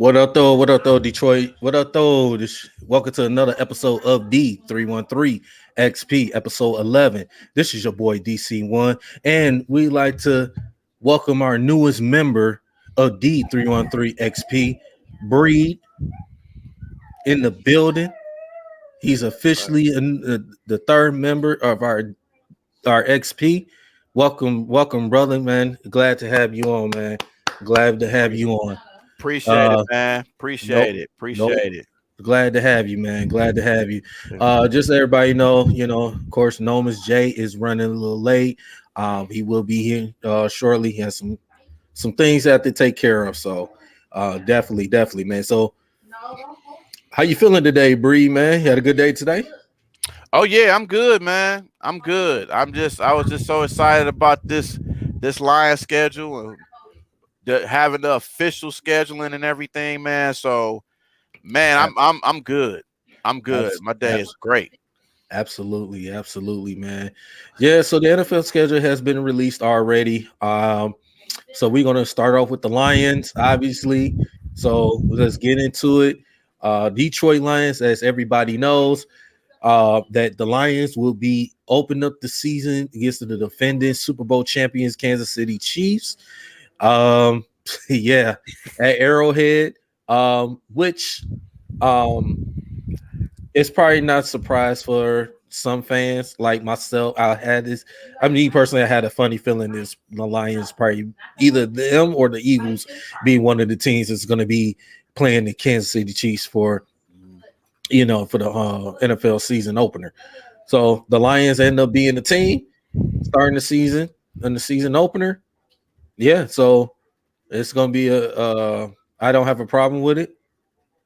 What up, though? What up, though, Detroit? What up, though? Welcome to another episode of D313 XP, episode 11. This is your boy DC1, and we like to welcome our newest member of D313 XP, Breed, in the building. He's officially the third member of our XP. Welcome, brother, man. Glad to have you on, man. Glad to have you on. Appreciate it, Uh, man. nope, Appreciate it. nope. Appreciate it. Glad to have you, man. Glad to have you. Just so everybody know, of course, Noma's Jay is running a little late. He will be here shortly. He has some things that to take care of. So definitely, man. So how you feeling today, Bree, man? You had a good day today? Oh yeah, I'm good, man. I'm good. I was just so excited about this Lion schedule and having the official scheduling and everything, man. So, man, I'm good. I'm good. Abs- My day ab- is great. Absolutely, man. Yeah, so the NFL schedule has been released already. So we're gonna start off with the Lions, obviously. So let's get into it. Detroit Lions, as everybody knows, that the Lions will be open up the season against the defending Super Bowl champions, Kansas City Chiefs. Um, yeah, at Arrowhead, which um it's probably not a surprise for some fans like myself. I had this. I mean, personally, I had a funny feeling this the Lions probably either them or the Eagles being one of the teams that's going to be playing the Kansas City Chiefs for for the NFL season opener. So the Lions end up being the team starting the season and the season opener. Yeah, so it's going to be I don't have a problem with it.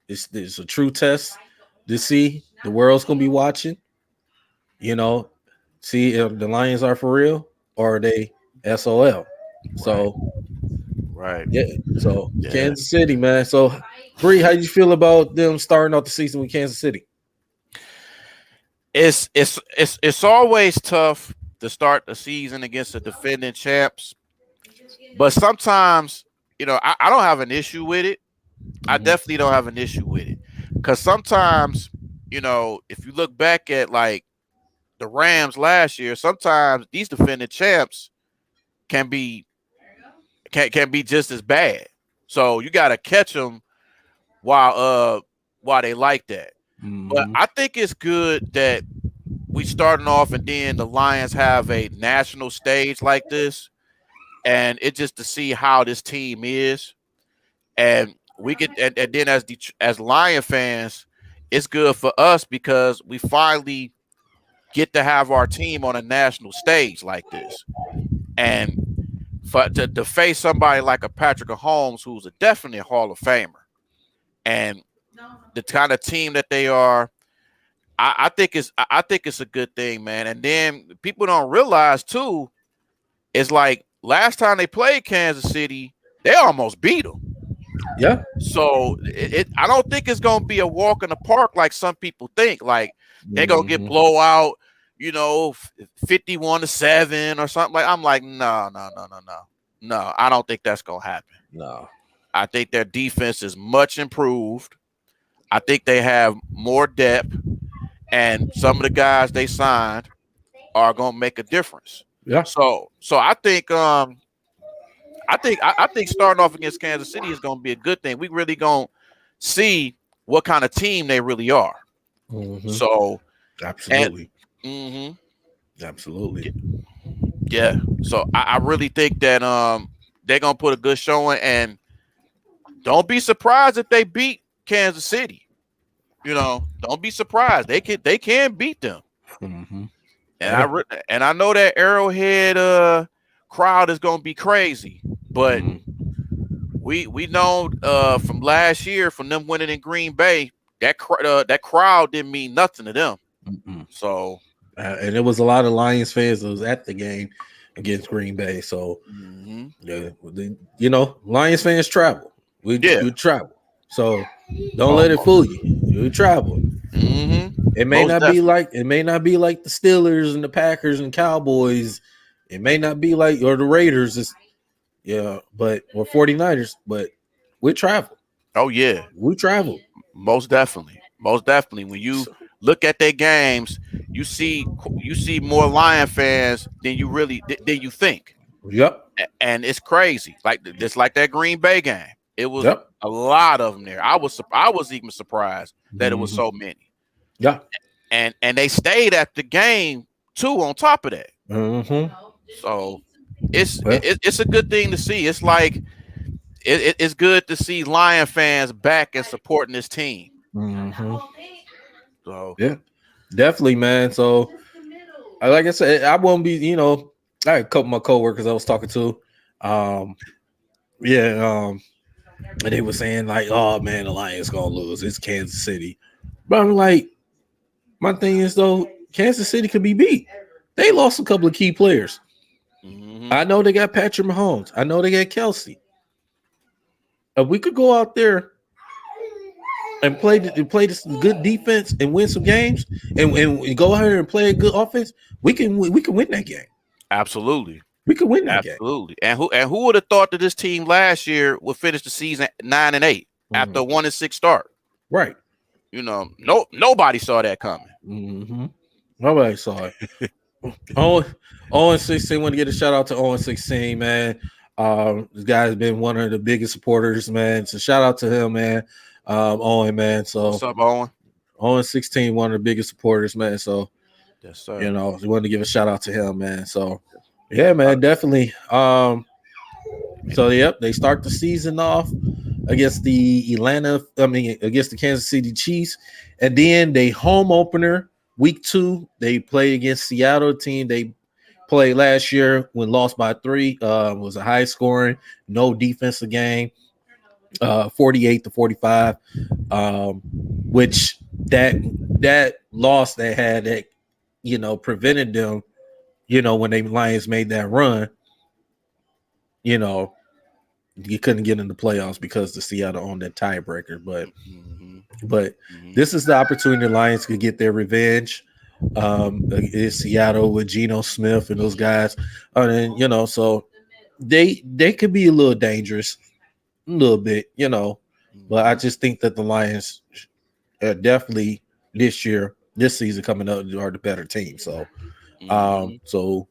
It's a true test to see. The world's going to be watching. You know, see if the Lions are for real or are they SOL. Right. So Right. yeah, so Yeah. Kansas City, man. So Bree, how you feel about them starting off the season with Kansas City? It's always tough to start the season against the defending champs, but sometimes I don't have an issue with it. I definitely don't have an issue with it because sometimes, if you look back at like the Rams last year, sometimes these defending champs can be can be just as bad. So you got to catch them while they like that. But I think it's good that we starting off and then the Lions have a national stage like this, and it just to see how this team is, and we get and then as Lion fans, it's good for us because we finally get to have our team on a national stage like this, and to face somebody like a Patrick Mahomes, who's a definite Hall of Famer, and the kind of team that they are. I think it's a good thing, man. And then people don't realize too, it's like last time they played Kansas City, they almost beat them. Yeah. So I don't think it's gonna be a walk in the park like some people think. Like they're gonna get blowout, 51-7 or something like. I'm like, no. I don't think that's gonna happen. No. I think their defense is much improved. I think they have more depth, and some of the guys they signed are gonna make a difference. Yeah. So I think starting off against Kansas City is going to be a good thing. We really going to see what kind of team they really are. So Absolutely. Absolutely. Yeah. So I really think that they're going to put a good showing, and don't be surprised if they beat Kansas City. Don't be surprised. They can beat them. And I know that Arrowhead crowd is going to be crazy, but we know from last year, from them winning in Green Bay, that crowd didn't mean nothing to them. So and there was a lot of Lions fans that was at the game against Green Bay. So yeah, Lions fans travel. We travel. So don't let it fool you. You travel. It may not be like the Steelers and the Packers and Cowboys. It may not be or the Raiders. Or 49ers, but we travel. Oh yeah, We traveled. most definitely, most definitely. When you So, look at their games, you see more Lion fans than than you think, yep. and it's crazy. Like just like that Green Bay game, it was Yep. a lot of them there. I was even surprised that it was Hmm. so many, Yeah. and they stayed at the game too. On top of that, Hmm. so Yeah. it's a good thing to see. It's like it's good to see Lion fans back and supporting this team. Hmm. So Yeah. Definitely, man. So, like I said, I won't be. I had a couple of my coworkers I was talking to. Um, yeah. And they were saying like, "Oh man, the Lions gonna lose. It's Kansas City." But I'm like, my thing is though, Kansas City could be beat. They lost a couple of key players. hmm I know they got Patrick Mahomes. I know they got Kelsey. If we could go out there and play this good defense and win some games, and go out here and play a good offense, we can win that game. absolutely, We can win that game. absolutely. And who would have thought that this team last year would finish the season 9-8 after a Mhm. 1-6 start? Right. Nobody saw that coming. Mm-hmm. Nobody saw it. Oh, 0-16. Want to get a shout out to 0-16, man. This guy's been one of the biggest supporters, man. So shout out to him, man. Owen, man. What's So up, Owen? 0-16, one of the biggest supporters, man. So Yes, sir. we wanted to give a shout out to him, man. So yeah, Uh, man, definitely. So yep, they start the season off against against the Kansas City Chiefs, and then they home opener week 2. They play against Seattle, team they played last year when lost by 3. Was a high scoring, no defensive game, 48-45. Which that loss they had that prevented them, when they Lions made that run, you know you couldn't get in the playoffs because the Seattle owned that tiebreaker. hmm But hmm this is the opportunity the Lions could get their revenge. It's Seattle with Geno Smith and those guys, and so they could be a little dangerous, a little bit, But I hmm just think that the Lions are definitely this season coming up are the better team. So, hmm so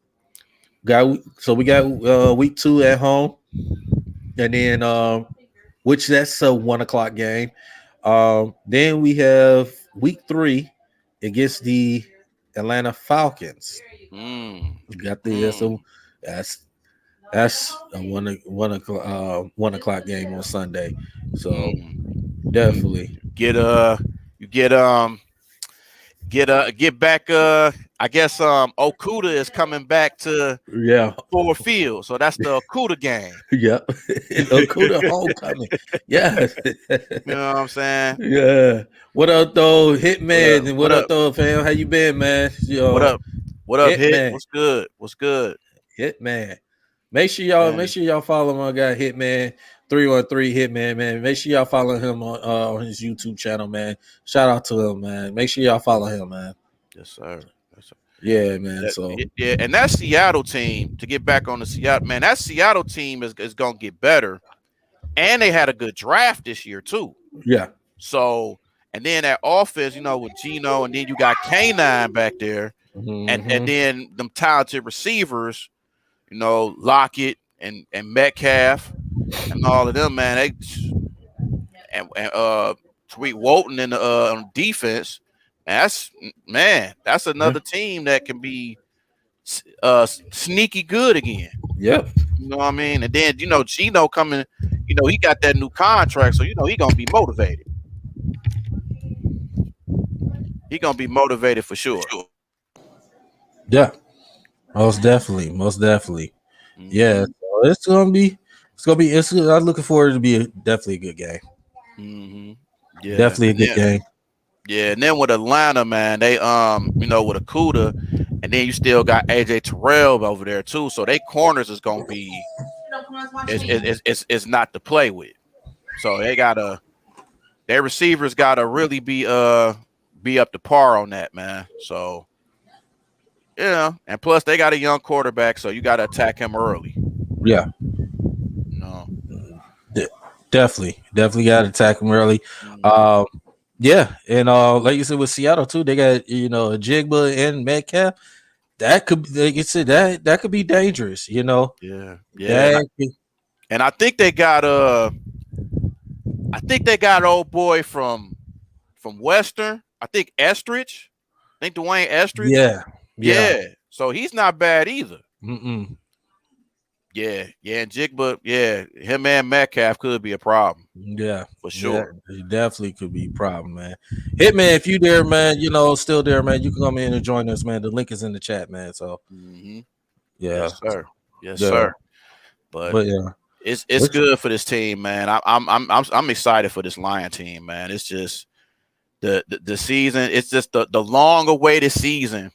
we got week 2 at home, and then which that's a 1 o'clock game. Then we have week 3 against the Atlanta Falcons. mm We got the mm so that's that's a 1 o'clock game on Sunday. So mm definitely, Get you get back I guess Okuda is coming back to yeah, Ford Field. So that's the Okuda game. yeah. Okuda homecoming, yeah, You know what I'm saying? yeah. What up though, What up? Hitman? And What what up up? though, fam? How you been, man? What up? What up, Hit? Hitman, What's good? What's good? Hitman. Make Man. sure y'all follow my guy Hitman 313 Hitman, man. Make sure y'all follow him on his YouTube channel, man. Shout out to him, man. Make sure y'all follow him, man. Yes, sir. Yes, sir. Yeah, man. So Yeah, and that Seattle team, to get back on the Seattle, man, that Seattle team is gonna get better. And they had a good draft this year, too. yeah. So, and then that offense, with Geno, and then you got Canine back there, and Hmm. then them talented receivers, Lockett and Metcalf and all of them, man. And Sweet Walton in the on defense. That's Yeah. another team that can be sneaky good again. Yep. You know what I mean? And then Gino coming, he got that new contract, so he gonna be motivated. He gonna be motivated for sure. Yeah. Most definitely. Most definitely. Yeah. hmm So it's I'm looking forward to be definitely a good game. hmm Yeah, Definitely a and good then game. with Atlanta, man, they with Akuda, and then you still got AJ Terrell over there too. So they corners is gonna be is not to play with. So their receivers gotta really be up to par on that, man. So and plus they got a young quarterback, so you gotta attack him early. Yeah. No. De- Definitely got to attack them early. Mhm. Um, yeah, and like you said with Seattle too, they got a Jigba and Metcalf. That could, like you said, that could be dangerous. Yeah, yeah, That and I think they got old boy from Western. I think Estridge. I think Dwayne Estridge. yeah, yeah. Yeah, so he's not bad either. Mm-mm. Yeah, yeah, and Jigba, yeah, him and Metcalf could be a problem Yeah, for yeah, sure. it definitely could be a problem, man. Hitman, if you there, man, still there, man, you can come in and join us, man. The link is in the chat, man. So Hmm. yeah, Yes, sir. Yes, yeah, sir. But but yeah, it's which good for this team, man. I'm excited for this Lion team, man. It's just the season. It's just the long awaited season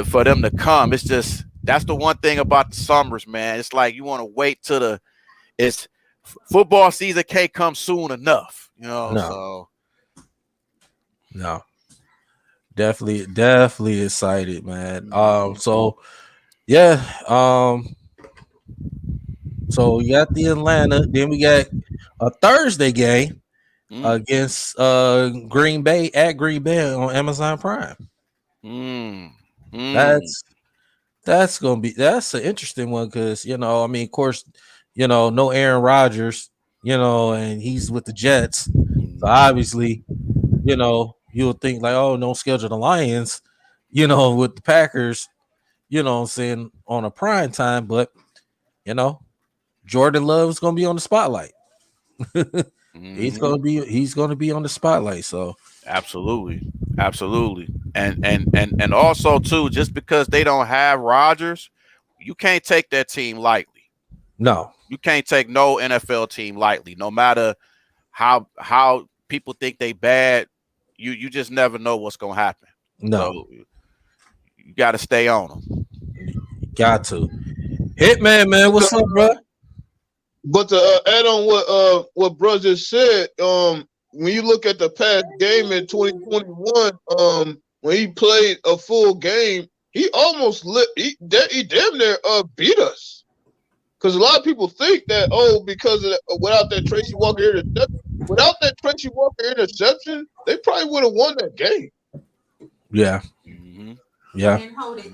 for them to come. It's just that's the one thing about the summers, man. It's like you want to wait till it's football season can't come soon enough, no, So no, definitely excited, man. mhm. Yeah, so you got the Atlanta, then we got a Thursday game Mm, against Green Bay at Green Bay on Amazon Prime. mm, mm, That's that's an interesting one because I mean, of course, no Aaron Rodgers, and he's with the Jets, so mm, obviously, you'll think like, oh, don't schedule the Lions, with the Packers, what I'm saying, on a prime time, but you know, Jordan Love's gonna be on the spotlight. mm. He's gonna be on the spotlight. So Absolutely, absolutely, and also too, just because they don't have Rodgers, you can't take that team lightly. no, You can't take no NFL team lightly, no matter how people think they bad. You just never know what's gonna happen. no, So you got to stay on them. got to Hitman, man. But What's up, bro? to add on what bro just said, when you look at the past game in 2021, when he played a full game, he almost he damn near beat us. Because a lot of people think that because without that Tracy Walker interception, they probably would have won that game. Yeah, Mm-hmm. yeah,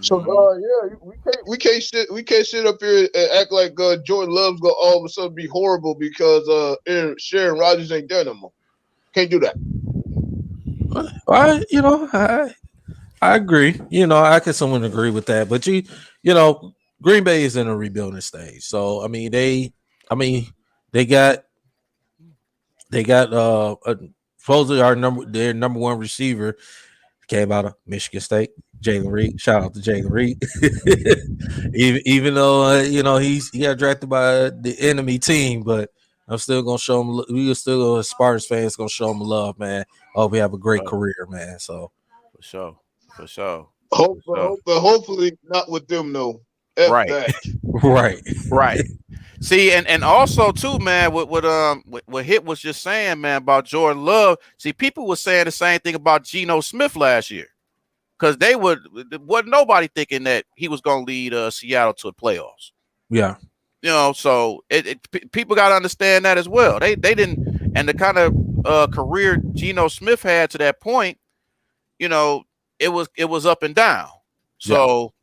So Mm-hmm. yeah, we can't sit up here and act like Jordan Love's gonna all of a sudden be horrible because Sharon Rodgers ain't there no more. Can't do that. I agree. I can someone agree with that, but Green Bay is in a rebuilding stage. So I mean, they got supposedly their number one receiver came out of Michigan State, Jalen Reed. Shout out to Jalen Reed. even though he got drafted by the enemy team, but I'm still gonna show him. We are still Spartans fans gonna show him love, man. Hope we have a great Oh, career, man. So for sure, for sure, Hope, for but, sure. hope, but hopefully not with them. No, F Right, that. right, right. See, and also too, man, what Hit was just saying, man, about Jordan Love. See, people were saying the same thing about Geno Smith last year because wasn't nobody thinking that he was going to lead Seattle to the playoffs. yeah, So people got to understand that as well. They didn't, and the kind of career Geno Smith had to that point, you know, it was up and down. yeah, So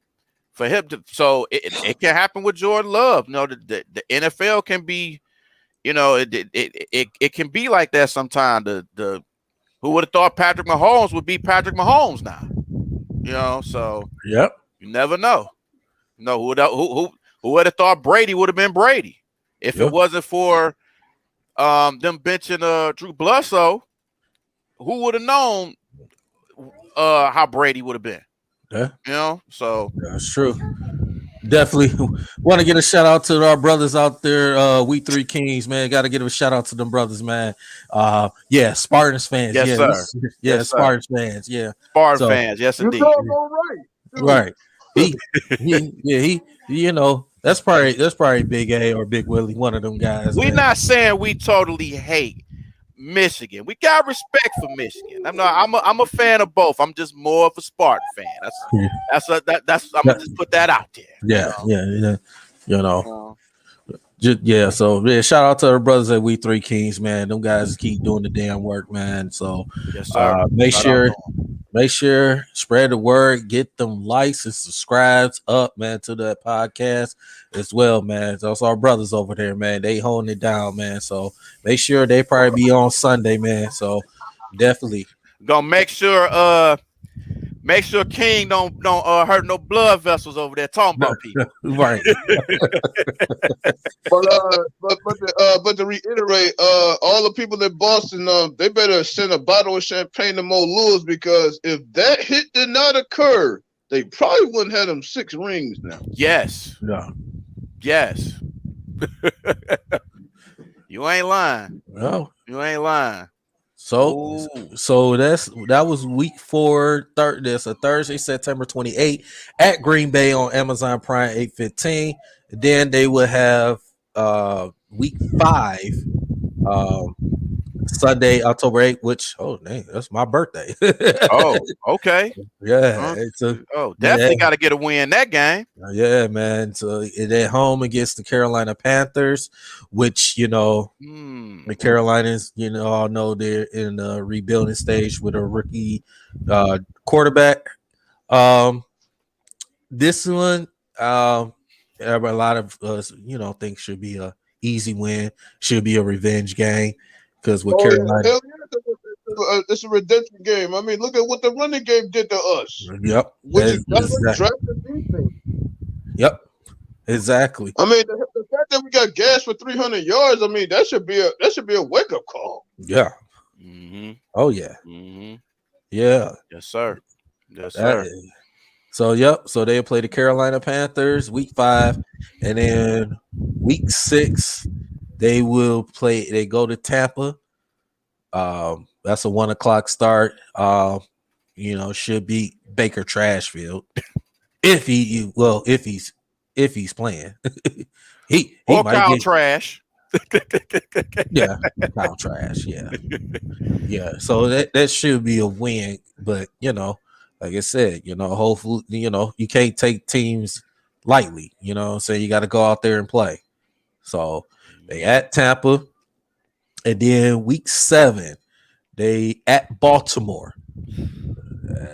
for him to, so it can happen with Jordan Love. The NFL can be, it can be like that sometimes. The who would have thought Patrick Mahomes would be Patrick Mahomes now? So yep, you never know. Who would have thought Brady would have been Brady if it yep, wasn't for them benching Drew Bledsoe? Who would have known how Brady would have been? yeah. So That's true. Definitely want to get a shout out to our brothers out there. We Three Kings, man. Got to give a shout out to them brothers, man. Yeah, Spartans fans. yes, Yeah, sir. yeah, Yes, sir. Spartans fans. Yeah. Spartan So fans, yes, You indeed. all right, too. right, he, that's probably Big A or Big Willie, one of them guys, We're man. not saying we totally hate Michigan. We got respect for Michigan. I'm a fan of both. I'm just more of a Spartan fan. That's I'm gonna Yeah, just put that out there. yeah, yeah, yeah. You know, Uh, Yeah, so yeah, shout out to our brothers at We Three Kings, man. Them guys keep doing the damn work, man. So Yes, sir. make Shout out sure to him. spread the word, get them likes and subscribes up, man, to that podcast as well, man. Those our brothers over there, man. They holding it down, man. So make sure they probably be on Sunday, man. So definitely. Gonna make sure King don't hurt no blood vessels over there talking about people. Right. But to reiterate, all the people in Boston, they better send a bottle of champagne to Mo Lewis, because if that hit did not occur, they probably wouldn't have them 6 rings now. Yes. No. Yes. You ain't lying. No. You ain't lying. So that was week 4. That's a Thursday, September 28th at Green Bay on Amazon Prime, 8:15. Then they will have week 5, Sunday, October 8th, which dang, that's my birthday. Oh, okay. Yeah, it's definitely got to get a win that game. Yeah, man. So it at home against the Carolina Panthers, which the Carolinas, all know they're in a rebuilding stage with a rookie quarterback. This one, a lot of us, think should be a easy win, should be a revenge game, because with Carolina, it's a redemption game. I mean, look at what the running game did to us. Yep, which is drafted defense. Yep, exactly. I mean, the fact that we got gas for 300 yards, I mean, that should be a wake up call. Yeah. Mm-hmm. Oh yeah. Mm-hmm. Yeah. Yes, sir. Yes, sir. So they'll play the Carolina Panthers week 5, and then week 6 they will play. They go to Tampa. That's a 1:00 start. Should be Baker Trashfield if he's playing. he or might Kyle get Trash. Yeah, Kyle Trash. Yeah. So that should be a win, but like I said, hopefully, you can't take teams lightly. So you got to go out there and play. So they at Tampa, and then week 7 they at Baltimore.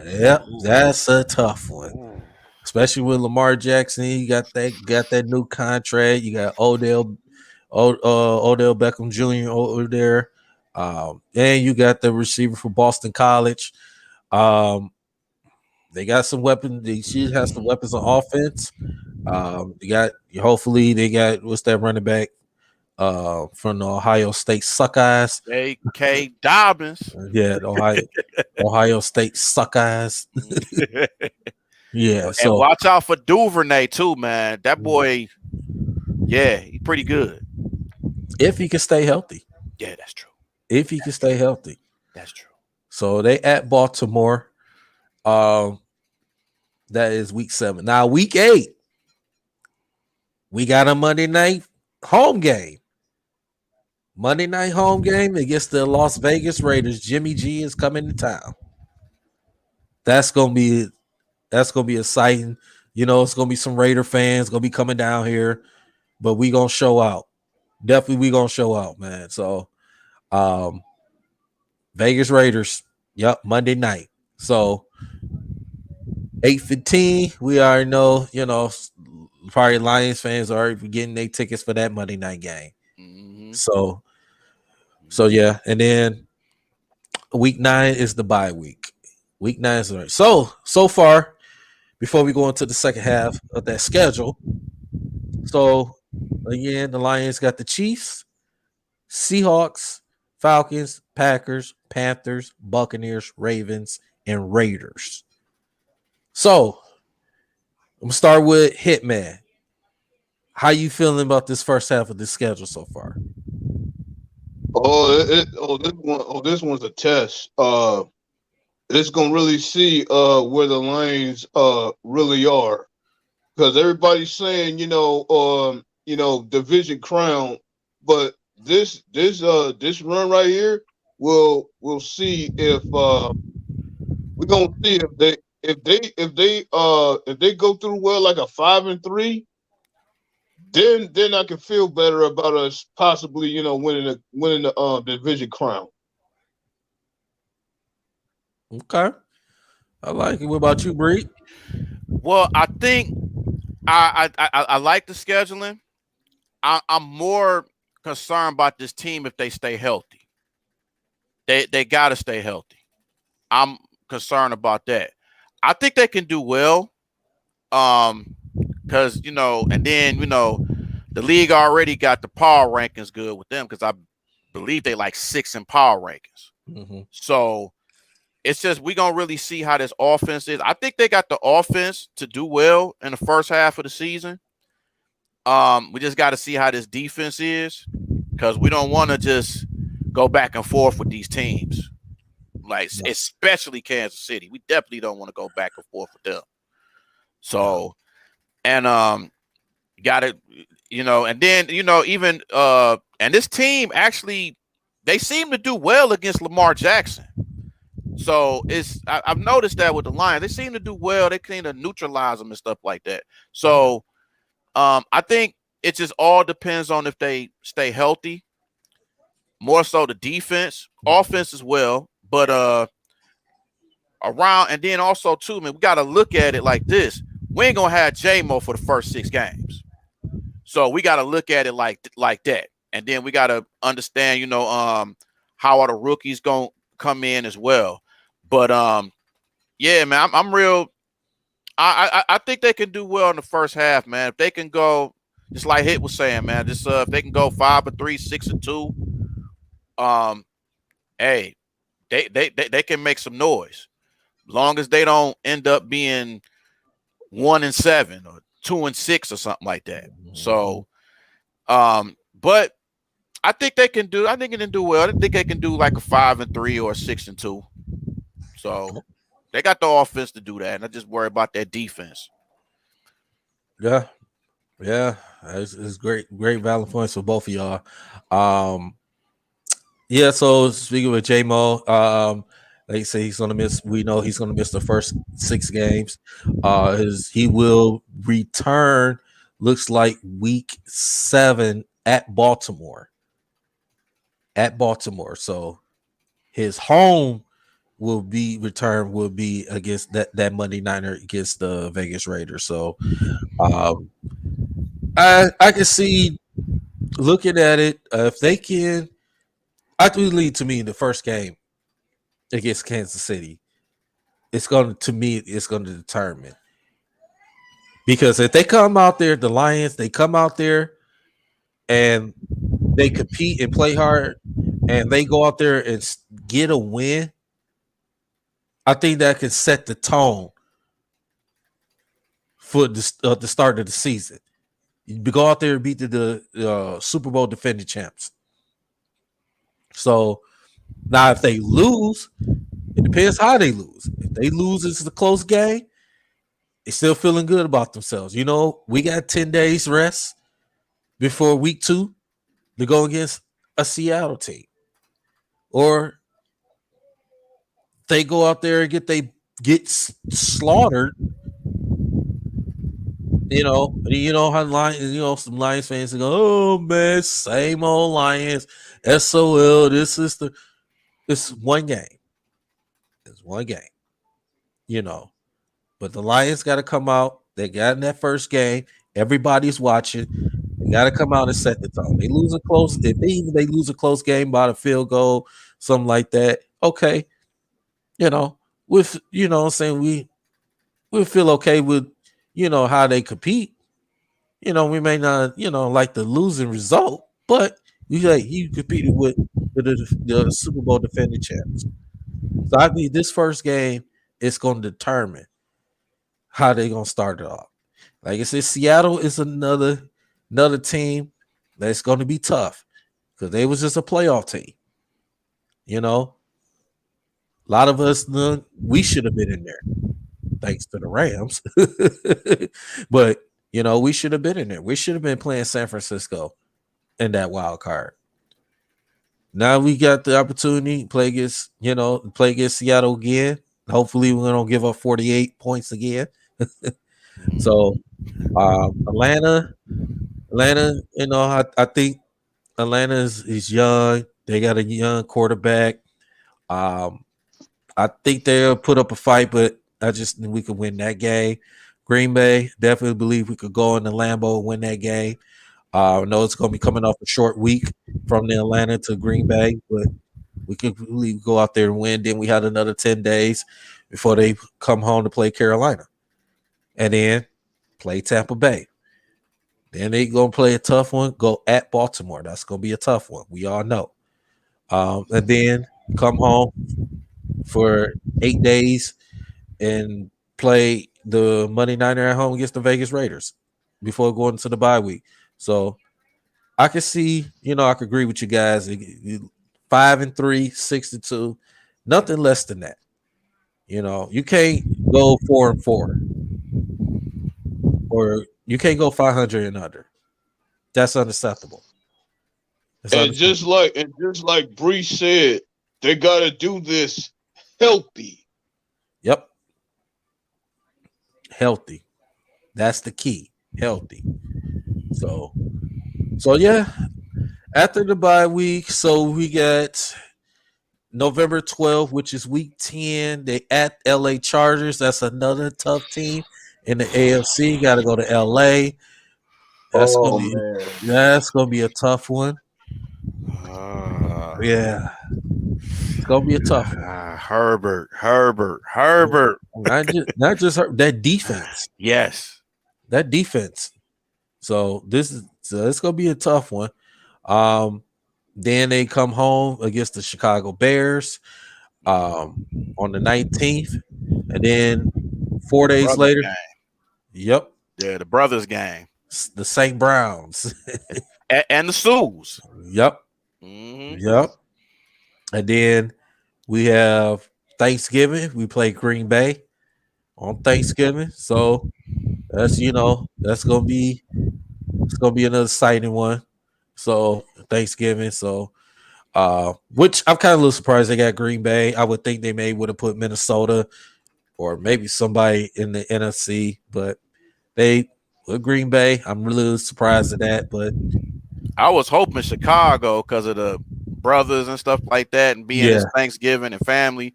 Yep, that's a tough one, especially with Lamar Jackson. You got that new contract. You got Odell Beckham Jr. over there, and you got the receiver for Boston College. They got some weapons. She has some weapons on offense. Hopefully they got what's that running back from the Ohio State Suckeyes. A.K. Dobbins. Yeah, Ohio State Suckeyes. Yeah, and watch out for Duvernay too, man. That boy, he's pretty good. If he can stay healthy. Yeah, that's true. If he can stay healthy. That's true. So they at Baltimore. That is week 7. Now week 8, we got a Monday night home game. Monday night home game against the Las Vegas Raiders. Jimmy G is coming to town. That's gonna be exciting. It's gonna be some Raider fans gonna be coming down here, but we gonna show out. Definitely, we gonna show out, man. So, Vegas Raiders. Yep, Monday night. So 8:15. We already know. Probably Lions fans are already getting their tickets for that Monday night game. Mm-hmm. So yeah, and then week 9 is the bye week. Week 9 is right. So far, before we go into the second half of that schedule, so again, the Lions got the Chiefs, Seahawks, Falcons, Packers, Panthers, Buccaneers, Ravens, and Raiders. So I'm gonna start with Hitman. How you feeling about this first half of the schedule so far? This one's a test. It's gonna really see where the Lions really are, because everybody's saying division crown, but this run right here we'll see if we're gonna see if they go through well, like a 5-3. then I can feel better about us possibly, winning the division crown. Okay, I like it. What about you, Bree? Well, I think I like the scheduling. I'm more concerned about this team if they stay healthy. They got to stay healthy. I'm concerned about that. I think they can do well. Because and then the league already got the power rankings good with them because I believe they like 6 in power rankings. Mm-hmm. So it's just we gonna really see how this offense is. I think they got the offense to do well in the first half of the season. We just got to see how this defense is because we don't want to just go back and forth with these teams, like especially Kansas City. We definitely don't want to go back and forth with them. So, and got it, and then even and this team actually they seem to do well against Lamar Jackson. So I've noticed that with the Lions, they seem to do well. They kind of neutralize them and stuff like that. So I think it just all depends on if they stay healthy. More so the defense, offense as well, but around and then also too, man, we got to look at it like this. We ain't gonna have J-Mo for the first 6 games. So we got to look at it like that, and then we got to understand, how are the rookies gonna come in as well. But yeah, man, I'm real. I think they can do well in the first half, man. If they can go, just like Hit was saying, man, just if they can go 5-3, 6-2, hey, they can make some noise, as long as they don't end up being 1-7 or 2-6 or something like that. So, but I think they can do. I think they can do well. I think they can do like a 5-3 or a 6-2. So they got the offense to do that, and I just worry about that defense. Yeah, it's great valid points for both of y'all. Yeah, so speaking with J-Mo, like you say, he's gonna miss. We know he's gonna miss the first 6 games. He will return. Looks like week 7 at Baltimore. So his home will be against that Monday nighter against the Vegas Raiders. So I can see looking at it if they can. I do lead to me in the first game against Kansas City. It's going to determine, because if they come out there, the Lions, they come out there and they compete and play hard, and they go out there and get a win. I think that can set the tone for the start of the season. You go out there and beat the Super Bowl defending champs. So now, if they lose, it depends how they lose. If they lose, it's a close game. They're still feeling good about themselves. We got 10 days rest before week 2 to go against a Seattle team. Or they go out there and get slaughtered. How some Lions fans go, oh man, same old Lions, SOL. It's one game. It's one game. But the Lions got to come out. They got in that first game. Everybody's watching. They got to come out and set the tone. They lose a close. If they lose a close game by a field goal, something like that. Okay, with what I'm saying, we feel okay with how they compete. We may not like the losing result, but you competed with the Super Bowl defending champs. So I think this first game is going to determine how they gonna start it off. Like I said, Seattle is another team that's going to be tough because they was just a playoff team. A lot of us we should have been in there, thanks to the Rams. But we should have been in there. We should have been playing San Francisco in that wild card. Now we got the opportunity to play against Seattle again. Hopefully, we're gonna give up 48 points again. So Atlanta Atlanta, I think Atlanta is young. They got a young quarterback. Um, I think they'll put up a fight, but I just think we could win that game. Green Bay, definitely believe we could go in the Lambeau and win that game. I know it's going to be coming off a short week from the Atlanta to Green Bay, but we could really go out there and win. Then we had another 10 days before they come home to play Carolina. And then play Tampa Bay. Then they going to play a tough one, go at Baltimore. That's going to be a tough one. We all know. And then come home for 8 days and play the Monday Nighter at home against the Vegas Raiders before going to the bye week. So I can see, I could agree with you guys. 5-3, 6-2, nothing less than that. You can't go 4-4, or you can't go 500 and under. That's unacceptable. And just like Bree said, they gotta do this healthy. Yep. Healthy. That's the key. Healthy. So yeah. After the bye week, so we got November 12th, which is week 10. They at LA Chargers. That's another tough team in the AFC. Got to go to LA. That's gonna be a tough one. Yeah. It's gonna be a tough one. Herbert. Not just that defense. Yes. That defense. So it's gonna be a tough one. Then they come home against the Chicago Bears on the 19th, and then 4 days later. Game. Yep. Yeah, the brothers game. The St. Browns and the Sioux. Yep. Mm-hmm. Yep. And then we have Thanksgiving. We play Green Bay on Thanksgiving. So that's gonna be another exciting one. So Thanksgiving. So which I'm kind of a little surprised they got Green Bay. I would think they would have put Minnesota or maybe somebody in the NFC, but they with Green Bay. I'm really surprised at that, but I was hoping Chicago because of the brothers and stuff like that, and being his Thanksgiving and family.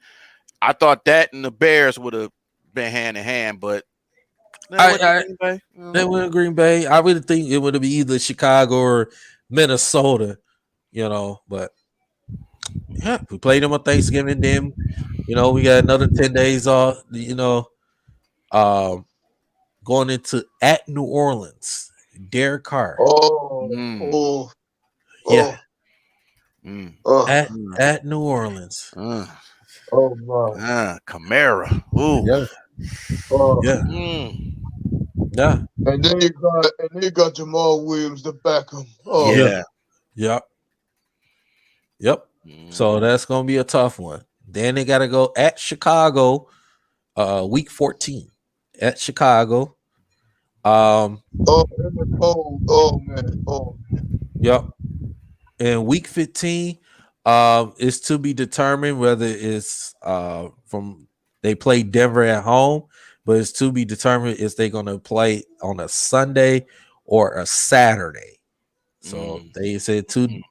I thought that and the Bears would have been hand in hand, but they went to Green Bay. I would think it would have been either Chicago or Minnesota, but yeah, we played them on Thanksgiving. Then, we got another 10 days off, going into at New Orleans. Derek Carr. At New Orleans. Camara. Ooh. Yeah. And then you got Jamal Williams to back him. Yep. So that's gonna be a tough one. Then they gotta go at Chicago, week 14. At Chicago. In the cold. Oh man. Yep. And week 15 is to be determined whether it's from they play Denver at home, but it's to be determined if they're gonna play on a Sunday or a Saturday. So they said to be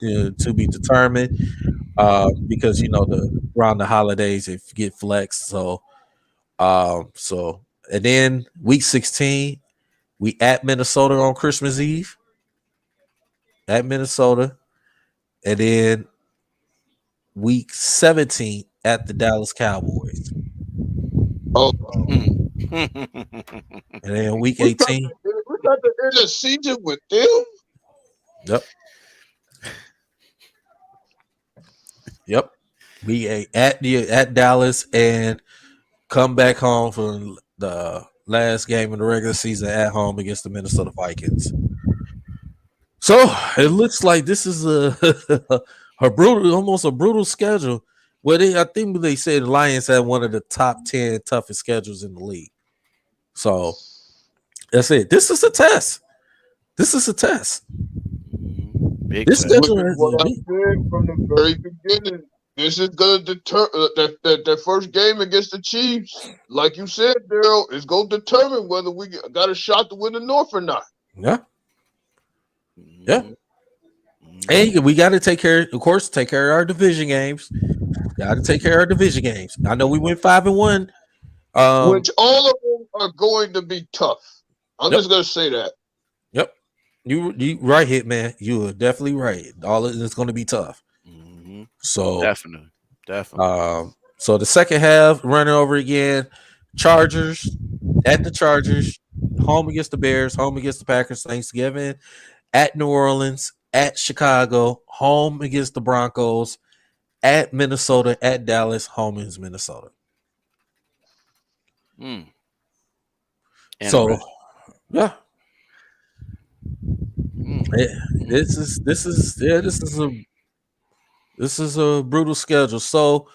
determined because around the holidays it get flexed. So and then week 16 we at Minnesota on Christmas Eve. At Minnesota. And then week 17 at the Dallas Cowboys. And then week 18. We got the end of season with them. Yep. We at Dallas and come back home for the last game of the regular season at home against the Minnesota Vikings. So it looks like this is almost a brutal schedule. Well, I think they said the Lions had one of the top 10 toughest schedules in the league. So that's it. This is a test. Big this test. schedule What I said from the very beginning. This is gonna deter that first game against the Chiefs. Like you said, Daryl, is gonna determine whether we got a shot to win the North or not. Yeah. Yeah. Hey, we got to take care, of course, take care of our division games. Got to take care of our division games. I know we went 5-1. Which all of them are going to be tough. I'm just gonna say that. Yep. You right, Hitman. You are definitely right. All of it's going to be tough. So definitely. So the second half, running over again. Chargers at the Chargers, home against the Bears, home against the Packers. Thanksgiving at New Orleans, at Chicago, home against the Broncos, at Minnesota, at Dallas, home against Minnesota. So, yeah. This is a brutal schedule. So,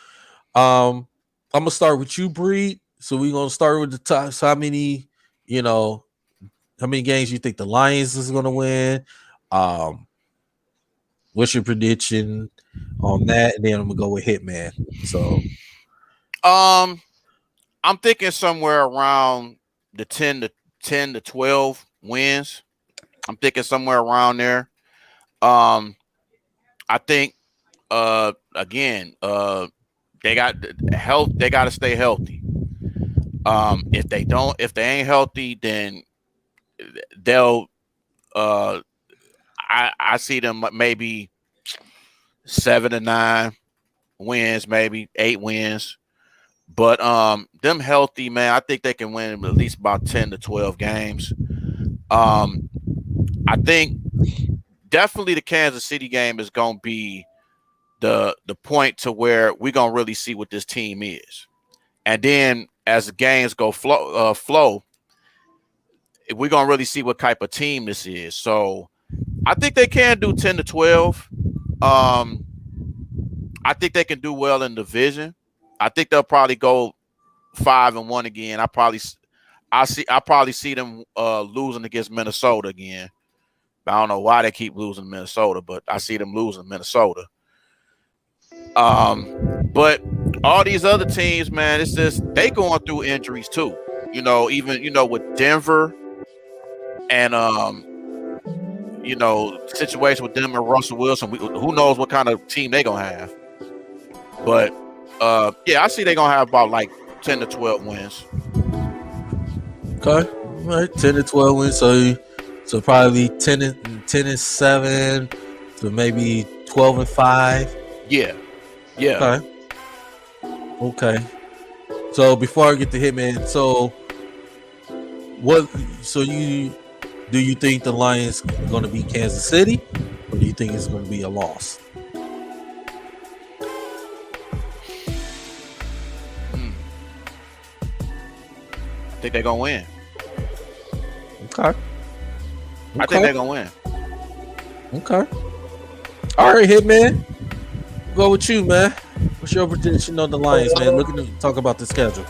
I'm gonna start with you, Breed. So we're gonna start with the top. So how many games you think the Lions is gonna win? What's your prediction on that? And then I'm gonna go with Hitman. So, I'm thinking somewhere around the 10 to 12 wins. I'm thinking somewhere around there. I think again, they got health. They got to stay healthy. If they ain't healthy, then they'll. I see them maybe 7-9 wins, maybe 8 wins. But them healthy, man, I think they can win at least about 10 to 12 games. I think definitely the Kansas City game is going to be the point to where we're going to really see what this team is. And then as the games go flow, we're going to really see what type of team this is. So I think they can do 10 to 12. I think they can do well in the division. I think they'll probably go 5-1 again. I probably see them losing against Minnesota again. I don't know why they keep losing Minnesota, but I see them losing Minnesota. But all these other teams, man, it's just they going through injuries too. Even with Denver and situation with them and Russell Wilson. Who knows what kind of team they gonna have? But yeah, I see they gonna have about like 10 to 12 wins. Okay, all right, 10 to 12 wins. So probably 10-7 to maybe 12-5. Yeah. Okay. So before I get to Hitman, so do you think the Lions are going to beat Kansas City, or do you think it's going to be a loss? I think they're gonna win. Okay. I think they're gonna win. Okay. All right, Hitman. Go with you, man. What's your prediction on the Lions, man? Looking to talk about the schedule.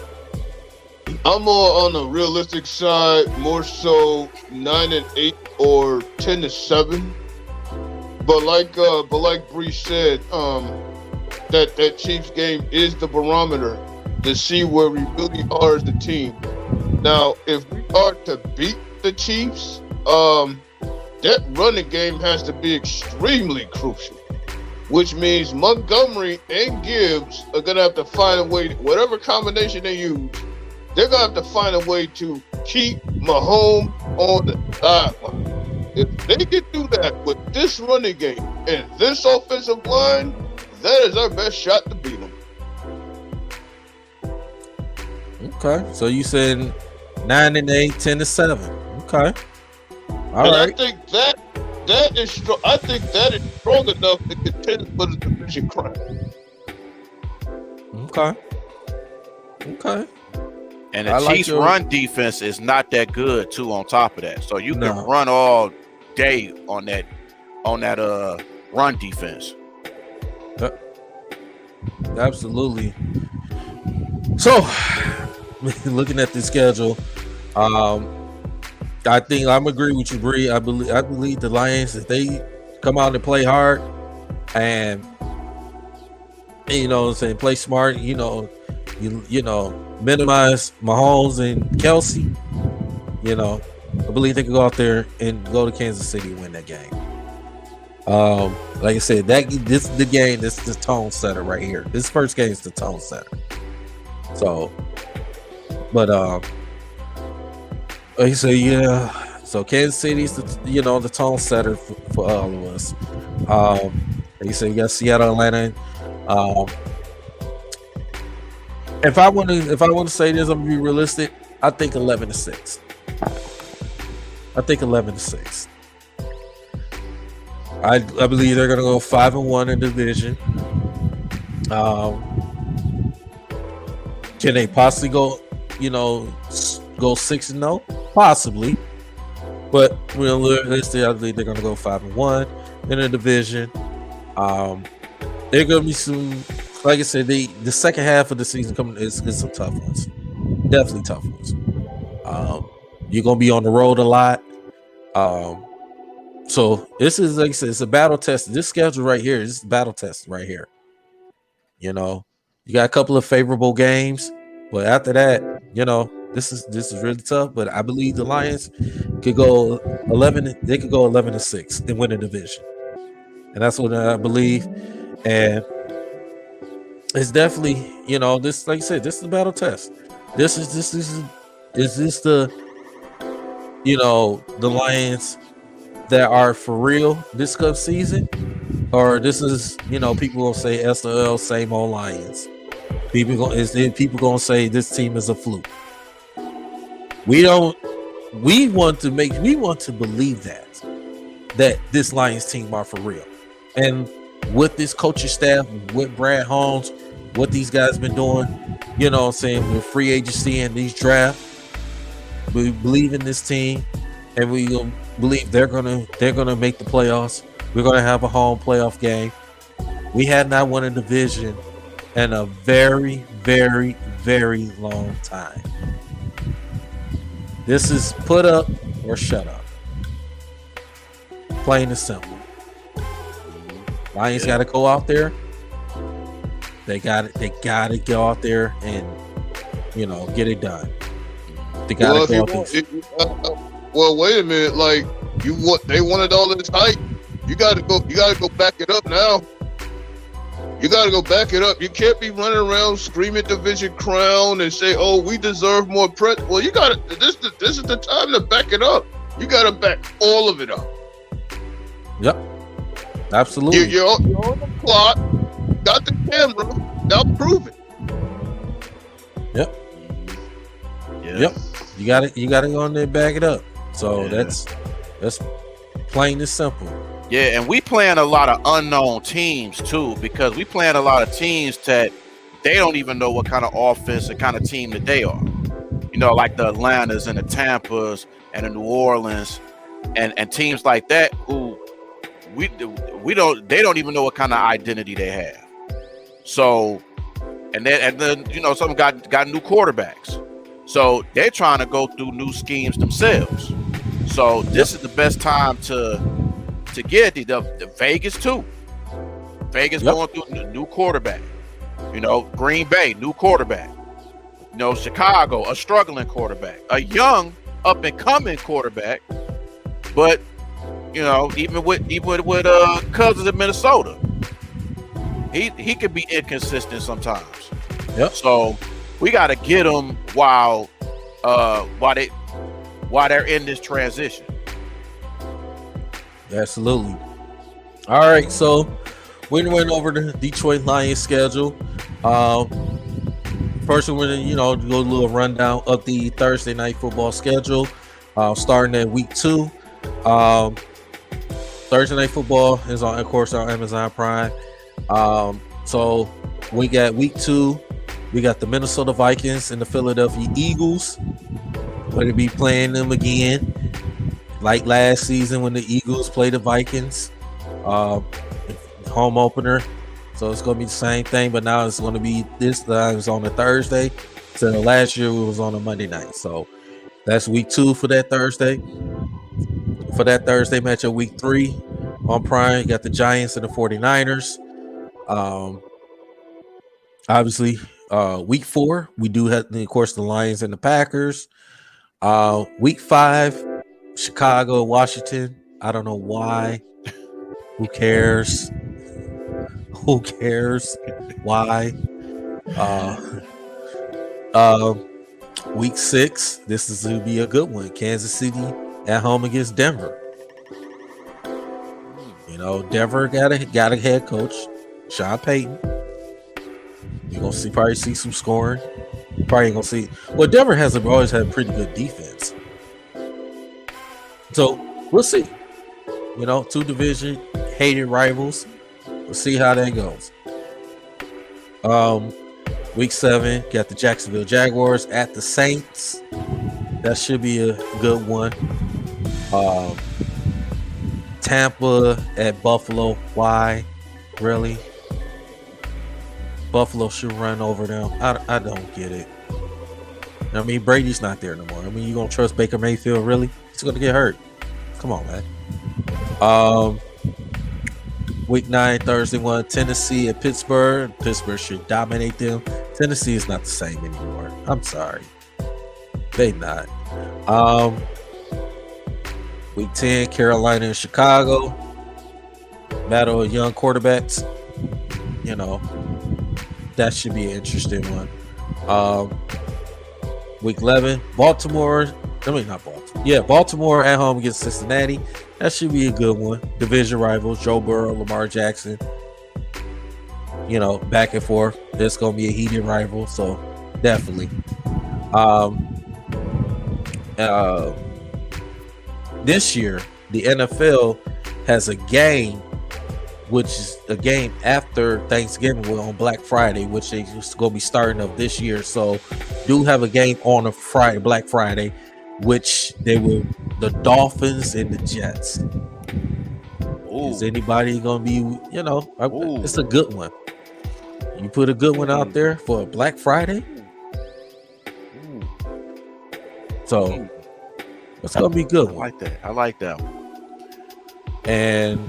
I'm more on the realistic side, more so 9-8 or 10-7. But like Bree said, that Chiefs game is the barometer to see where we really are as a team. Now, if we are to beat the Chiefs, that running game has to be extremely crucial, which means Montgomery and Gibbs are going to have to find a way, whatever combination they use, they're going to have to find a way to keep Mahomes on the sideline. If they can do that with this running game and this offensive line, that is our best shot to beat them. Okay, so you said 9-8, 10-7. Okay, all right. I think that is strong. I think that is strong enough to contend for the division crown. Okay. And the Chiefs' run defense is not that good too. On top of that, so you can run all day on that run defense. Absolutely. So, looking at the schedule, I think I'm agreeing with you, Bree. I believe the Lions, if they come out and play hard and play smart, minimize Mahomes and Kelsey, I believe they can go out there and go to Kansas City and win that game. Like I said, this the game. This is the tone setter right here. This first game is the tone setter. So, but like I say, yeah. So Kansas City's the tone setter for all of us. Like you said, you got Seattle, Atlanta. If I want to say this, I'm gonna be realistic. I think 11-6. I think 11-6. I believe they're gonna go 5-1 in the division. Can they possibly go 6-0? Possibly, but realistically, I believe they're gonna go 5-1 in the division. They're gonna be some, like I said, the second half of the season coming is some tough ones, definitely tough ones. You're gonna be on the road a lot. So this is, like I said, it's a battle test. This schedule right here is a battle test right here. You got a couple of favorable games, but after that, this is really tough. But I believe the Lions could go 11. They could go 11-6 and win the division, and that's what I believe. And it's definitely, this, like I said, this is a battle test. Is this the the Lions that are for real this cup season, or this is people gonna say SOL, same old Lions? People gonna say this team is a fluke. We want to believe that this Lions team are for real, and with this coaching staff, with Brad Holmes, what these guys been doing, with free agency and these drafts, we believe in this team, and we believe they're gonna make the playoffs. We're gonna have a home playoff game. We had not won a division in a very, very, very long time. This is put up or shut up. Plain and simple. Lions got to go out there. They got to go out there and get it done. They got to go out there. Well, wait a minute. Like they wanted all this hype. You got to go back it up now. You got to go back it up. You can't be running around screaming division crown and say, "Oh, we deserve more press." Well, you got to. This is the time to back it up. You got to back all of it up. Yep, absolutely. You're on the clock. Got the camera. Now prove it. Yep. Yeah. Yep. You got to go in there and back it up. So that's plain and simple. Yeah, and we playing a lot of unknown teams too, because we playing a lot of teams that they don't even know what kind of offense and kind of team that they are. Like the Atlantas and the Tampas and the New Orleans and teams like that who they don't even know what kind of identity they have. So and then some got new quarterbacks. So they're trying to go through new schemes themselves. So this is the best time to get the Vegas too. Vegas going through a new quarterback. Green Bay, new quarterback. Chicago, a struggling quarterback, a young up and coming quarterback. But even with Cousins in Minnesota, he could be inconsistent sometimes. Yep. So we got to get him while they're in this transition. Absolutely. All right, so we went over the Detroit Lions schedule. First, we're gonna do a little rundown of the Thursday night football schedule, starting at week 2. Thursday night football is of course, on Amazon Prime. So we got week 2. We got the Minnesota Vikings and the Philadelphia Eagles. We're going to be playing them again, like last season when the Eagles played the Vikings, home opener. So it's going to be the same thing, but now it's going to be this time it's on a Thursday. So last year it was on a Monday night. So that's week 2 for that Thursday. For that Thursday matchup, week 3 on Prime, you got the Giants and the 49ers. Obviously, week 4, we do have, of course, the Lions and the Packers. Week 5, Chicago, Washington. I don't know why Who cares? Who cares? Why? Uh, week 6. This is going to be a good one. Kansas City at home against Denver. You know, Denver got a head coach, Sean Payton. You're gonna probably see some scoring. Probably ain't gonna see. Well, Denver has always had pretty good defense, so we'll see. You know, 2 division hated rivals. We'll see how that goes. Week 7 got the Jacksonville Jaguars at the Saints. That should be a good one. Tampa at Buffalo. Why? Really? Buffalo should run over them. I don't get it. I mean, Brady's not there no more. I mean, you gonna trust Baker Mayfield? Really? He's gonna get hurt. Come on, man. Week 9, Thursday one, Tennessee at Pittsburgh. Pittsburgh should dominate them. Tennessee is not the same anymore. I'm sorry. They not. Week 10, Carolina and Chicago. Battle of young quarterbacks. You know, that should be an interesting one. Week 11, Baltimore. I mean, not Baltimore. Yeah, Baltimore at home against Cincinnati. That should be a good one. Division rivals, Joe Burrow, Lamar Jackson. You know, back and forth. It's going to be a heated rival, so definitely. This year, the NFL has a game, which is a game after Thanksgiving, well, on Black Friday, which is going to be starting up this year. So, do have a game on a Friday, Black Friday, which they will the Dolphins and the Jets. Ooh. Is anybody going to be? You know, it's a good one. You put a good one out there for a Black Friday. So. It's gonna be good. I like that one. And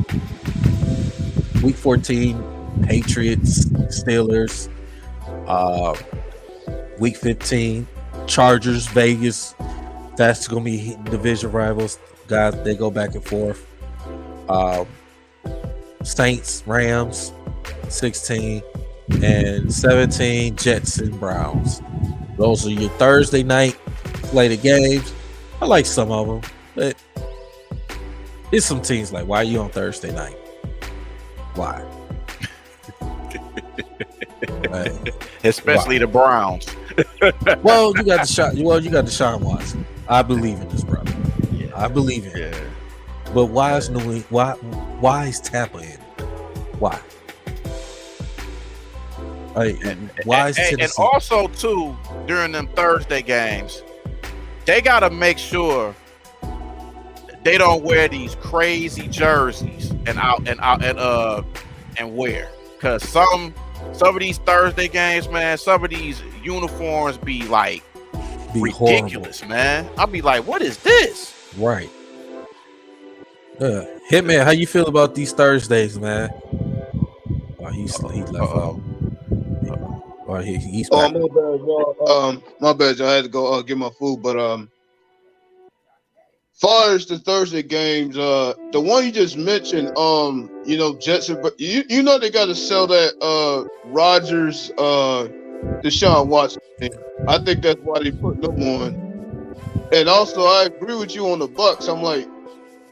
week 14, Patriots, Steelers. Week 15, Chargers, Vegas. That's gonna be division rivals. Guys, they go back and forth. Saints, Rams, 16 and 17, Jets and Browns. Those are your Thursday night slated games. I like some of them, but it's some teams like, why are you on Thursday night? Why? Especially the Browns. Well, you got Deshaun Watson. I believe in this brother. Yeah. I believe in him. But why is why is Tampa in? Why? Why is Tennessee? And also too, during them Thursday games, they gotta make sure they don't wear these crazy jerseys and wear, because some of these Thursday games, man, some of these uniforms be like ridiculous, horrible. Man. I'll be like, what is this? Right. Hitman, how you feel about these Thursdays, man? Oh, he left out. He's back. My bad, y'all. My bad, y'all. I had to go get my food, but far as the Thursday games, the one you just mentioned, you know, Jets, but you know they got to sell that Rodgers, Deshaun Watson thing. I think that's why they put them on. And also, I agree with you on the Bucks. I'm like,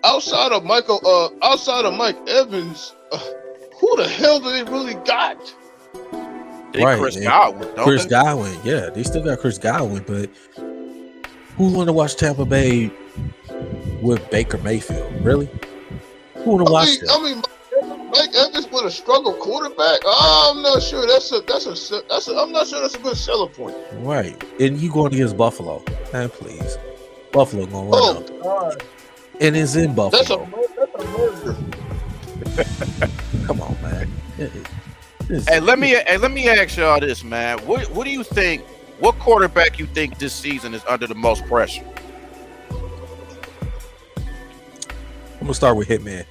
outside of Mike Evans, who the hell do they really got? Right, Chris Godwin. Chris Godwin, yeah, they still got Chris Godwin, but who want to watch Tampa Bay with Baker Mayfield? Really? Who want to watch that? I mean, Mike Evans with a struggle quarterback. I'm not sure I'm not sure that's a good selling point. Right, and you going against Buffalo? Man, please, Buffalo gonna run out. God. And it's in Buffalo. That's a murder. Come on, man. Hey, let me ask y'all this, man. What do you think? What quarterback you think this season is under the most pressure? I'm gonna start with Hitman.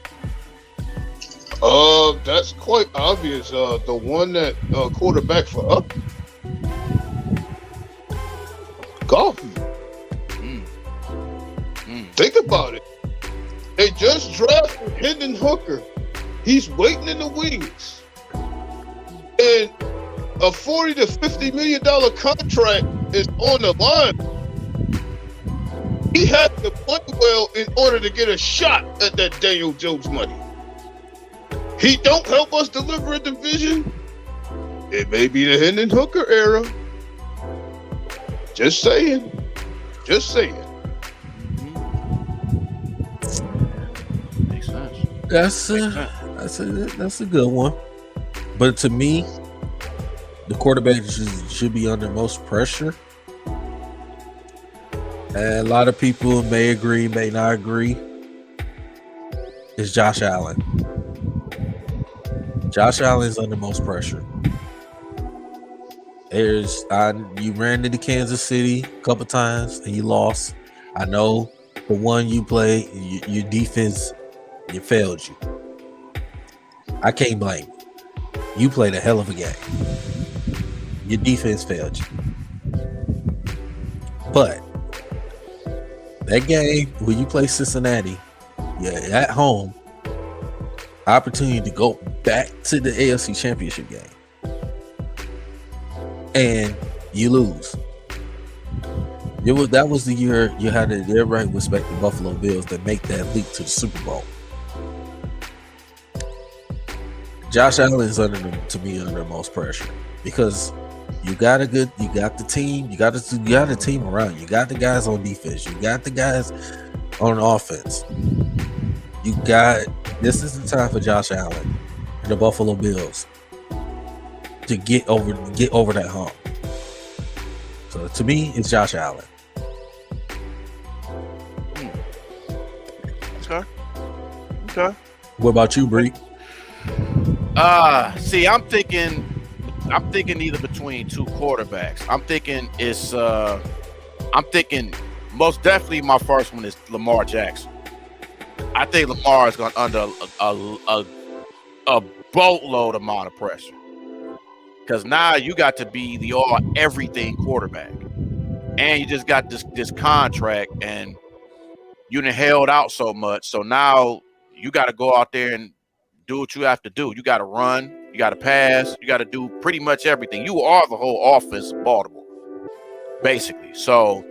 That's quite obvious. The one that quarterback for us, Golf. Think about it. They just drafted Hendon Hooker. He's waiting in the wings. And a $40 to $50 million contract is on the line. He has to play well in order to get a shot at that Daniel Jones money. He don't help us deliver a division. It may be the Hendon Hooker era. Just saying. Just saying. Makes sense. That's a good one. But to me, the quarterback should be under most pressure. And a lot of people may agree, may not agree. It's Josh Allen. Josh Allen's under most pressure. You ran into Kansas City a couple times and you lost. I know the one you play, your defense, it failed you. I can't blame you. You played a hell of a game. Your defense failed you. But that game when you play Cincinnati, at home, opportunity to go back to the AFC Championship game. And you lose. That was the year you had to everybody respect the Buffalo Bills to make that leap to the Super Bowl. Josh Allen is under the most pressure because you got the team, you got a team around you. You got the guys on defense, you got the guys on offense. This is the time for Josh Allen and the Buffalo Bills to get over that hump. So to me, it's Josh Allen. Okay. What about you, Bree? See, I'm thinking either between two quarterbacks. I'm thinking most definitely my first one is Lamar Jackson. I think Lamar is going under a boatload amount of pressure. Because now you got to be the everything quarterback. And you just got this contract and you done held out so much. So now you got to go out there and do what you have to do. You got to run, you got to pass, you got to do pretty much everything. You are the whole offense of Baltimore, basically. So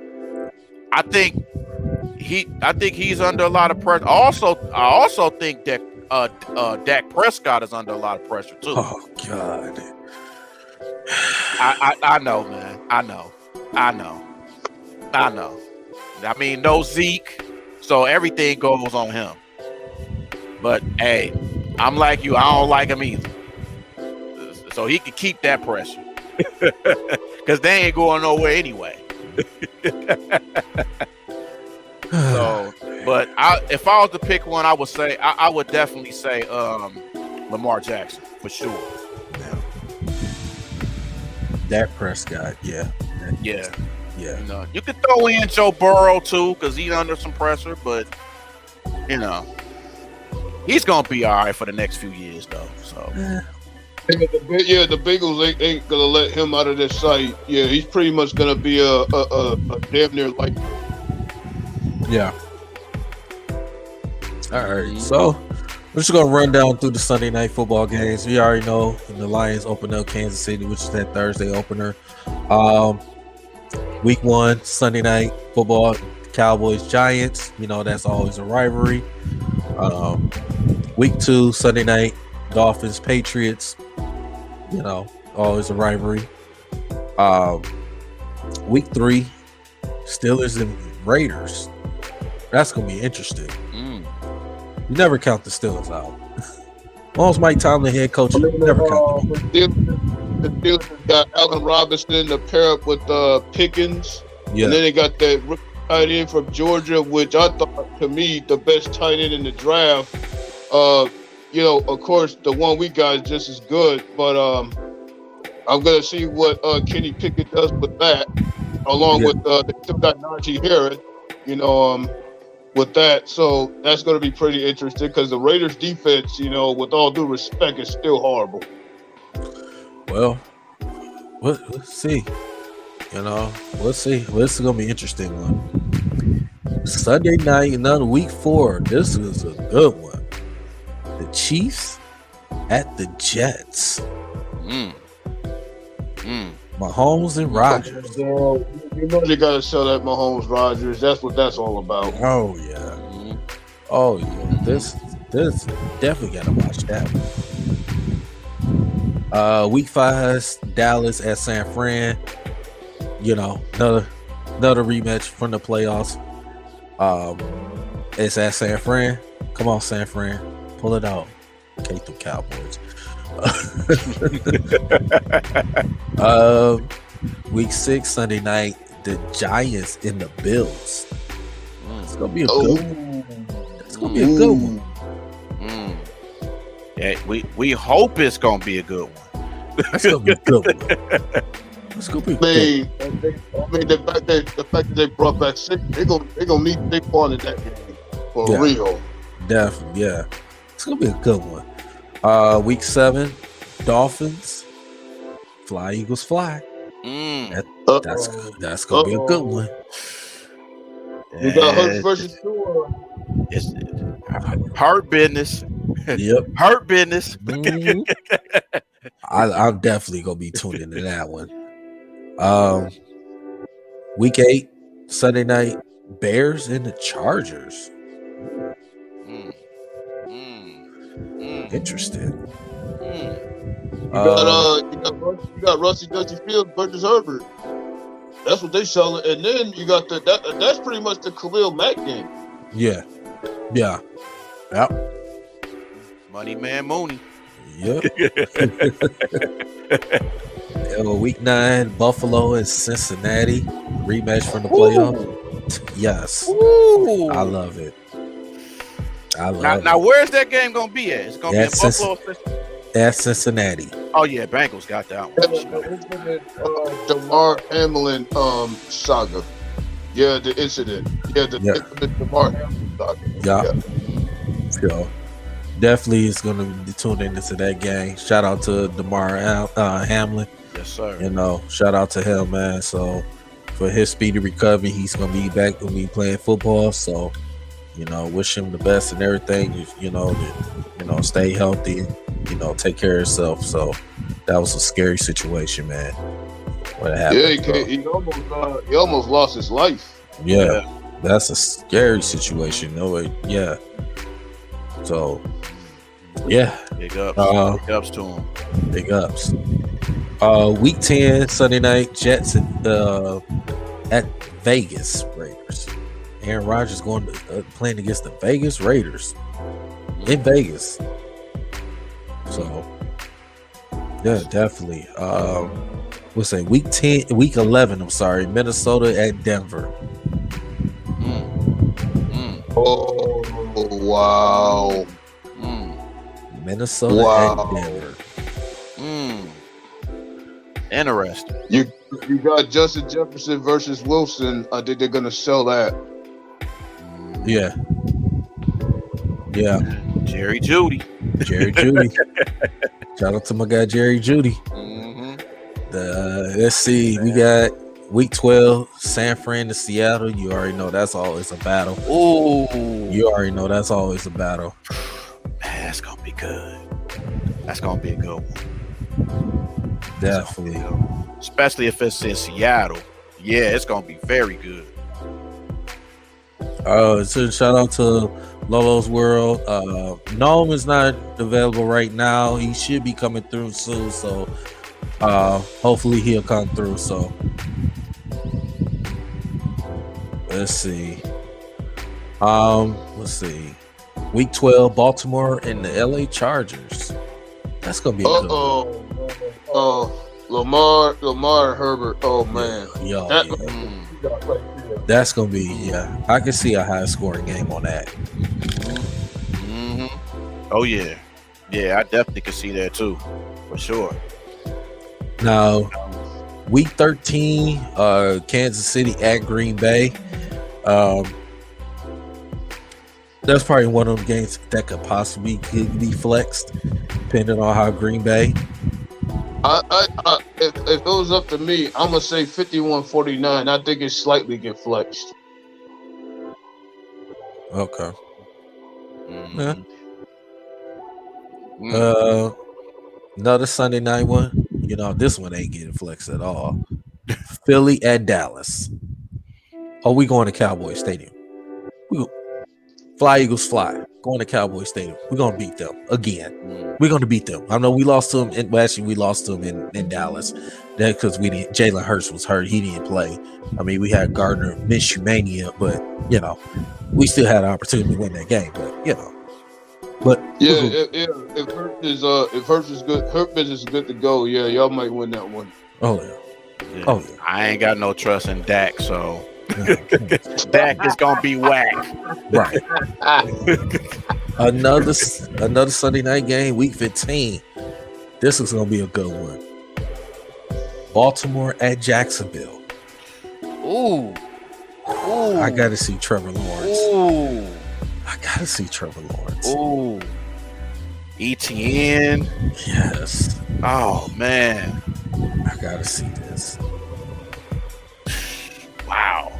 I think he's under a lot of pressure. I also think that Dak Prescott is under a lot of pressure too. Oh God. I know, man. I know. I mean, no Zeke, so everything goes on him. But hey, I'm like you. I don't like him either. So he can keep that pressure because they ain't going nowhere anyway. So, but if I was to pick one, I would say I would definitely say Lamar Jackson for sure. Dak Prescott, yeah. You know, you could throw in Joe Burrow too because he's under some pressure, but you know, he's gonna be all right for the next few years though. So. The Bengals ain't gonna let him out of their sight. Yeah, he's pretty much gonna be a damn near like. Yeah. All right, so we're just gonna run down through the Sunday night football games. We already know the Lions open up Kansas City, which is that Thursday opener. Week 1, Sunday night football, Cowboys Giants. You know that's always a rivalry. Week 2, Sunday night, Dolphins Patriots. You know, always a rivalry. Week 3, Steelers and Raiders. That's gonna be interesting. You never count the Steelers out. Once Mike Tomlin head coach, you never count them. The Steelers got Allen Robinson to pair up with Pickens. Yeah. And then they got that rookie tight end from Georgia, which I thought, to me, the best tight end in the draft. You know, of course, the one we got is just as good, but I'm going to see what Kenny Pickett does with that, along with they still got Najee Harris, you know, with that. So that's going to be pretty interesting because the Raiders defense, you know, with all due respect, is still horrible. Well, let's see. You know, let's see. This is going to be an interesting one. Sunday night, another week 4. This is a good one. The Chiefs at the Jets. Mm. Mahomes and Rodgers. You know they gotta sell that Mahomes Rodgers. That's what that's all about. Oh yeah. Oh yeah. This definitely gotta watch that one. Week 5, Dallas at San Fran. You know, another rematch from the playoffs. It's at San Fran. Come on, San Fran, pull it out. K through Cowboys. Week 6, Sunday night, the Giants in the Bills. It's gonna be a good one. It's gonna be a good one. Yeah, we hope it's gonna be a good one. It's gonna be a good one. It's gonna be good. The fact that they brought back six, they're gonna need Saquon in that game for real. Definitely, yeah. It's gonna be a good one. Week 7, Dolphins. Fly Eagles fly. That's gonna be a good one. You got Hurts versus Tua. It's hard business. Yep. Hurt business. I'm definitely gonna be tuned into that one. Week 8, Sunday night, Bears and the Chargers. Interesting. You got Rusty Dusty Fields versus Herbert. That's what they selling, and then you got that's pretty much the Khalil Mack game. Yeah. Money man Mooney. Yep. Week 9, Buffalo and Cincinnati, rematch from the playoffs. Yes. Ooh. I love it. Now, where's that game gonna be at? It's gonna be in Buffalo. At Cincinnati. Oh yeah, Bengals got that one. DeMar Hamlin saga. Yeah, the incident. Yeah, the DeMar Hamlin saga. Yeah. So definitely is gonna be tuned into that game. Shout out to DeMar Hamlin. Yes, sir. You know, shout out to him, man. So for his speedy recovery, he's gonna be back when we playing football. So, you know, wish him the best and everything. You know, stay healthy. You know, take care of yourself. So that was a scary situation, man. What happened? Yeah, he almost lost his life. Yeah, that's a scary situation. No way. Yeah. So, yeah. Big ups to him. Big ups. Week 10, Sunday night, Jets at Vegas Raiders. Aaron Rodgers going to playing against the Vegas Raiders in Vegas. So, yeah, definitely. We'll say week 11. I'm sorry, Minnesota at Denver. Oh wow! Minnesota at Denver. Interesting. You got Justin Jefferson versus Wilson. I think they're gonna sell that. Yeah. Jerry Jeudy. Shout out to my guy Jerry Jeudy. Let's see. We got week 12, San Fran to Seattle. You already know that's always a battle. Oh, you already know that's always a battle. Man, that's gonna be good. That's gonna be a good one. Definitely. Especially if it's in Seattle. Yeah, it's gonna be very good. So shout out to Lolo's World. Gnome is not available right now. He should be coming through soon, so hopefully he'll come through. So let's see. Week 12, Baltimore and the LA Chargers. That's gonna be a good one. Lamar and Herbert. Oh man. That's gonna be I can see a high scoring game on that. Oh yeah. I definitely can see that too, for sure. Now, week 13, Kansas City at Green Bay. That's probably one of them games that could possibly be flexed, depending on how Green Bay. If it was up to me, I'm gonna say 51-49. I think it slightly get flexed. Okay. Yeah. Another Sunday night one. You know, this one ain't getting flexed at all. Philly at Dallas. Oh, we going to Cowboy Stadium. We go, fly Eagles fly. Going to Cowboy Stadium. We're gonna beat them again. We're gonna beat them. I know we lost to them. Actually, we lost to them in Dallas. That because we didn't. Jalen Hurts was hurt. He didn't play. I mean, we had Gardner Minshew mania, but you know, we still had an opportunity to win that game. But you know. But yeah, if Hurts is good, Hurt business is good to go. Yeah, y'all might win that one. Oh yeah. Oh yeah. I ain't got no trust in Dak, so Dak is gonna be whack. Right. another Sunday night game, week 15. This is gonna be a good one. Baltimore at Jacksonville. Ooh. I gotta see Trevor Lawrence. Ooh. I gotta see Trevor Lawrence. Ooh. ETN. Yes. Oh man. I gotta see this. Wow.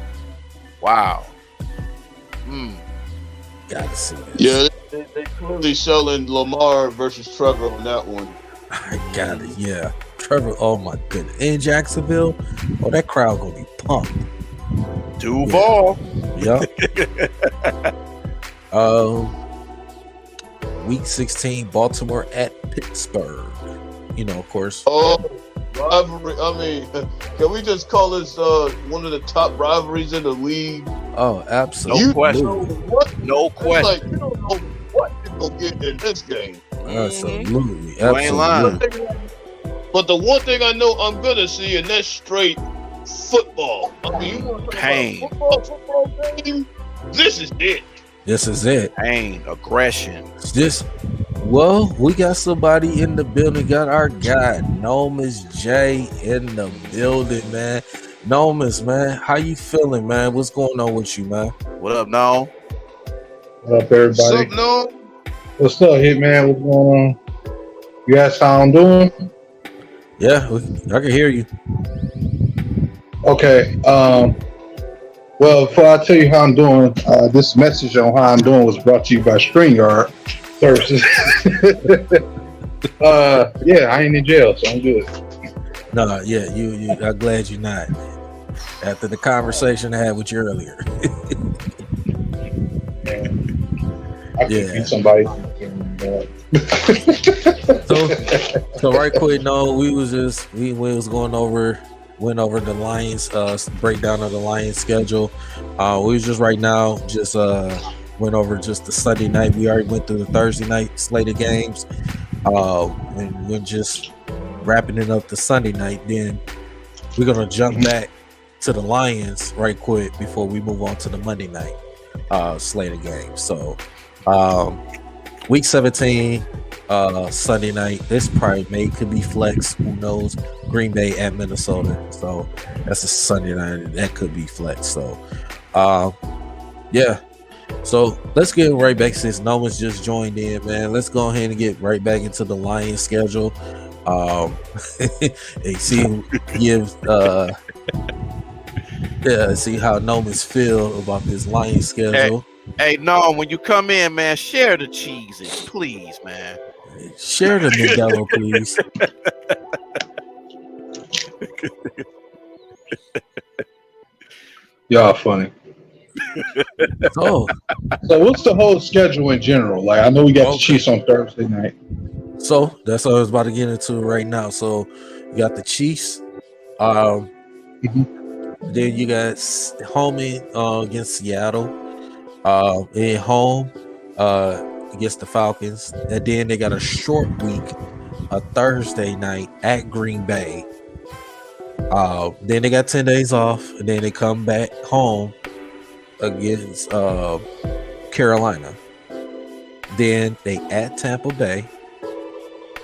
Gotta see this. Yeah, they clearly selling Lamar versus Trevor on that one. I got it. Yeah. Trevor, oh my goodness. In Jacksonville, oh, that crowd gonna be pumped. Duval. Yeah. Week 16, Baltimore at Pittsburgh. You know, of course. Oh, rivalry. I mean, can we just call this one of the top rivalries in the league? Oh, absolutely. No question. No question. Like, you don't know what you're going to get in this game. Absolutely. You ain't lying. But the one thing I know I'm going to see, and that's straight football. I mean, you want to talk about football game? This is it. This is it. Pain, aggression. Well, we got somebody in the building. Got our guy, Nomus J, in the building, man. Nomus, man, how you feeling, man? What's going on with you, man? What up, No? What up, everybody? What's up, No? What's up, Hitman? What's going on? You asked how I'm doing? Yeah, I can hear you. Okay. Well, before I tell you how I'm doing, this message on how I'm doing was brought to you by StreamYard Services. Yeah, I ain't in jail, so I'm good. No, yeah, you. I'm glad you're not. After the conversation I had with you earlier. I can beat somebody. So right quick, no, we was went over the Lions breakdown of the Lions schedule. We was just right now went over just the Sunday night. We already went through the Thursday night slate of games, and we're just wrapping it up the Sunday night. Then we're gonna jump back to the Lions right quick before we move on to the Monday night slate of games. So week 17 Sunday night, this probably could be flex, who knows. Green Bay at Minnesota, so that's a Sunday night that could be flex. So yeah, so let's get right back since no one's just joined in, man. Let's go ahead and get right back into the Lions schedule. And see see how Noman's feel about this Lions schedule. Hey, no, when you come in, man, share the cheeses, please, man. Share the Modelo, please. Y'all funny. So what's the whole schedule in general? Like, I know we got the Chiefs on Thursday night. So that's what I was about to get into right now. So you got the Chiefs. Then you got home against Seattle. In home against the Falcons. And then they got a short week, a Thursday night at Green Bay. Then they got 10 days off, and then they come back home against Carolina. Then they at Tampa Bay,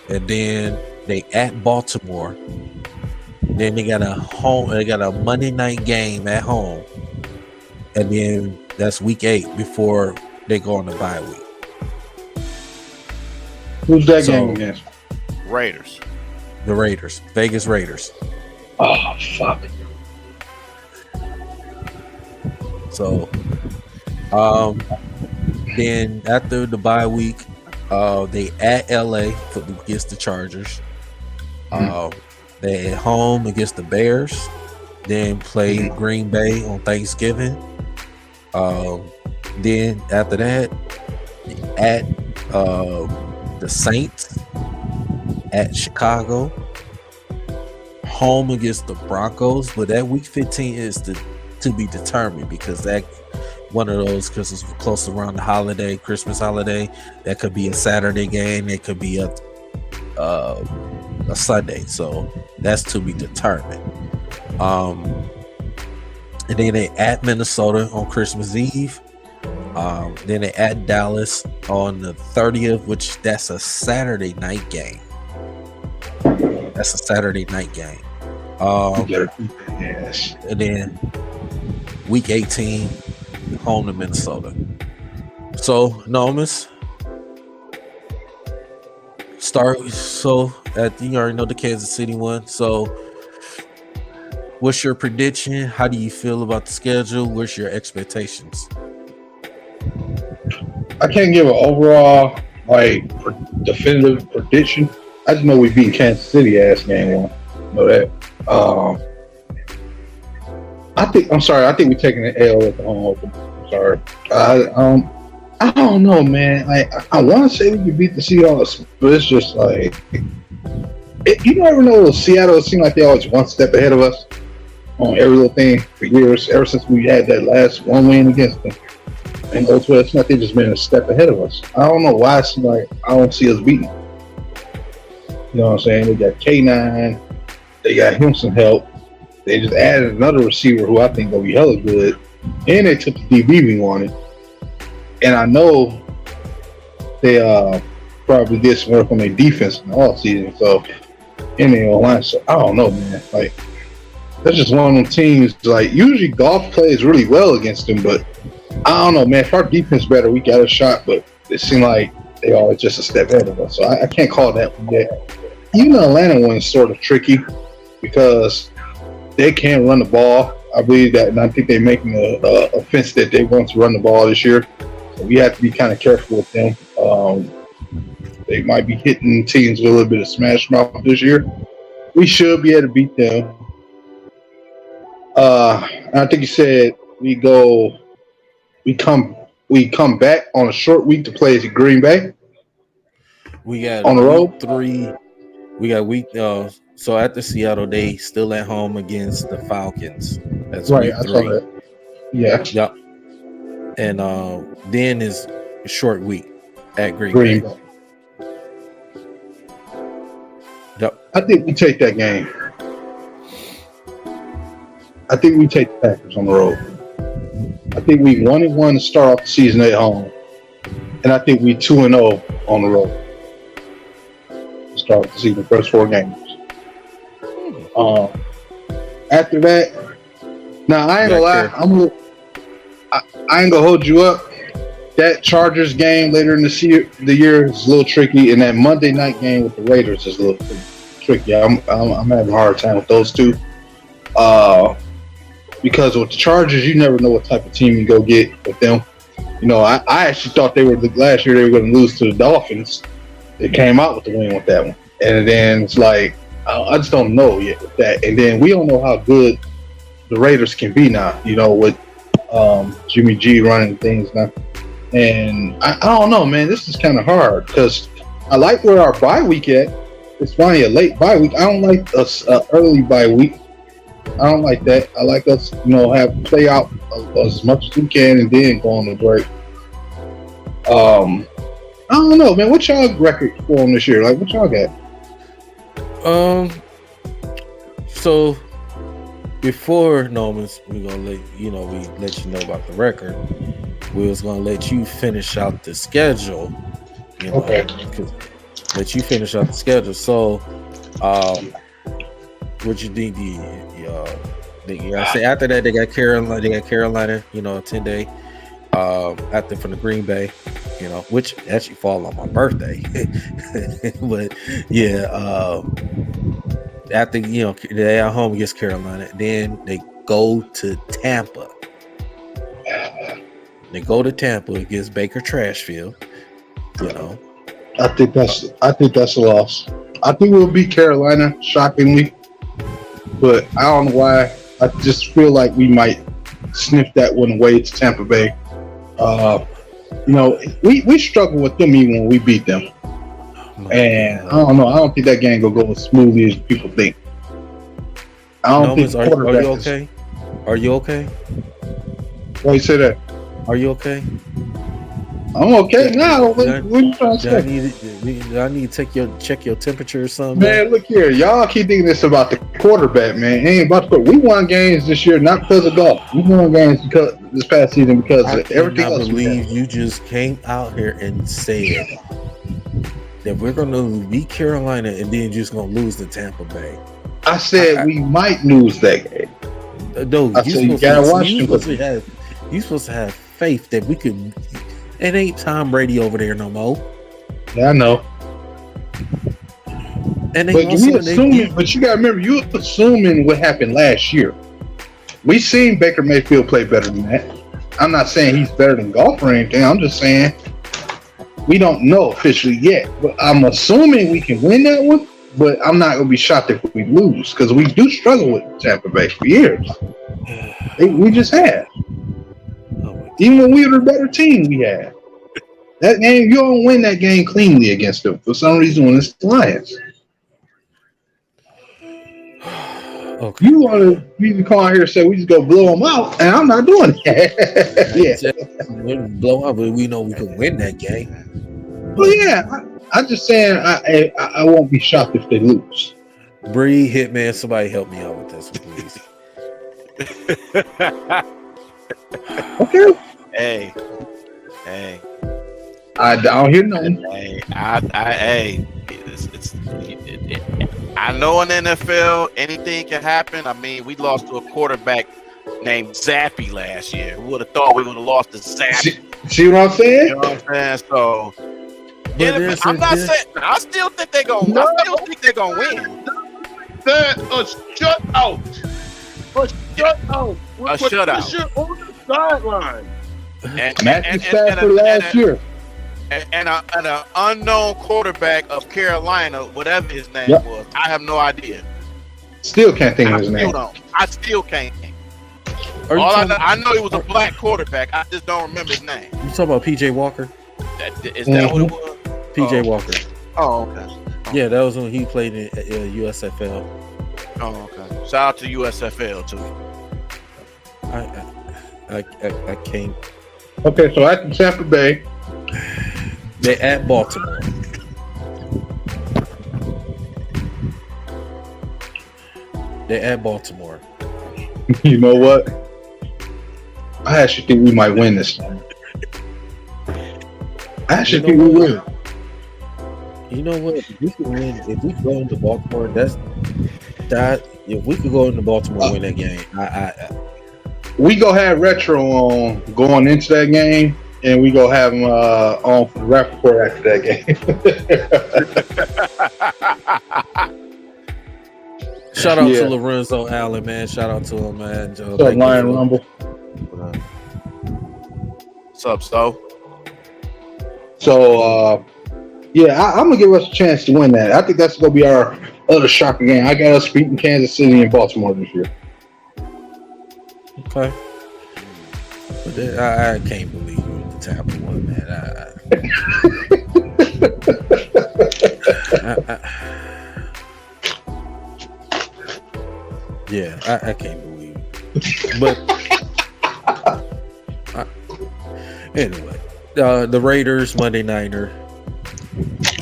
and then they at Baltimore. Then they got a Monday night game at home, and then that's week 8 before they go on the bye week. Who's that game against? Raiders. The Raiders, Vegas Raiders. Oh, fuck. So, then after the bye week, They at LA against the Chargers. They at home against the Bears. Then play Green Bay on Thanksgiving. Then after that, at the Saints, at Chicago, home against the Broncos. But that week 15 is to be determined, because that one of those, because it's close around the holiday, Christmas holiday. That could be a Saturday game. It could be a Sunday. So that's to be determined. And then they at Minnesota on Christmas Eve. Then they at Dallas on the 30th, which that's a Saturday night game. Yes. And then week 18, home to Minnesota. So, Nomus, you already know the Kansas City one. So, what's your prediction? How do you feel about the schedule? What's your expectations? I can't give an overall definitive prediction. I just know we beat Kansas City ass game one. Know that. I think we're taking the L at the home open. I'm sorry. I don't know, man. I want to say we could beat the Seahawks, but it's just you never know. Seattle, it seems like they always one step ahead of us on every little thing for years. Ever since we had that last one win against them, and it's like they've just been a step ahead of us. I don't know why. It's like I don't see us beating. You know what I'm saying? They got K9. They got him some help. They just added another receiver who I think will be hella good, and they took the DB we wanted. And I know they probably did some work on their defense in the offseason. So in the line, so I don't know, man. Like that's just one of them teams. Like usually golf plays really well against them, but I don't know, man. If our defense better, we got a shot. But it seemed like they always just a step ahead of us. So I can't call that one yet. Even the Atlanta one is sort of tricky because they can't run the ball. I believe that, and I think they're making a offense that they want to run the ball this year. So we have to be kind of careful with them. They might be hitting teams with a little bit of smash mouth this year. We should be able to beat them. I think you said we come back on a short week to play at Green Bay. We got on the road 3. We got week. So after Seattle, they still at home against the Falcons. That's right. week 3. I saw that. Yeah. Yep. And then is a short week at Green Bay. Yep. I think we take that game. I think we take the Packers on the road. I think we 1-1 to start off the season at home, and I think we 2-0 on the road. Start the season, first 4 games. After that, now I ain't gonna lie, I ain't gonna hold you up. That Chargers game later in the year is a little tricky, and that Monday night game with the Raiders is a little tricky. I'm having a hard time with those two. Because with the Chargers, you never know what type of team you go get with them. You know, I actually thought last year they were going to lose to the Dolphins. They came out with the win with that one, and then it's like I just don't know yet with that. And then we don't know how good the Raiders can be now. You know, with Jimmy G running things now, and I don't know, man. This is kind of hard because I like where our bye week at. It's finally a late bye week. I don't like us early bye week. I don't like that. I like us, have play out as much as we can and then go on the break. I don't know, man. What's y'all record for them this year? Like, what y'all got? So before Noman's, we're gonna let you know about the record. We was gonna let you finish out the schedule. Okay. Let you finish out the schedule. So, what you think? I say after that they got Carolina. 10-day. After from the Green Bay, which actually fall on my birthday. But yeah, after they at home against Carolina, then they go to Tampa. They go to Tampa against Baker Trashfield. I think that's a loss. I think we'll beat Carolina, shockingly, but I don't know why. I just feel like we might sniff that one away to Tampa Bay. We struggle with them even when we beat them, and I don't know. I don't think that game will go as smoothly as people think. I don't think. Are you okay? Are you okay? Why you say that? Are you okay? I'm okay now. What you trying to say? I need to check your temperature or something. Man, look here. Y'all keep thinking this about the quarterback, man. It ain't about the quarterback. We won games this year not because of golf. We won games because this past season because of everything else. I believe you just came out here and said that we're going to beat Carolina and then just going to lose to Tampa Bay. I said we might lose that game. No, you gotta watch you're supposed to have faith that we could. It ain't Tom Brady over there no more. Yeah, I know. And but you gotta remember, you're assuming what happened last year. We seen Baker Mayfield play better than that. I'm not saying he's better than golf or anything. I'm just saying we don't know officially yet. But I'm assuming we can win that one. But I'm not gonna be shocked if we lose because we do struggle with Tampa Bay for years. We just have. Even when we were the better team, we had that game. You don't win that game cleanly against them for some reason when it's the Lions. Okay. You want to be calling here and say we just go blow them out, and I'm not doing that. Yeah, blow out, but we know we can win that game. Well, yeah, I'm just saying I won't be shocked if they lose. Bree, Hitman, somebody help me out with this, please. Okay. Hey. I don't hear nothing. I know in the NFL anything can happen. I mean, we lost to a quarterback named Zappy last year. Who would have thought we would have lost to Zappy? See what I'm saying? You know what I'm saying? So I'm not saying. I still think they're gonna. I still think they're gonna win. That a shutout. A shutout. A shutout. On the sideline. Matthew Stafford last year. And an unknown quarterback of Carolina, whatever his name was, I have no idea. Still can't think of his name. I still can't think. I know he was a black quarterback. I just don't remember his name. You talking about PJ Walker? Is that what it was? PJ Walker. Oh, okay. Yeah, that was when he played in USFL. Oh, okay. Shout out to USFL too. I can't. Okay, so at Tampa Bay. They're at Baltimore. They're at Baltimore. You know what? I actually think we might win this time. I actually think we win. You know what? If we can win, if we go into Baltimore, that. If we could go into Baltimore and win that game, we go have Retro on going into that game. And we go have him on for the rap report after that game. Shout out to Lorenzo Allen, man. Shout out to him, man. What's up, Lion Rumble? What's up, So? So, I'm going to give us a chance to win that. I think that's going to be our other shocking game. I got us beating Kansas City and Baltimore this year. Okay. But I can't believe it. Tampa one, man. I can't believe it. But anyway, the Raiders Monday Nighter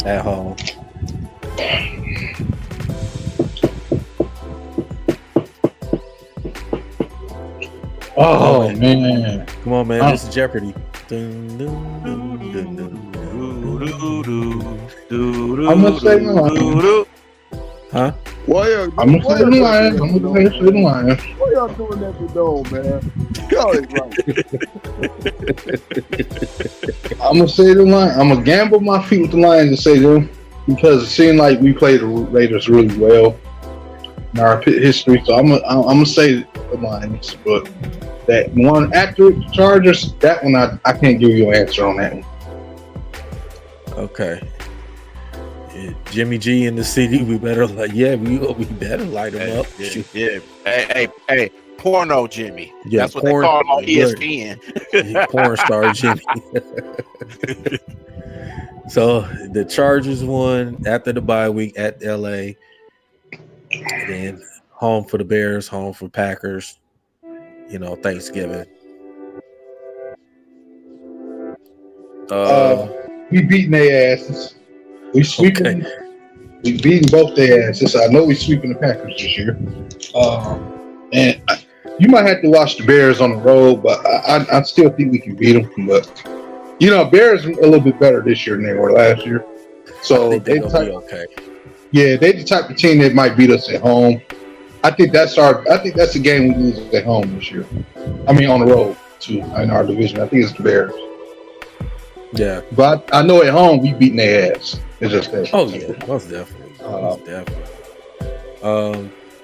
at home. Oh man! Come on, man! This is Jeopardy. Dun, dun, dun, dun, dun, dun. I'm gonna say the Lions. Huh? I'm gonna say the Lions. I'm gonna say the Lions. Why y'all doing that to Dome, man? I'm gonna say the Lions. I'm gonna gamble my feet with the Lions and say them because it seemed like we played the Raiders really well in our history. So I'm gonna say the Lions, but. That one after Chargers, that one I can't give you an answer on that one. Okay. Jimmy G in the city. We better we better light him up. Yeah. Hey, porno Jimmy. Yeah, that's what they call him on ESPN. Porn star Jimmy. So the Chargers won after the bye week at LA. And then home for the Bears, home for Packers. Thanksgiving. We beating their asses. We sweeping. Okay. We beating both their asses. I know we sweeping the Packers this year. And you might have to watch the Bears on the road, but I still think we can beat them. But Bears are a little bit better this year than they were last year. So they'll be okay. Yeah, they the type of team that might beat us at home. I think that's the game we lose at home this year. I mean, on the road too in our division. I think it's the Bears. Yeah, but I know at home we beating their ass. It's just that. Oh yeah, most definitely.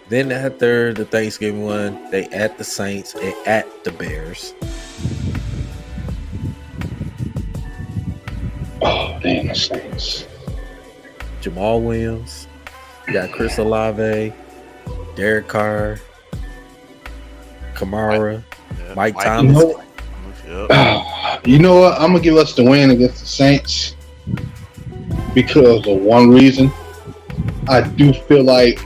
Then after the Thanksgiving one, they at the Saints and at the Bears. Oh damn, the Saints. Jamal Williams, you got Chris Olave, Derek Carr, Kamara, Mike Thomas. You know what? I'm gonna give us the win against the Saints because of one reason. I do feel like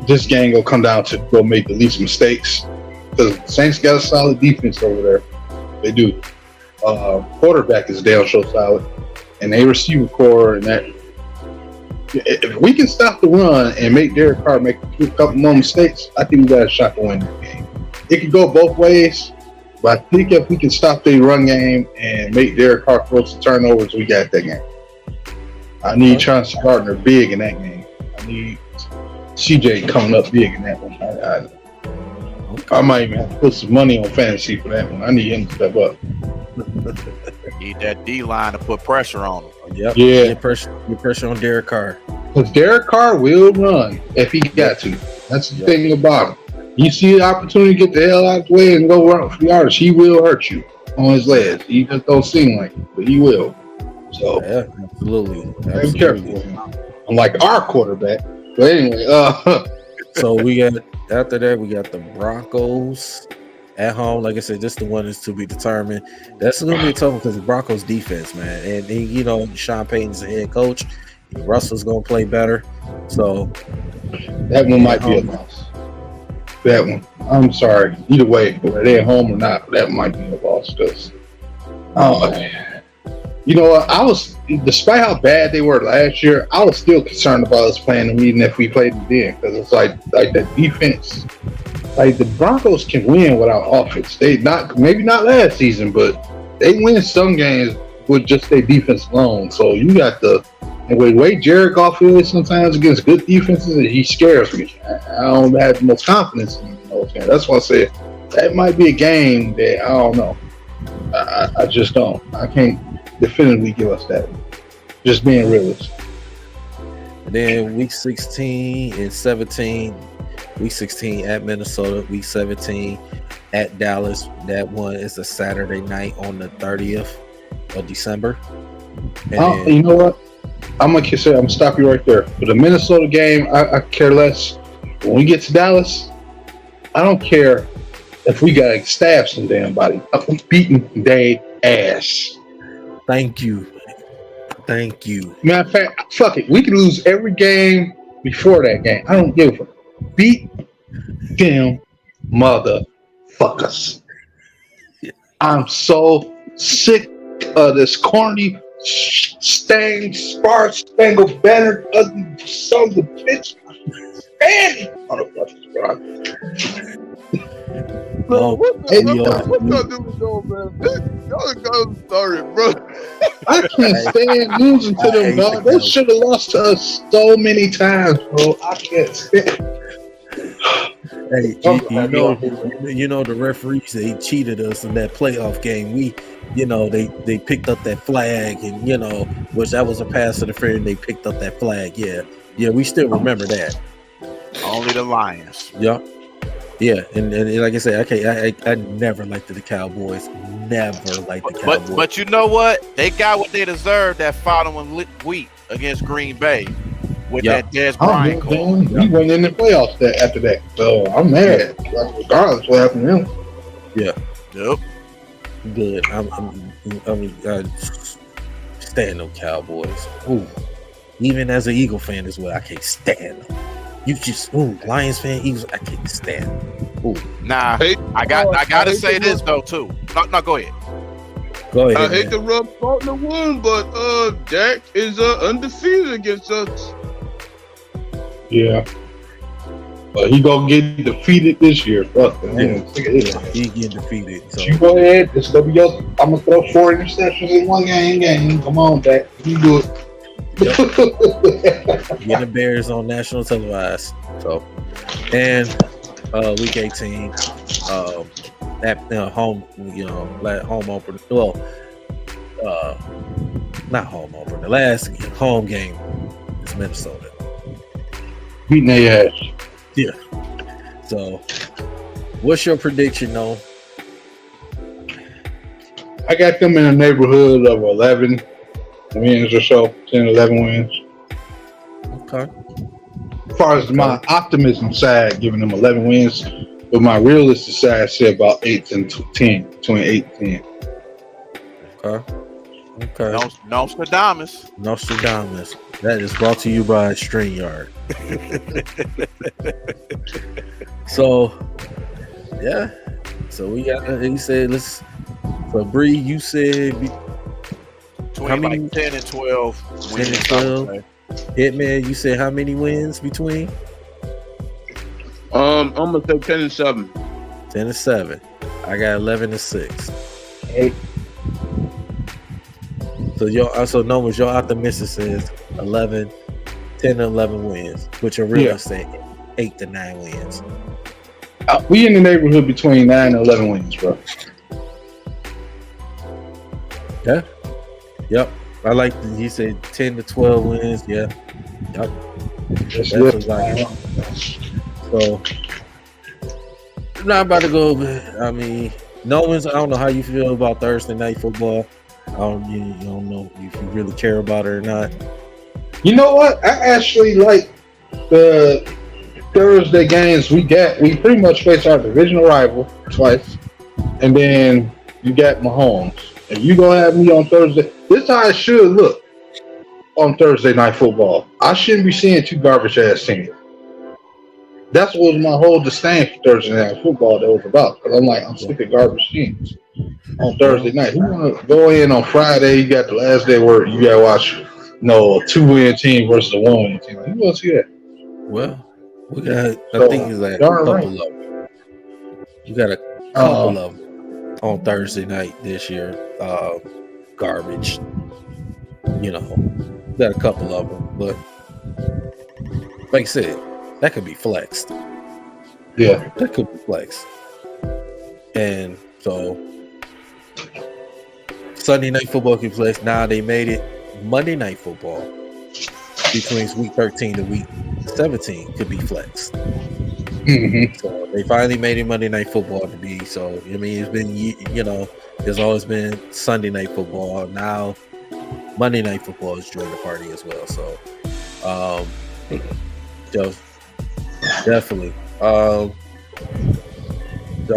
this game will come down to go make the least mistakes because the Saints got a solid defense over there. They do. Quarterback is damn sure solid, and they receiver core and that. If we can stop the run and make Derek Carr make a couple more mistakes, I think we got a shot to win that game. It could go both ways, but I think if we can stop the run game and make Derek Carr force the turnovers, we got that game. I need Chauncey Gardner big in that game. I need CJ coming up big in that one. I might even have to put some money on fantasy for that one. I need him to step up. Need that D line to put pressure on him. Yep. Yeah. Get pressure on Derek Carr. Because Derek Carr will run if he got to. That's the thing about him. You see the opportunity to get the hell out of the way and go run for yards, he will hurt you on his legs. He just don't seem like it, but he will. So yeah, absolutely. Be careful. Unlike our quarterback. But anyway, so we got after that we got the Broncos at home. Like I said, this the one is to be determined. That's gonna be tough because the Broncos defense, man, and Sean Payton's the head coach. Russell's gonna play better, so that one might be a loss. That one, I'm sorry. Either way, whether they're at home or not, that might be a loss. Because, you know what? I was, despite how bad they were last year, I was still concerned about us playing them even if we played them then. Because it's like the defense, like the Broncos can win without offense. Maybe not last season, but they win some games with just their defense alone. So you got the way Jared Goff is sometimes against good defenses, he scares me. I don't have the most confidence in those games. That's why I said that might be a game that I don't know. I just don't. I can't definitively give us that. Just being realistic. And then week 16 and 17. Week 16 at Minnesota. Week 17 at Dallas. That one is a Saturday night on the 30th of December. And you know what? I'm gonna stop you right there. For the Minnesota game, I care less. When we get to Dallas, I don't care if we gotta stab some damn body. I'm beating their ass. Thank you. Matter of fact, fuck it. We can lose every game before that game. I don't give a fuck. Beat them motherfuckers. I'm so sick of this corny stained, star-spangled banner, ugly son of a bitch. What y'all doing, though, man? Y'all got started, bro. I can't stand losing to them, dog. They should have lost to us so many times, bro. I can't stand. Hey, you know the referees, they cheated us in that playoff game. They picked up that flag, and which that was a pass interference, and they picked up that flag. Yeah, we still remember that. Only the Lions. Yeah, and like I said, I never liked the Cowboys. Never liked the Cowboys. But you know what? They got what they deserved that following week against Green Bay with Yep. that Des Bryant call. We went in the playoffs after that, so I'm mad. Regardless, what happened to him? Yeah. Yep. Good. I stand them Cowboys. Ooh. Even as an Eagle fan as well, I can't stand them. You just Lions fan, Eagles, I can't stand them. Ooh. Nah, I gotta say this though too. No, go ahead. Go ahead. I hate to rub salt in the wound, but Dak is undefeated against us. Yeah. But he gonna get defeated this year. Fuck, man. Yeah, he getting defeated. So you go ahead. It's gonna be your. I'm gonna throw 4 interceptions in one game. Come on, Dak. You do it. Get the Bears on national televised. So, and week 18, at home, home opener. Well, not home opener. The last home game is Minnesota. Beating their ass. Yeah. So, what's your prediction, though? I got them in the neighborhood of 11 wins or so, 10, 11 wins. Okay. As far as my optimism side, giving them 11 wins, but my realistic side say about 8 and 10, between 8 and 10. Okay. Nostradamus. That is brought to you by StreamYard. So, yeah. So we got. He said, "Let's." So Bree, you said Between like 10 and 12 10 and 12. Hitman, you said how many wins between? I'm gonna say 10 and 7. 10 and 7. I got 11 and 6. 8. So your optimistic says 10 and 11 wins, which are really saying 8 to 9 wins. We in the neighborhood between 9 and 11 wins, bro. Yeah. Yep. I like he said 10 to 12 wins. Yeah. Yep. That's like, so I'm not about to go. I mean, no one's. I don't know how you feel about Thursday night football. You don't know if you really care about it or not. You know what? I actually like the Thursday games we got. We pretty much face our divisional rival twice, and then you got Mahomes. If you gonna have me on Thursday, this is how it should look on Thursday night football. I shouldn't be seeing 2 garbage ass teams. That's what was my whole disdain for Thursday night football that was about. Because I'm sick of garbage teams on Thursday night. Who wanna go in on Friday? You got the last day of work. You gotta watch, a 2-win team versus a 1-win team. Who wanna see that? Well, we got. I think it's like a couple of them. You got a couple of them on Thursday night this year. Garbage. Got a couple of them, but like I said, that could be flexed. Yeah, that could be flexed. And so Sunday night football could be flexed. Now they made it Monday night football between week 13 to week 17 could be flexed. Mm-hmm. So they finally made it Monday night football to be. So I mean, it's been there's always been Sunday night football. Now Monday night football is joining the party as well. So definitely. I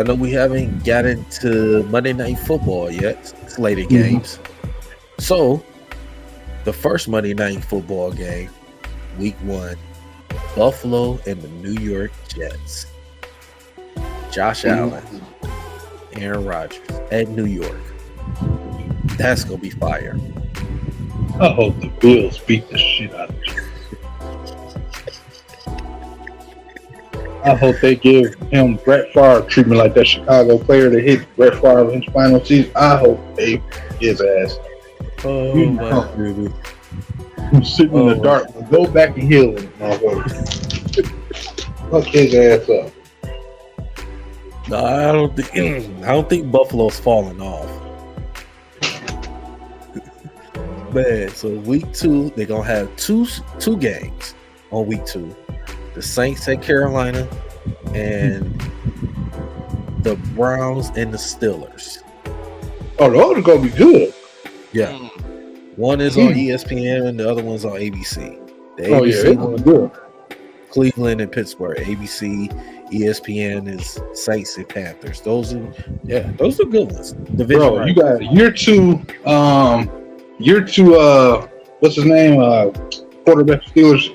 know we haven't gotten to Monday night football yet, slated games. So the first Monday night football game, week 1, Buffalo and the New York Jets. Josh Allen, Aaron Rodgers at New York. That's gonna be fire. I hope the Bills beat the shit out of you. I hope they give him Brett Favre treatment like that Chicago player that hit Brett Favre in his final season. I hope they his ass. Oh, my baby. I'm sitting in the dark. Go back and heal him, motherfucker. Fuck his ass up. No, I don't think Buffalo's falling off. Man, so week 2, they're gonna have two games on week 2. The Saints at Carolina and the Browns and the Steelers. Oh, those are gonna be good. Yeah. One is on ESPN and the other one's on ABC. The Oh yeah, ABC it's one, good. Cleveland and Pittsburgh. ABC, ESPN is Saints and Panthers. Those are good ones. Division Bro, right. you got year two. What's his name? Quarterback Steelers.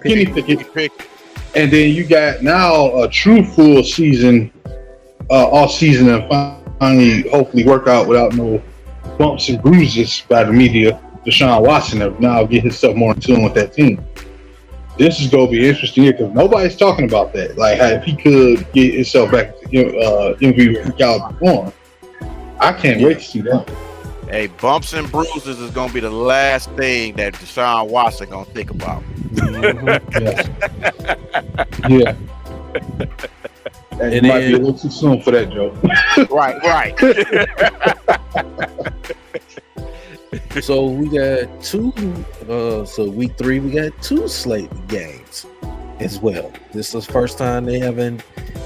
Kenny Pickett. And then you got now a true full season, off season, and finally, hopefully, work out without no bumps and bruises by the media. Deshaun Watson have now get himself more in tune with that team. This is gonna be interesting here because nobody's talking about that. Like, how if he could get himself back to MVP caliber form, I can't wait to see that. Hey, bumps and bruises is gonna be the last thing that Deshaun Watson gonna think about. Yeah. And it might be a little too soon for that joke. Right. So we got two. So week 3 we got 2 slated games as well. This is the first time they having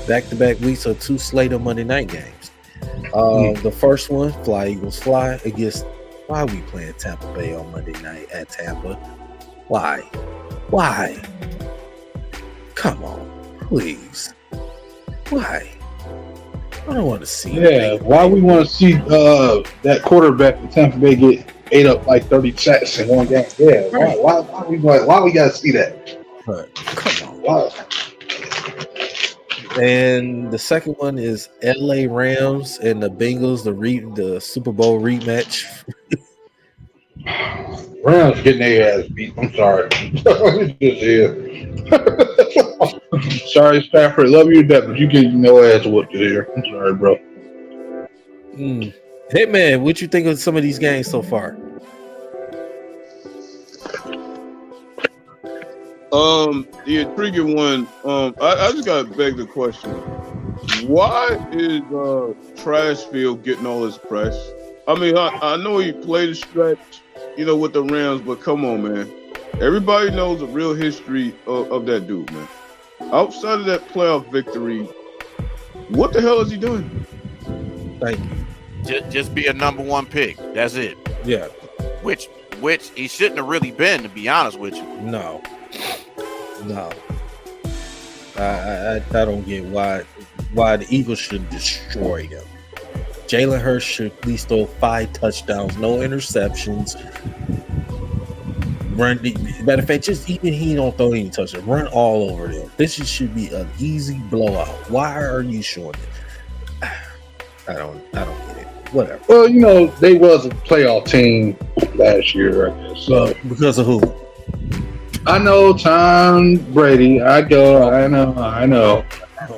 back-to-back weeks of 2 slated Monday night games. The first one, Fly Eagles Fly against. Why are we playing Tampa Bay on Monday night at Tampa? Why? Come on, please. Why? I don't want to see. Yeah, why we want to see that quarterback for Tampa Bay get ate up like 30 sacks in one game? Yeah, right. Why we gotta see that? But come on. Why? And the second one is LA Rams and the Bengals, the Super Bowl rematch. Rams getting their ass beat. I'm sorry. Sorry, Stafford. Love you to death, but you getting no ass whooped here. I'm sorry, bro. Hey man, what you think of some of these games so far? The intriguing one. I just gotta beg the question: why is Trashfield getting all this press? I mean, I know he played a stretch, with the Rams, but come on, man. Everybody knows the real history of that dude, man. Outside of that playoff victory, what the hell is he doing? Thank you. Just be a number 1 pick. That's it. Yeah. Which he shouldn't have really been, to be honest with you. No. I don't get why the Eagles should destroy him. Jalen Hurts should at least throw 5 touchdowns, no interceptions. Run. Matter of fact, just even he don't throw any touchdowns. Run all over them. This should be an easy blowout. Why are you showing it? I don't get it. Whatever. Well, they was a playoff team last year, I guess. So because of who? I know Tom Brady. I know.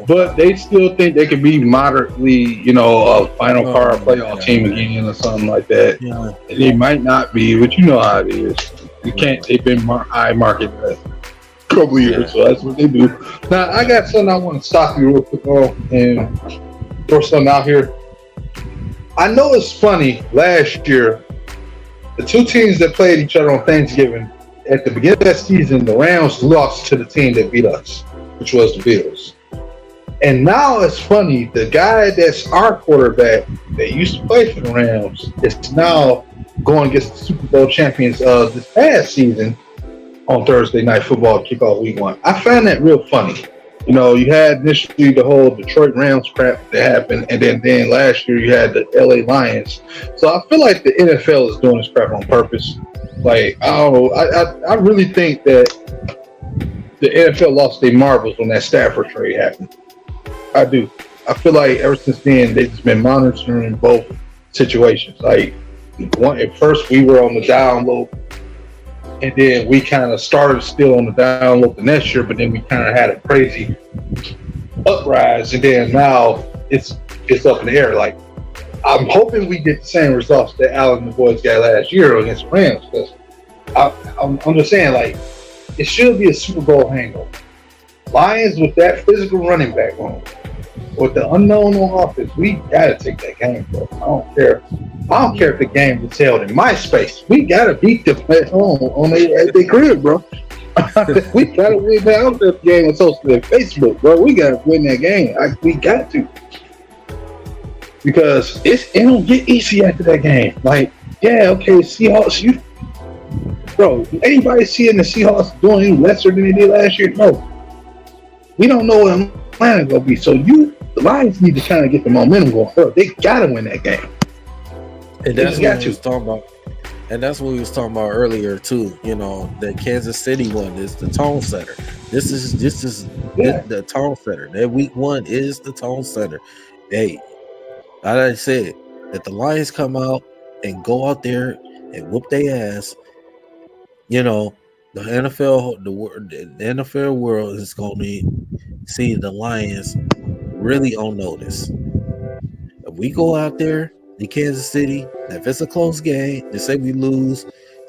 But they still think they could be moderately, a final card playoff team again or something like that. Yeah. And they might not be, but you know how it is. You can't. They've been high market for a couple of years, so that's what they do. Now, I got something I want to stop you real quick on and throw something out here. I know it's funny. Last year, the 2 teams that played each other on Thanksgiving, at the beginning of that season, the Rams lost to the team that beat us, which was the Bills. And now it's funny, the guy that's our quarterback that used to play for the Rams is now going against the Super Bowl champions of this past season on Thursday Night Football kickoff week 1. I find that real funny. You had initially the whole Detroit Rams crap that happened, and then last year you had the LA Lions. So I feel like the NFL is doing this crap on purpose. Like, I don't know. I really think that the NFL lost their marbles when that Stafford trade happened. I do. I feel like ever since then they've just been monitoring both situations. Like, at first we were on the down low, and then we kind of started still on the down low the next year, but then we kind of had a crazy uprise, and then now it's up in the air. Like, I'm hoping we get the same results that Allen and the boys got last year against the Rams, because I'm just saying, like, it should be a Super Bowl hangover. Lions with that physical running back on, with the unknown on offense, we gotta take that game, bro. I don't care if the game was held in my space. We gotta beat them at home at their crib, bro. We gotta win that. I don't care if the game was hosted at Facebook, bro. We gotta win that game. We got to, because it don't get easy after that game. Like, Yeah, okay, Seahawks. Bro, anybody seeing the Seahawks doing any lesser than they did last year? No. We don't know what Atlanta gonna be. So the Lions need to kind of get the momentum going first. They gotta win that game. And that's what we was talking about. And that's what we was talking about earlier too. You know, the Kansas City one is the tone setter. This is the tone setter. That week 1 is the tone setter. Hey, like I said, that the Lions come out and go out there and whoop their ass. You know, the NFL world is going to see the Lions really on notice. If we go out there in Kansas City, if it's a close game, they say we lose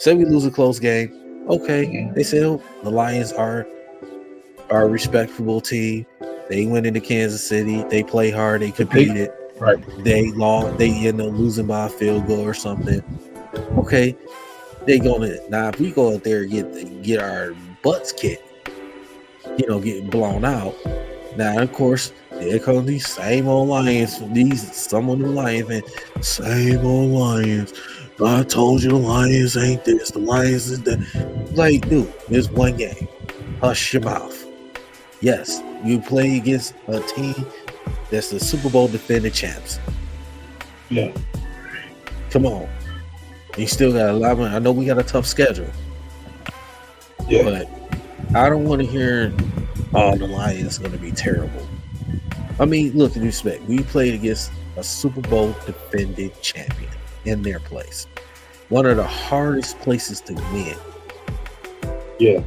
a close game. Okay, they say the Lions are a respectable team. They went into Kansas City. They play hard. They competed. Right. They lost. They end up losing by a field goal or something. Okay, they gonna now. If we go out there and get our butts kicked, getting blown out. Now, of course, there come these same old Lions. Some of the Lions and same old Lions. I told you the Lions ain't this. The Lions is that. Like, dude, it's one game. Hush your mouth. Yes, you play against a team that's the Super Bowl defending champs. Yeah. Come on. You still got a lot. I know we got a tough schedule. Yeah. But I don't want to hear, the Lions going to be terrible. I mean, look, in respect, we played against a Super Bowl defending champion in their place. One of the hardest places to win. Yeah.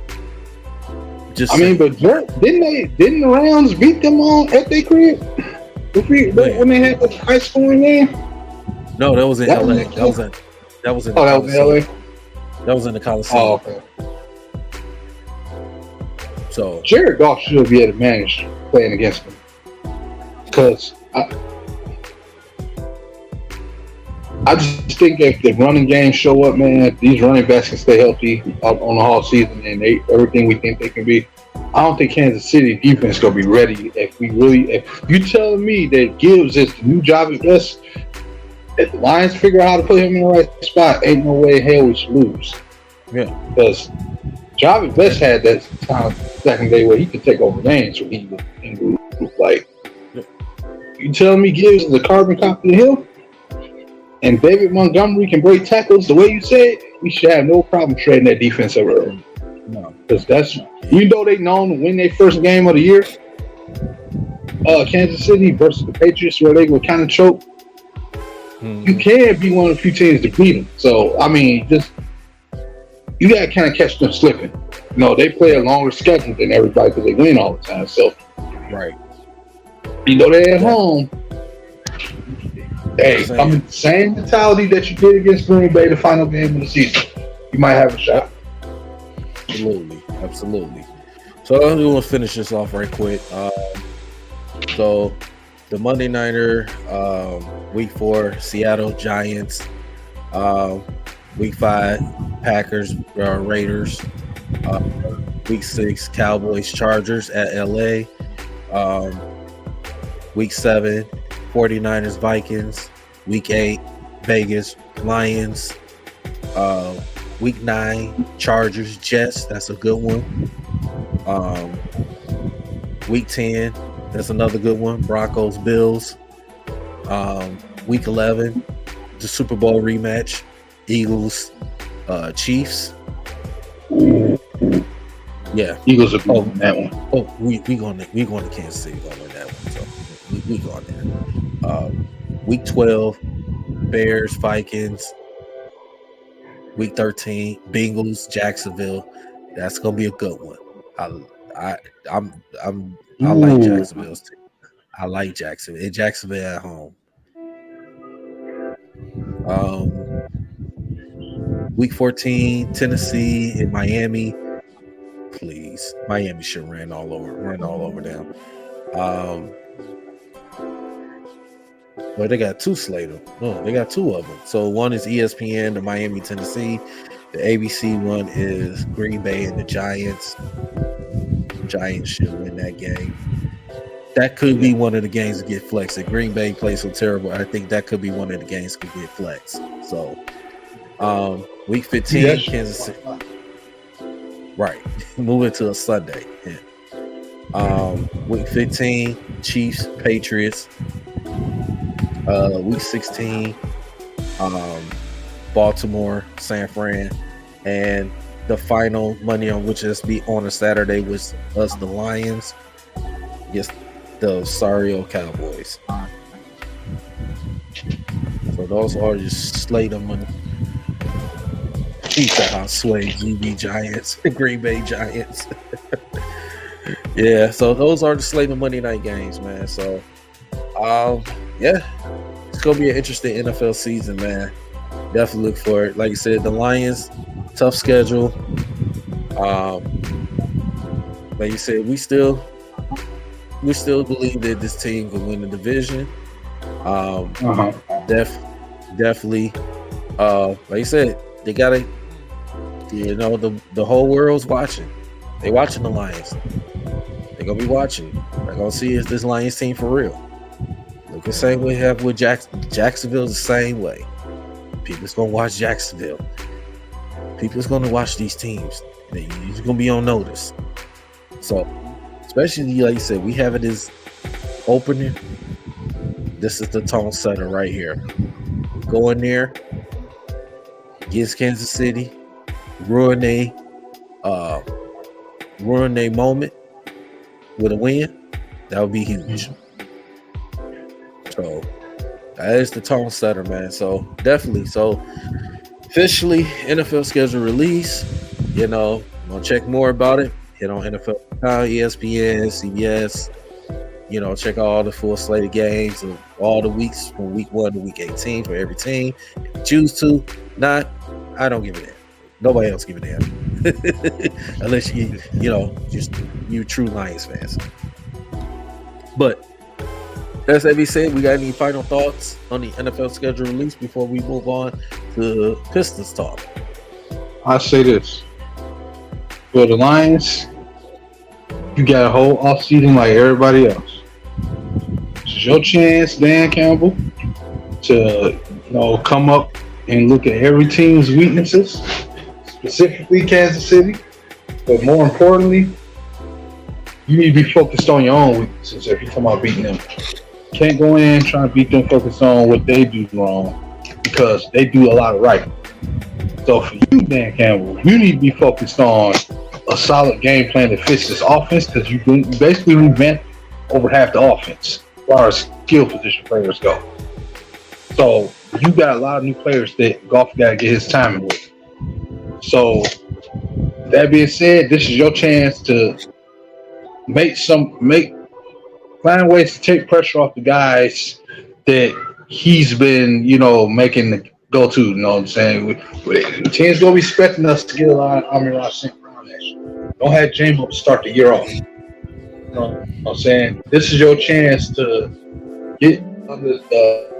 Just but didn't the Rams beat them at their crib? When they had the high scoring game? No, that was in LA. That was in LA. That was in the Coliseum. Oh, okay. So Jared Goff should be able to manage playing against them. Because I just think if the running game show up, man, these running backs can stay healthy on the whole season and everything we think they can be. I don't think Kansas City defense gonna be ready if you telling me that Gibbs is the new Javi Best, if the Lions figure out how to put him in the right spot, ain't no way in hell we should lose. Yeah. Because Javi Best had that kind of second day where he could take over games when he was in group. Like, you telling me Gibbs is a carbon copy of him? And David Montgomery can break tackles the way you said, we should have no problem trading that defense over early. No, because even though they known to win their first game of the year, Kansas City versus the Patriots, where they were kind of choked, you can be one of the few teams to beat them. So, I mean, you got to kind of catch them slipping. They play a longer schedule than everybody because they win all the time. So, right. They're at home. Hey, same mentality that you did against Green Bay the final game of the season. You might have a shot. Absolutely. So I'm going to finish this off right quick. So the Monday Nighter, Week 4, Seattle Giants. Week 5, Packers, Raiders. Week 6, Cowboys, Chargers at LA. Week 7, 49ers, Vikings. Week 8, Vegas, Lions. Week 9, Chargers, Jets. That's a good one. Week 10, that's another good one. Broncos, Bills. Week 11, the Super Bowl rematch. Eagles, Chiefs. Yeah, Eagles are going that one. Oh, we going to Kansas City. Going to win that one. So we going there. Week 12, Bears, Vikings. Week 13, Bengals, Jacksonville. That's gonna be a good one. I like Jacksonville's team. I like Jacksonville. And Jacksonville at home. Week 14, Tennessee and Miami. Please, Miami should run all over them. Well, they got two Slater. Oh, they got two of them. So one is ESPN, the Miami, Tennessee. The ABC one is Green Bay and the Giants. Giants should win that game. That could be one of the games to get flexed. If Green Bay plays so terrible, I think that could be one of the games to get flexed. So Week 15, Kansas City. Right. Moving to a Sunday. Yeah. Week 15, Chiefs, Patriots. Week 16, Baltimore, San Fran. And the final Monday on which is be on a Saturday was us, the Lions, against the sorry old Cowboys. So those are just slate of money. Keep that on sway GB Giants, Green Bay Giants. Yeah, so those are the slate of Monday night games, man. So yeah, it's gonna be an interesting NFL season, man. Definitely look for it. Like you said, the Lions, tough schedule. Like you said, we still believe that this team can win the division. Definitely. Like you said, they gotta. You know, the whole world's watching. They watching the Lions. They're gonna be watching. They're gonna see if this Lions team for real. Look the same way we have with Jacksonville, the same way. People's gonna watch Jacksonville. People's gonna watch these teams. You're gonna be on notice. So, especially like you said, we have it as opening. This is the tone setter right here. Go in there against Kansas City, ruin their moment with a win. That would be huge. So that is the tone setter, man. So definitely. So officially, NFL schedule release. You know, I'm gonna check more about it. Hit on NFL, ESPN, CBS. You know, check out all the full slate of games of all the weeks from week 1 to week 18 for every team. If you choose to, not, I don't give a damn. Nobody else give a damn. Unless you true Lions fans. But as Evie said, we got any final thoughts on the NFL schedule release before we move on to Pistons talk? I say this. For the Lions, you got a whole offseason like everybody else. This is your chance, Dan Campbell, to come up and look at every team's weaknesses, specifically Kansas City. But more importantly, you need to be focused on your own weaknesses if you're talking about beating them. You can't go in and try to beat them focused on what they do wrong, because they do a lot of right. So for you, Dan Campbell, you need to be focused on a solid game plan that fits this offense, because you basically revamped over half the offense as far as skill position players go. So you got a lot of new players that Goff got to get his timing with. So that being said, this is your chance to find ways to take pressure off the guys that he's been, making the go-to. You know what I'm saying? The team's gonna be expecting us to get a lot of Amon-Ra St. Brown action. Don't have James start the year off. You know what I'm saying? This is your chance to get under the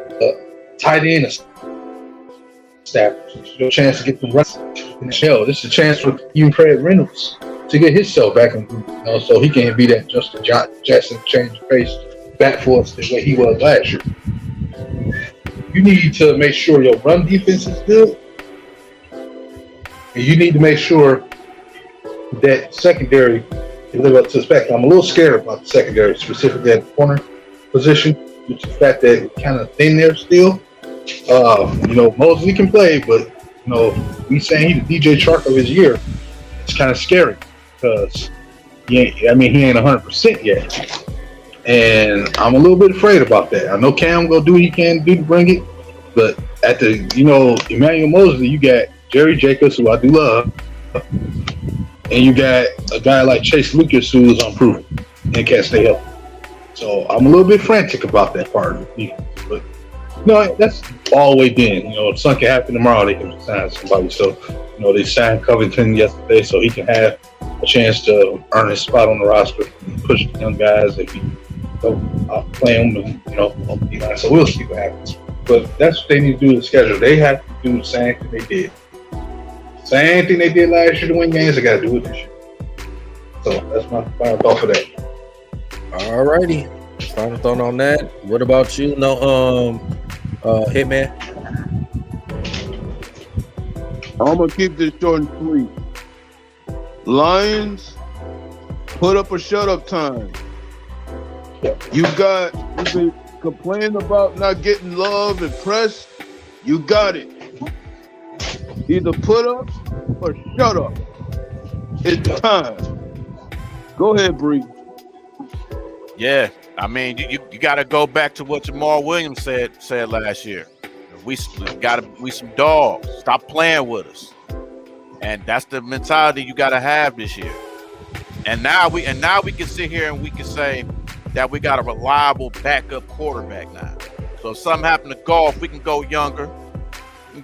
tight end established. This is your chance to get the rest in the shell. This is a chance for even Fred Reynolds to get himself back in, so he can be that Justin Jackson change of pace back for us the way he was last year. You need to make sure your run defense is good, and you need to make sure that secondary can live up to the spec. I'm a little scared about the secondary, specifically at the corner position, due to the fact that it's kind of thin there still. Mosley can play, but we saying he's the DJ Chark of his year. It's kind of scary because he ain't 100% yet. And I'm a little bit afraid about that. I know Cam gonna do what he can do to bring it, but at the Emmanuel Mosley, you got Jerry Jacobs, who I do love, and you got a guy like Chase Lucas, who is unproven and can't stay healthy. So I'm a little bit frantic about that part of it. But that's always been. If something can happen tomorrow, they can sign somebody. So they signed Covington yesterday, so he can have a chance to earn his spot on the roster and push the young guys if he play them, and so we'll see what happens. But that's what they need to do to the schedule. They have to do the same thing they did. Same thing they did last year to win games. They got to do it this year. So that's my final thought for that. All righty, final thought on that. What about you? No, Hitman. I'm gonna keep this short and sweet. Lions, put up or shut up time. You've been complaining about not getting love and press. You got it. Either put up or shut up. It's time. Go ahead, Bree. Yeah, I mean, you got to go back to what Jamal Williams said last year. We some dogs. Stop playing with us, and that's the mentality you got to have this year. And now we can sit here and we can say that we got a reliable backup quarterback now. So if something happened to Goff, we can go younger,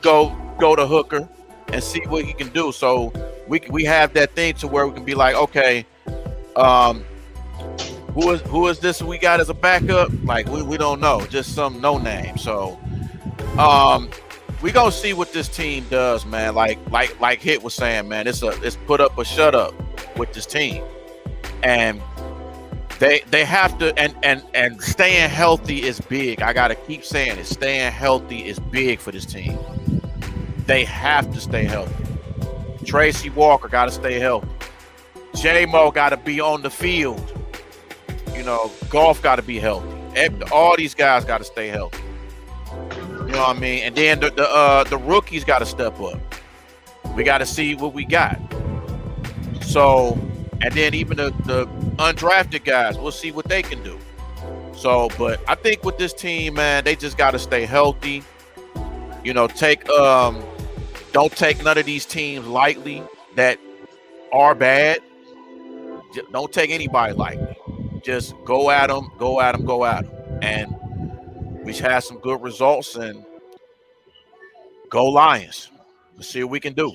go to Hooker, and see what he can do. So we have that thing to where we can be like, okay, who is this we got as a backup? Like we don't know, just some no name. So we gonna see what this team does, man. Like Hit was saying, man, it's put up or shut up with this team, and they have to and staying healthy is big. I gotta keep saying it. Staying healthy is big for this team. They have to stay healthy. Tracy Walker got to stay healthy. J-Mo got to be on the field. You know, Goff got to be healthy. All these guys got to stay healthy. You know what I mean? And then the rookies got to step up. We got to see what we got. So, and then even the undrafted guys, we'll see what they can do. So, but I think with this team, man, they just got to stay healthy. You know, don't take none of these teams lightly that are bad. Don't take anybody lightly. Just go at them. And we had some good results, and go Lions. Let's see what we can do.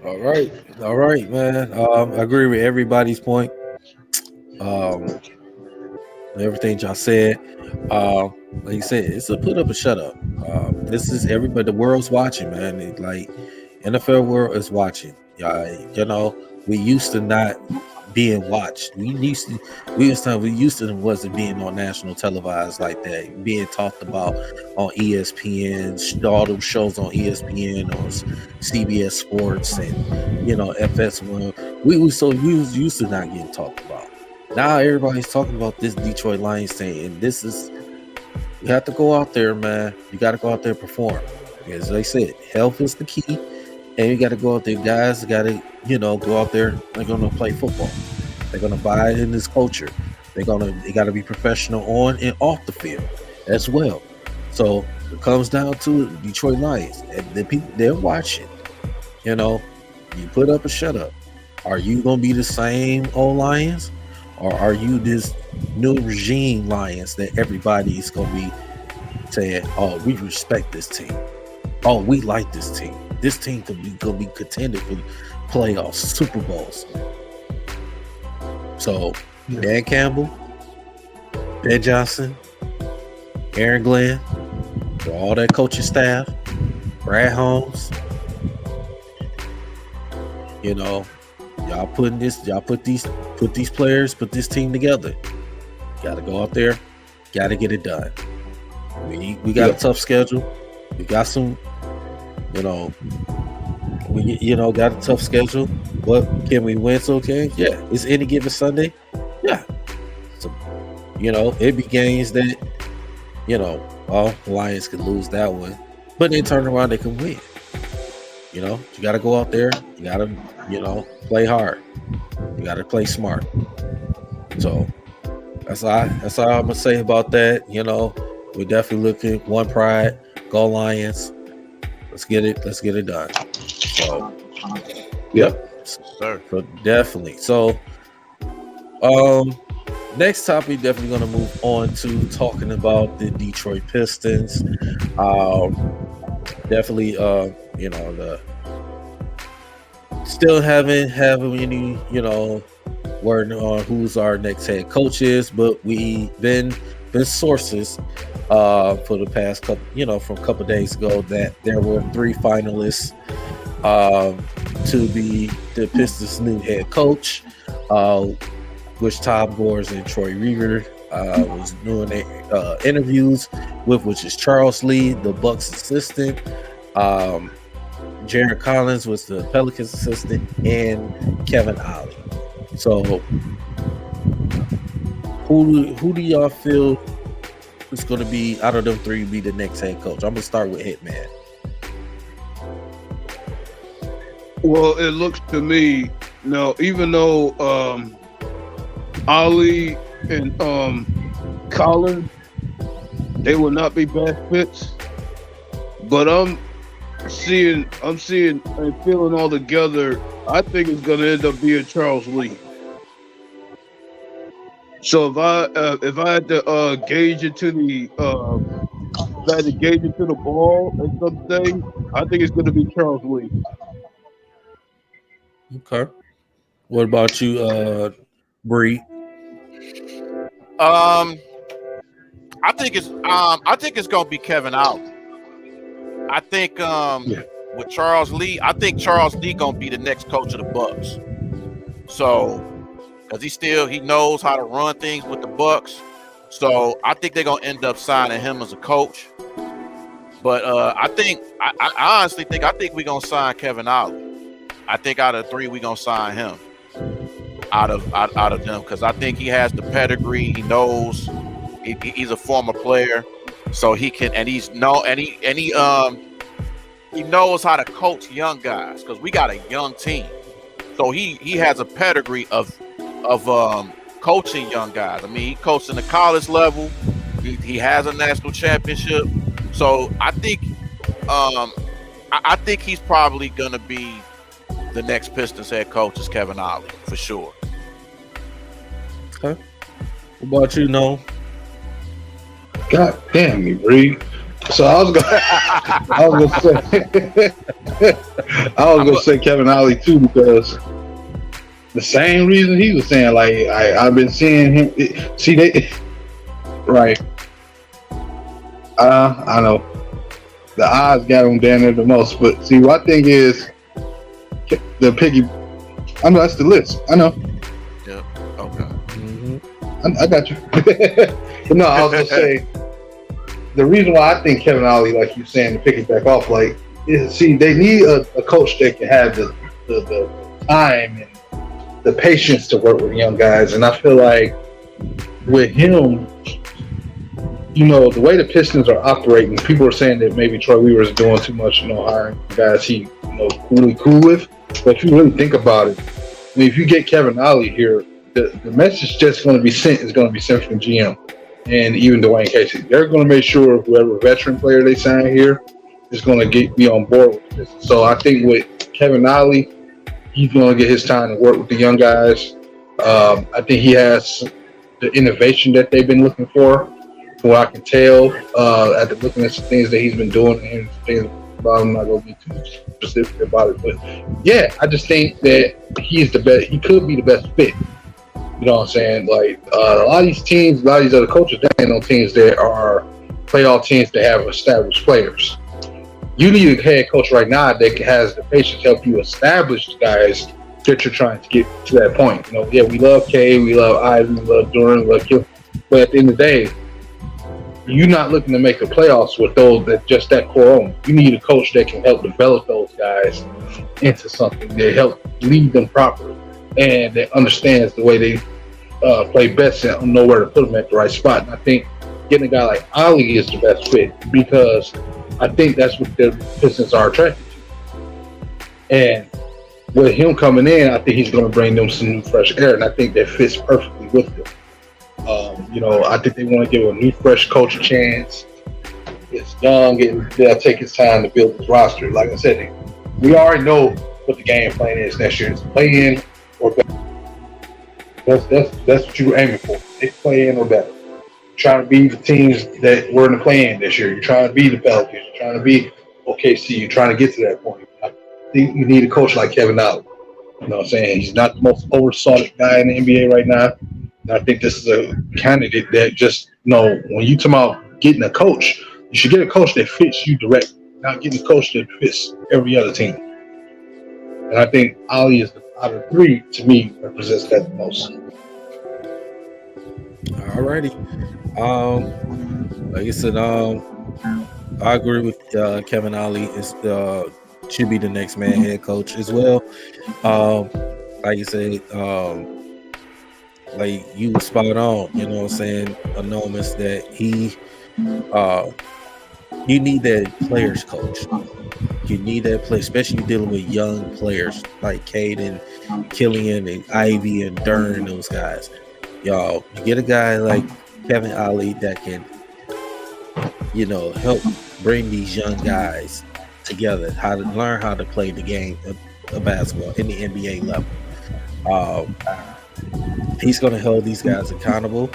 All right, man. I agree with everybody's point. Everything y'all said. Like you said, it's a put up or shut up. This is everybody. The world's watching, man. Like NFL world is watching. You know, we used to not being watched. We used to wasn't being on national televised like that, being talked about on ESPN, all those shows on ESPN or CBS Sports and FS1. We was used to not getting talked about. Now everybody's talking about this Detroit Lions team, and this is, you have to go out there, man. You got to go out there and perform. As they said, health is the key, and you got to go out there. Guys got to, go out there. They're going to play football. They're going to buy in this culture. They got to be professional on and off the field as well. So it comes down to Detroit Lions, and the people, they're watching. You put up or shut up. Are you going to be the same old Lions? Or are you this new regime Lions that everybody's going to be saying, oh, we respect this team. Oh, we like this team. This team could be contending for playoffs, Super Bowls. So, Dan Campbell, Ben Johnson, Aaron Glenn, all that coaching staff, Brad Holmes, y'all put this team together. Got to go out there, got to get it done. We got a tough schedule. We got some, got a tough schedule. But can we win some games? Yeah. Is any given Sunday? Yeah. So, it be games that, the Lions could lose that one, but then turn around, they can win. You got to go out there. You got to, play hard. You got to play smart. So that's all I'm gonna say about that. We're definitely looking one pride. Go Lions. Let's get it done. So, yep, sir. So definitely. So, next topic, definitely gonna move on to talking about the Detroit Pistons. Definitely, the still haven't any, word on who's our next head coach is, but we've been sources for the past couple, from a couple days ago, that there were 3 finalists to be the Pistons' new head coach, which Tom Gores and Troy Reaver was doing interviews with, which is Charles Lee, the Bucks assistant, Jared Collins was the Pelicans assistant, and Kevin Ollie. So, who do y'all feel is going to be out of them three be the next head coach? I'm gonna start with Hitman. Well, it looks to me now, even though Ali and Collins, they will not be bad fits, but I'm seeing and feeling all together. I think it's gonna end up being Charles Lee. So if I had to gauge it to the ball and something, I think it's gonna be Charles Lee. Okay. What about you, Bree? I think it's gonna be Kevin Out. I think with Charles Lee, I think Charles Lee gonna be the next coach of the Bucks. So, because he knows how to run things with the Bucks. So I think they're gonna end up signing him as a coach. But I honestly think we're gonna sign Kevin Out. I think out of three, we're gonna sign him. Out of them, because I think he has the pedigree. He knows he's a former player, so he can, and he knows how to coach young guys, because we got a young team. So he has a pedigree of coaching young guys. I mean, he coached in the college level. He has a national championship. So I think he's probably gonna be the next Pistons head coach is Kevin Ollie for sure. Okay. What about you, Noel? God damn me, Bree. So I was gonna say Kevin Ollie too, because the same reason he was saying, like I've been seeing him. Right. I know the odds got him down there the most, but see, what I think is the piggy. I know that's the list. I know. Yeah. Okay. I got you. But no, I was gonna say the reason why I think Kevin Ollie, like you're saying, to pick it back off, like, is they need a coach that can have the time and the patience to work with young guys, and I feel like with him, you know, the way the Pistons are operating, people are saying that maybe Troy Weaver is doing too much, hiring guys he, really cool with. But if you really think about it, I mean, if you get Kevin Ollie here, the message that's going to be sent is going to be sent from GM and even Dwayne Casey. They're going to make sure whoever veteran player they sign here is going to be on board with this. So I think with Kevin Ollie, he's going to get his time to work with the young guys. I think he has the innovation that they've been looking for. From what I can tell, after looking at some things that he's been doing and things about him, I'm not going to be too specific about it. But yeah, I just think that he's the best. He could be the best fit. You know what I'm saying? Like a lot of these teams, a lot of these other coaches, they ain't no teams that are playoff teams that have established players. You need a head coach right now that has the patience to help you establish the guys that you're trying to get to that point. Yeah, we love Kay, we love Ivy, we love Durant, we love Kill. But at the end of the day, you're not looking to make the playoffs with those that just that core on. You need a coach that can help develop those guys into something that help lead them properly and that understands the way they play best and know where to put them at the right spot. And I think getting a guy like Ollie is the best fit, because I think that's what the Pistons are attracted to. And with him coming in, I think he's going to bring them some new fresh air, and I think that fits perfectly with them. I think they want to give a new fresh coach a chance. It's young, and they'll take his time to build his roster. Like I said, we already know what the game plan is next year. It's play in or better. That's what you were aiming for. It's play in or better. You're trying to be the teams that were in the play in this year. You're trying to be the Pelicans. You're trying to be OKC. You're trying to get to that point. I think you need a coach like Kevin Ollie. You know what I'm saying? He's not the most oversought guy in the NBA right now. And I think this is a candidate that just, when you talk about getting a coach, you should get a coach that fits you directly, not getting a coach that fits every other team. And I think Ali is, out of three, to me, represents that the most. Alrighty. Like I said, I agree with Kevin Ollie. should be the next man head coach as well. Um, like you said, like you was spot on. You know what I'm saying? Enormous that uh, you need that players coach. You need that play, especially dealing with young players like Caden, Killian, and Ivy and Dern, those guys. Y'all, you get a guy like Kevin Ollie that can, help bring these young guys together, how to learn how to play the game of basketball in the NBA level. Um, he's going to hold these guys accountable,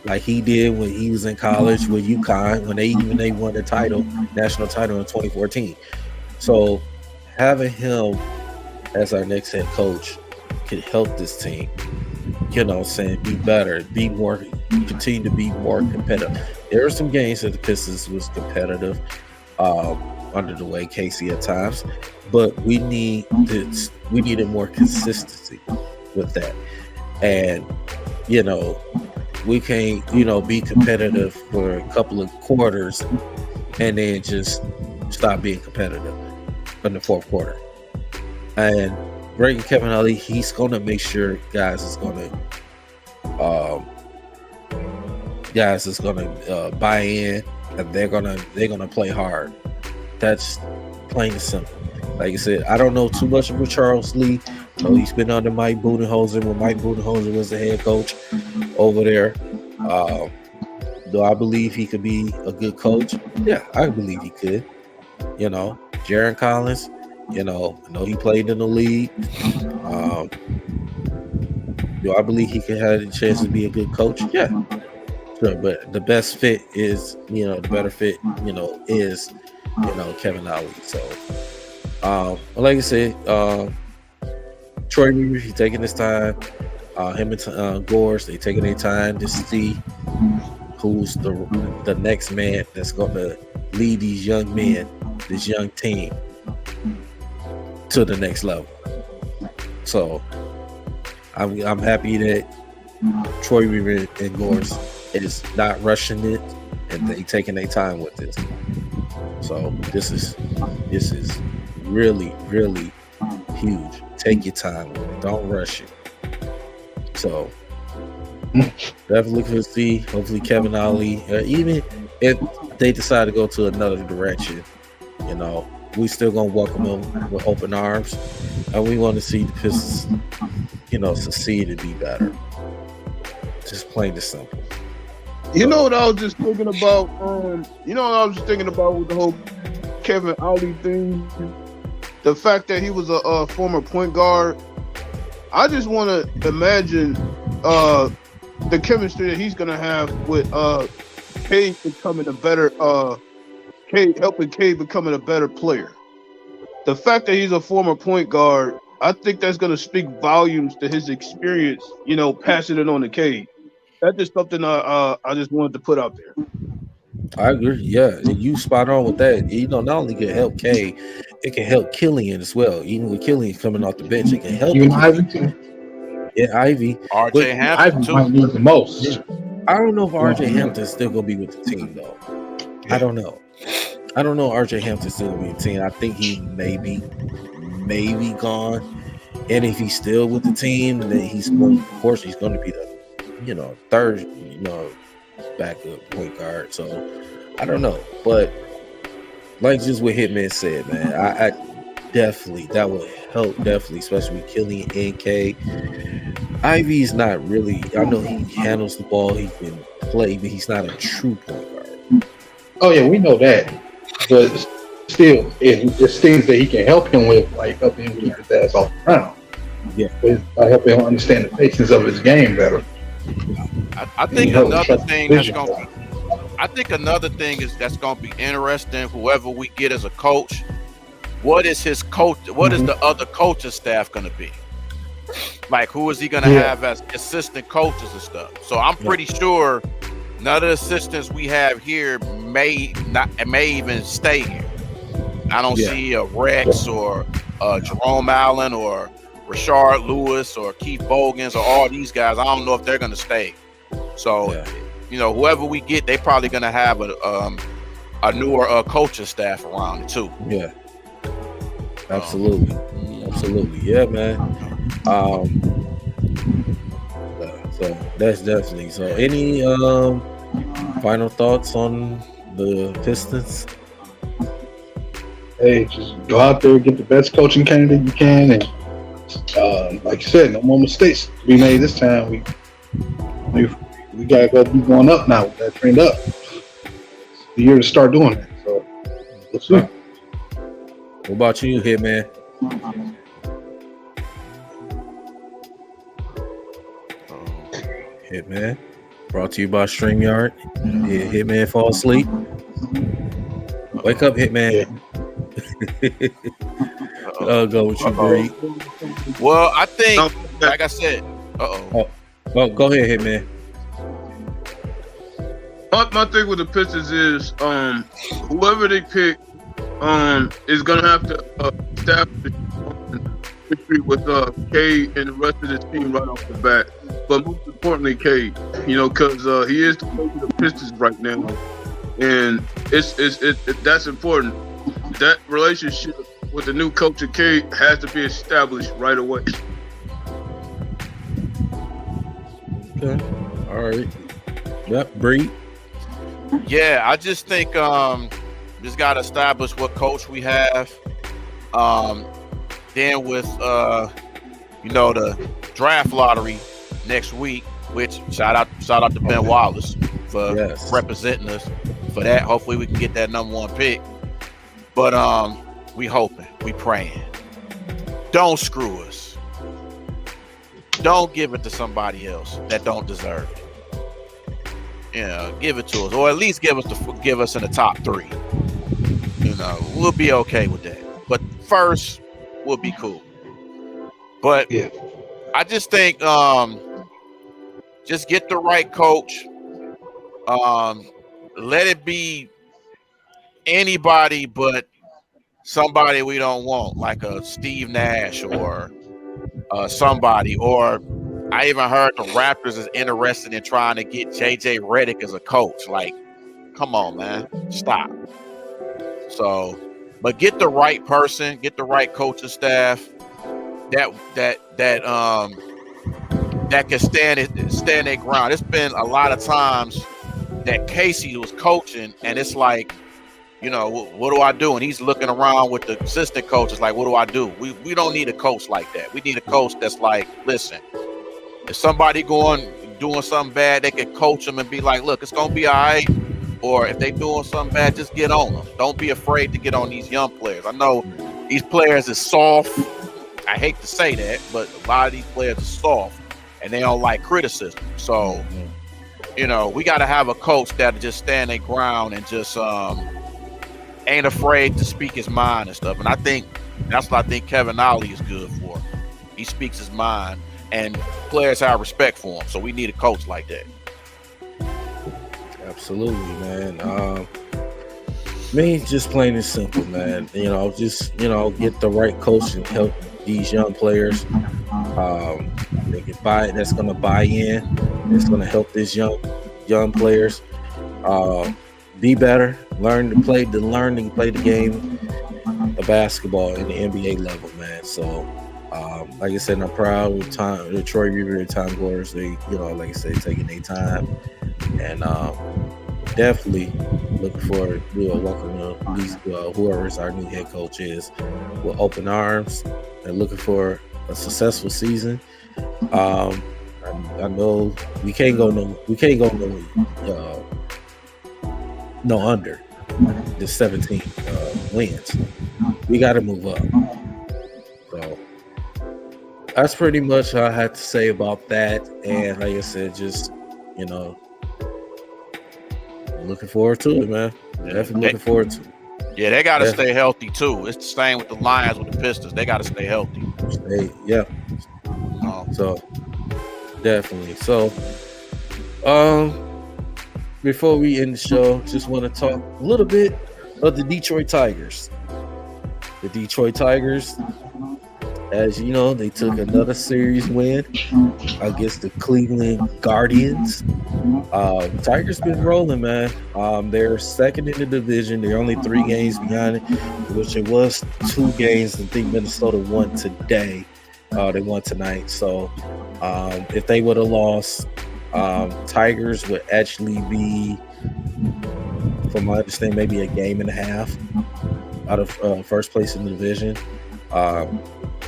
like he did when he was in college with UConn when they won the national title in 2014. So having him as our next head coach can help this team, be better, continue to be more competitive. There are some games that the Pistons was competitive under the way Casey at times, but we needed more consistency with that. And we can't be competitive for a couple of quarters and then just stop being competitive in the fourth quarter. And bringing Kevin Ollie, he's going to make sure guys is going to buy in, and they're gonna play hard. That's plain and simple. Like I said, I don't know too much about Charles Lee. He's been under Mike Budenholzer when Mike Budenholzer was the head coach over there. Do I believe he could be a good coach? Yeah, I believe he could. Jaron Collins, I know he played in the league. Do I believe he could have a chance to be a good coach? Yeah. Sure, but the best fit is, the better fit, is, Kevin Ollie. So, like I said, Troy Weaver, he's taking his time. Him and Gores, they taking their time to see who's the next man that's going to lead these young men, this young team, to the next level. So, I'm happy that Troy Weaver and Gores is not rushing it and they taking their time with this. So this is really, really huge. Take your time with it. Don't rush it. So definitely look to see. Hopefully Kevin Ollie, even if they decide to go to another direction, we still gonna welcome them with open arms, and we want to see the Pistons, succeed and be better. Just plain and simple. You know what I was just thinking about? With the whole Kevin Ollie thing? The fact that he was a former point guard. I just want to imagine the chemistry that he's going to have with Cade becoming a better helping Cade becoming a better player. The fact that he's a former point guard, I think that's going to speak volumes to his experience, passing it on to Cade. That's just something I just wanted to put out there. I agree. Yeah, and you spot on with that. Not only can it help K, it can help Killian as well. Even with Killian coming off the bench, it can help. Even Ivy too. Yeah, Ivy. RJ Hampton too. Might need the most. I don't know if RJ Hampton's still gonna be with the team though. I don't know. RJ Hampton's still gonna be with the team. I think he may be gone. And if he's still with the team, then he's going to be the third, backup point guard. So I don't know, but like just what Hitman said, man, I definitely that would help especially with Killian and K. Ivy's not really. I know he handles the ball, he can play, but he's not a true point guard. Oh yeah, we know that, but still, it's things that he can help him with, like helping him keep his ass off the ground. Yeah, by helping him understand the basics of his game better. I think another thing that's going to be interesting. Whoever we get as a coach, what is his coach? What is the other coaching staff going to be? Like, who is he going to have as assistant coaches and stuff? So I'm pretty sure none of the assistants we have here may even stay here. I don't see a Rex or Jerome Allen or Rashard Lewis or Keith Bogans or all these guys. I don't know if they're going to stay. So, whoever we get, they probably going to have a newer coaching staff around it too. Yeah. Absolutely. Yeah, man. So that's definitely so. Any final thoughts on the Pistons? Hey, just go out there, get the best coaching candidate you can, and like you said, no more mistakes to be made this time. We gotta go be going up now with that trend up. It's the year to start doing that. So let's see. What about you, Hitman? Hitman, brought to you by StreamYard. Yeah, Hitman fall asleep. Wake up, Hitman. I'll go with you, Bree. Well, I think, like I said, Oh, go ahead, Hitman. My thing with the Pistons is whoever they pick is gonna have to establish history with Cade and the rest of this team right off the bat. But most importantly, Cade, because he is the coach of the Pistons right now, and it's that's important. That relationship with the new coach of Cade has to be established right away. Okay, all right. Yep, Bree. Yeah, I just think just got to establish what coach we have. Then with the draft lottery next week, which shout out to Ben Wallace for representing us for that. Hopefully we can get that number 1 pick. But we hoping, we praying. Don't screw us. Don't give it to somebody else that don't deserve it. Give it to us, or at least give us in the top 3. We'll be okay with that. But first, we'll be cool. But yeah, I just think just get the right coach. Let it be anybody but somebody we don't want, like a Steve Nash or somebody. Or I even heard the Raptors is interested in trying to get JJ Redick as a coach. Like, come on, man, stop. So, but get the right person, get the right coaching staff that can stand their ground. It's been a lot of times that Casey was coaching, and it's like, what do I do? And he's looking around with the assistant coaches like, what do I do? We don't need a coach like that. We need a coach that's like, listen, if somebody doing something bad, they can coach them and be like, look, it's gonna be all right. Or if they doing something bad, just get on them. Don't be afraid to get on these young players. I know these players is soft. I hate to say that, but a lot of these players are soft and they don't like criticism. So, we got to have a coach that just stand their ground and just ain't afraid to speak his mind and stuff. And I think that's what I think Kevin Ollie is good for. He speaks his mind, and players have respect for him. So we need a coach like that. Absolutely, man. Me, just plain and simple, man. Just get the right coach and help these young players. They can that's gonna buy in. It's gonna help these young players be better, learn to play the game of basketball in the NBA level, man. So like I said, I'm proud of the Troy Reaver and Tom Gores. They, like I said, taking their time, and definitely looking forward to welcoming these whoever's our new head coach is with open arms and looking for a successful season. I know we can't go no under the 17 wins. We got to move up. So that's pretty much all I had to say about that. And like I said, just looking forward to it, man. Definitely looking forward to it. Yeah, they got to stay healthy too. It's the same with the Lions, with the Pistons. They got to stay healthy. So definitely. So before we end the show, just want to talk a little bit of the Detroit Tigers. The Detroit Tigers As you know, they took another series win against the Cleveland Guardians. Tigers been rolling, man. They're second in the division. They're only 3 games behind it, which it was 2 games. I think Minnesota won today. They won tonight. So if they would have lost, Tigers would actually be, from my understanding, maybe a game and a half out of first place in the division.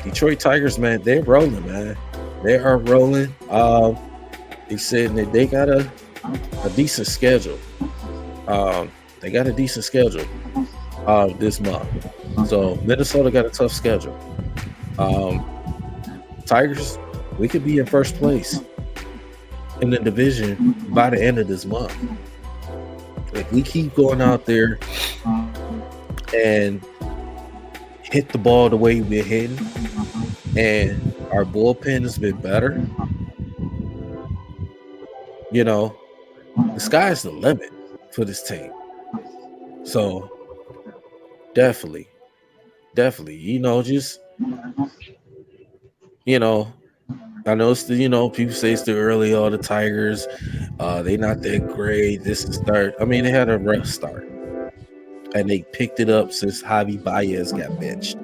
Detroit Tigers, man, they're rolling, man. They are rolling. They said that they got a decent schedule. They got a decent schedule this month. So Minnesota got a tough schedule. Tigers, we could be in first place in the division by the end of this month. If we keep going out there and hit the ball the way we're hitting, and our bullpen has been better, you know, the sky's the limit for this team. So definitely, you know, just, you know, I know it's the, you know, people say it's too early. All the Tigers, they not that great. This is start. I mean, they had a rough start, and they picked it up since Javi Baez got benched.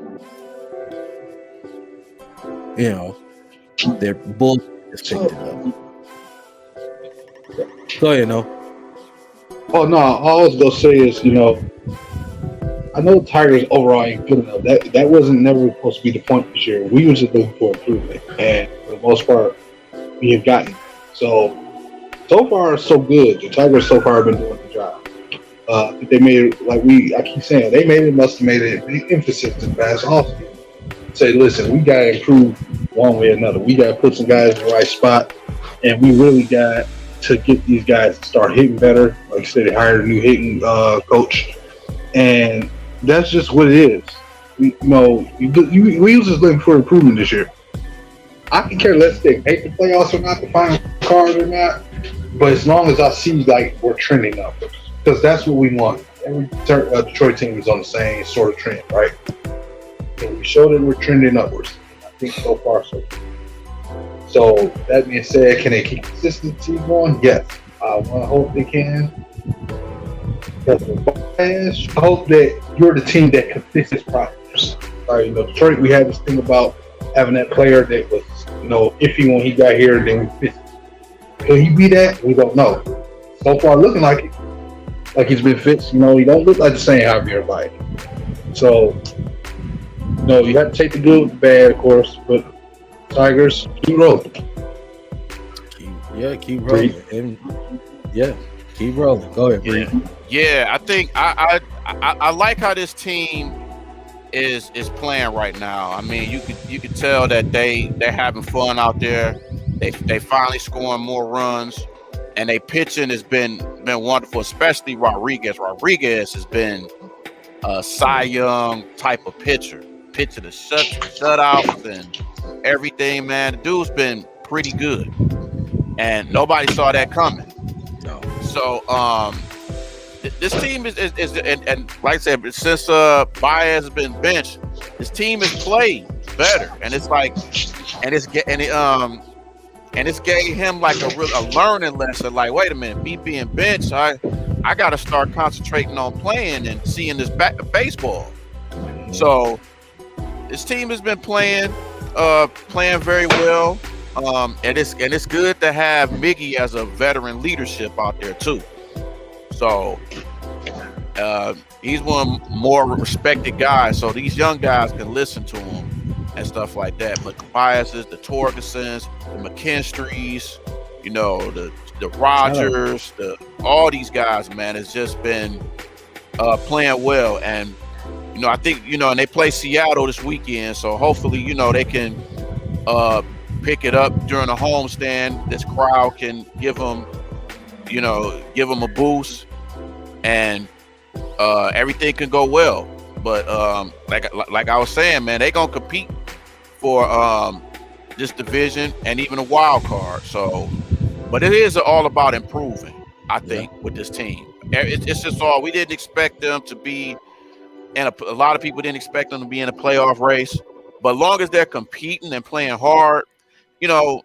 You know, their bull has picked it up. Go ahead, no. Oh no, all I was gonna say is, you know, I know the Tigers overall ain't good enough. That wasn't never supposed to be the point this year. We were just looking for improvement, and for the most part, we have gotten it. So far so good. The Tigers so far have been doing the job. They made it, like I keep saying, they must have made it a big emphasis this past offseason. Say, listen, we gotta improve one way or another. We gotta put some guys in the right spot, and we really got to get these guys to start hitting better. Like I said, they hired a new hitting coach, and that's just what it is. We was just looking for improvement this year. I can care less if they make the playoffs or not, the final card or not, but as long as I see like we're trending up, because that's what we want. Every Detroit team is on the same sort of trend, right? And we show that we're trending upwards. I think so far so good. So that being said, can they keep consistency going? Yes. I want to hope they can. I hope that you're the team that can fix this problem. You know, Detroit, we had this thing about having that player that was, you know, iffy when he got here, then we fixed it. Could he be that? We don't know. So far, looking like it, like he's been fixed. You know, he don't look like the same Javier Baez. So, you know, you have to take the good with the bad, of course, but Tigers, keep rolling. Keep rolling. And keep rolling. Go ahead, Bree. Yeah, I think I like how this team is playing right now. I mean, you could tell that they're having fun out there. They finally scoring more runs, and they pitching has been wonderful, especially Rodriguez. Rodriguez has been a Cy Young type of pitcher, pitching the shutouts and everything. Man, the dude's been pretty good, and nobody saw that coming. No. So this team is and like I said, since Baez has been benched, this team has played better, and it's like, and it's gave him like a learning lesson. Like, wait a minute, me being benched, I got to start concentrating on playing and seeing this baseball. So this team has been playing very well, and it's good to have Miggy as a veteran leadership out there too. So he's one more respected guy, so these young guys can listen to him and stuff like that. But the Biases, the Torgesons, the McKinstries, you know, the Rogers, all these guys, man, has just been playing well. And you know, I think, you know, and they play Seattle this weekend, so hopefully, you know, they can pick it up during the homestand. This crowd can give them a boost, and everything can go well. But like I was saying, man, they gonna compete for this division and even a wild card. So, but it is all about improving, I think, with this team. It's just all, we didn't expect them to be, and a lot of people didn't expect them to be in a playoff race. But long as they're competing and playing hard, you know,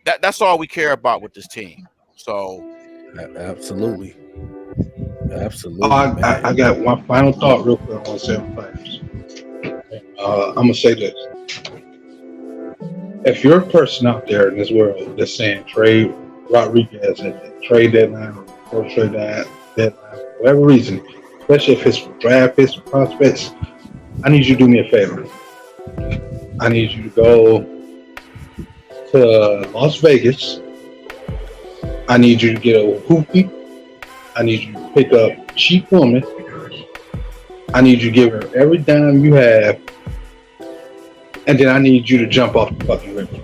that's all we care about with this team. So absolutely. I got one final thought real quick. I want to say on players. I'm gonna say this: if you're a person out there in this world that's saying trade Rodriguez and trade deadline or trade deadline, for whatever reason, especially if it's for draft picks or prospects, I need you to do me a favor. I need you to go to Las Vegas. I need you to get a hoopty. I need you to pick up a cheap woman. I need you to give her every dime you have. And then I need you to jump off the fucking river.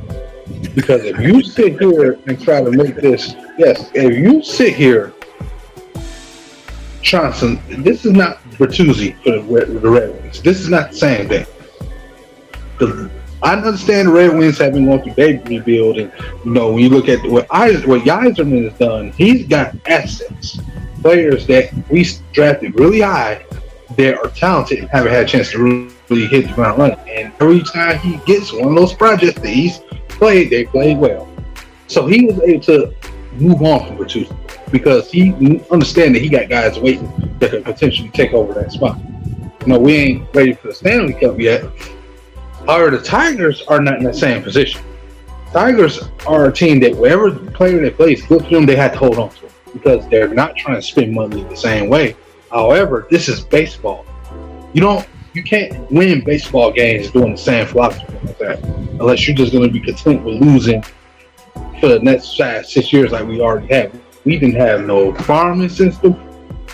Because if you sit here and try to make this, yes, if you sit here, Johnson, this is not Bertuzzi for the Red Wings. This is not the same thing. I understand the Red Wings have been going through their rebuild, and you know when you look at what Yzerman has done, he's got assets, players that we drafted really high, that are talented and haven't had a chance to really hit the ground running. And every time he gets one of those projects that he's played, they played well. So he was able to move on from Bertuzzi because he understands that he got guys waiting that could potentially take over that spot. You know, we ain't ready for the Stanley Cup yet. However, the Tigers are not in the same position. Tigers are a team that wherever the player that plays good for them, they have to hold on to it because they're not trying to spend money the same way. However, this is baseball. You can't win baseball games doing the same philosophy like that unless you're just going to be content with losing for the next 6 years like we already have. We didn't have no farming system,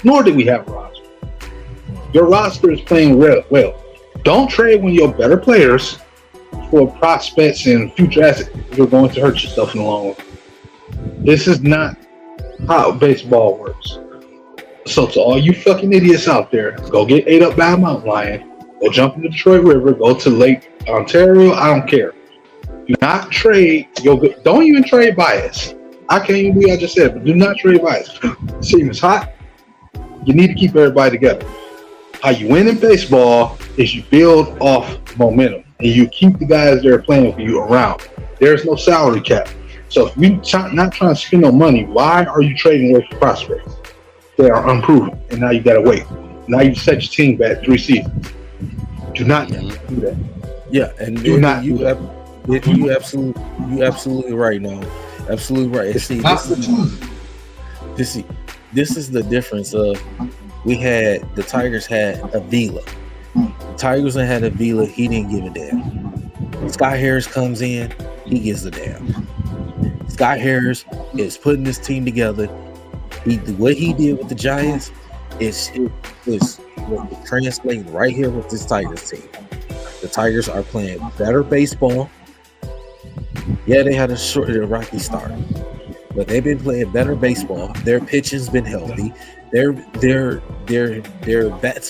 nor did we have a roster. Your roster is playing well. Don't trade when you're better players for prospects and future assets. You're going to hurt yourself in the long run. This is not how baseball works. So to all you fucking idiots out there, go get ate up by a mountain lion. Go jump in the Detroit River. Go to Lake Ontario. I don't care. Do not trade. Don't even trade bias. I can't even believe I just said it, but do not trade bias. The team is hot. You need to keep everybody together. How you win in baseball is you build off momentum and you keep the guys that are playing with you around. There's no salary cap. So if you're not trying to spend no money, why are you trading away for prospects? They are unproven, and now you got to wait. Now you set your team back 3 seasons. Do not do that. Yeah, and do not do that. You absolutely right now. Absolutely right. And see, this is the difference of the Tigers had Avila. The Tigers had Avila, he didn't give a damn. Scott Harris comes in, he gives a damn. Scott Harris is putting this team together. What he did with the Giants is translating right here with this Tigers team. The Tigers are playing better baseball. Yeah, they had a rocky start, but they've been playing better baseball. Their pitching's been healthy. Their bats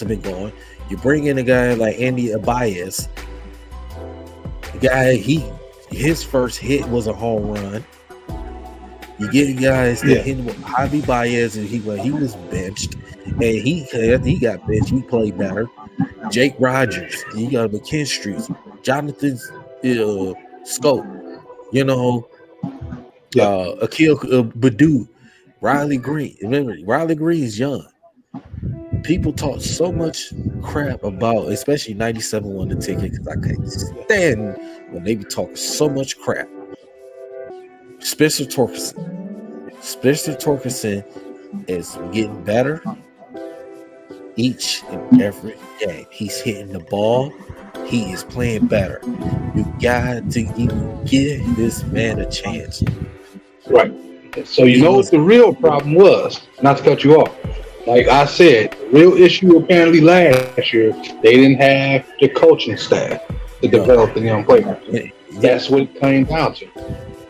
have been going. You bring in a guy like Andy Abayez. The guy, his first hit was a home run. You get guys that hit with Javi Baez, and he was benched, and he got benched. He played better. Jake Rogers, you got McKinstry, Jonathan Scope, Akil Badu, Riley Green. Remember, Riley Green's young. People talk so much crap about, especially 97 won the ticket because I can't stand when they be talking so much crap. Spencer Torkelson is getting better each and every game. He's hitting the ball. He is playing better. You got to even give this man a chance. Right. So you know what the real problem was? Not to cut you off. Like I said, the real issue apparently last year, they didn't have the coaching staff to develop the young players. That's what it came down to.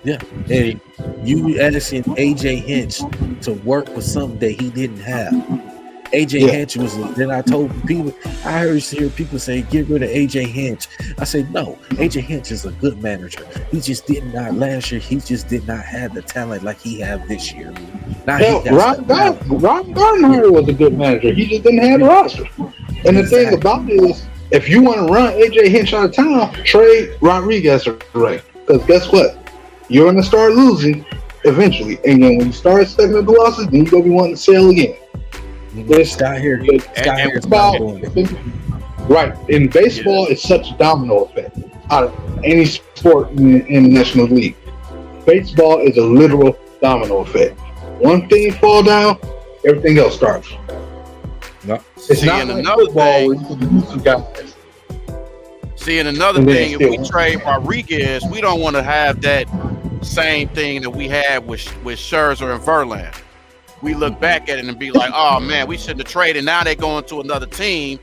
Yeah, and you asking AJ Hinch to work with something that he didn't have. AJ Hinch was. Then I told people, I hear people say, "Get rid of AJ Hinch." I said, "No, AJ Hinch is a good manager. He just did not last year. He just did not have the talent like he have this year." Ron Gardner was a good manager. He just didn't have the roster. And the thing about it is, if you want to run AJ Hinch out of town, trade Rodriguez right. Because guess what? You're going to start losing eventually. And then when you start stepping up the losses, then you're going to be wanting to sell again. Scott here. Scott here is not doing it. Right. In baseball, it's such a domino effect out of any sport in the National League. Baseball is a literal domino effect. One thing fall down, everything else starts. No. It's not like football where you can lose some guys. And another thing, if we trade Rodriguez, we don't want to have that same thing that we had with Scherzer and Verlander. We look back at it and be like, oh man, we shouldn't have traded. Now they're going to another team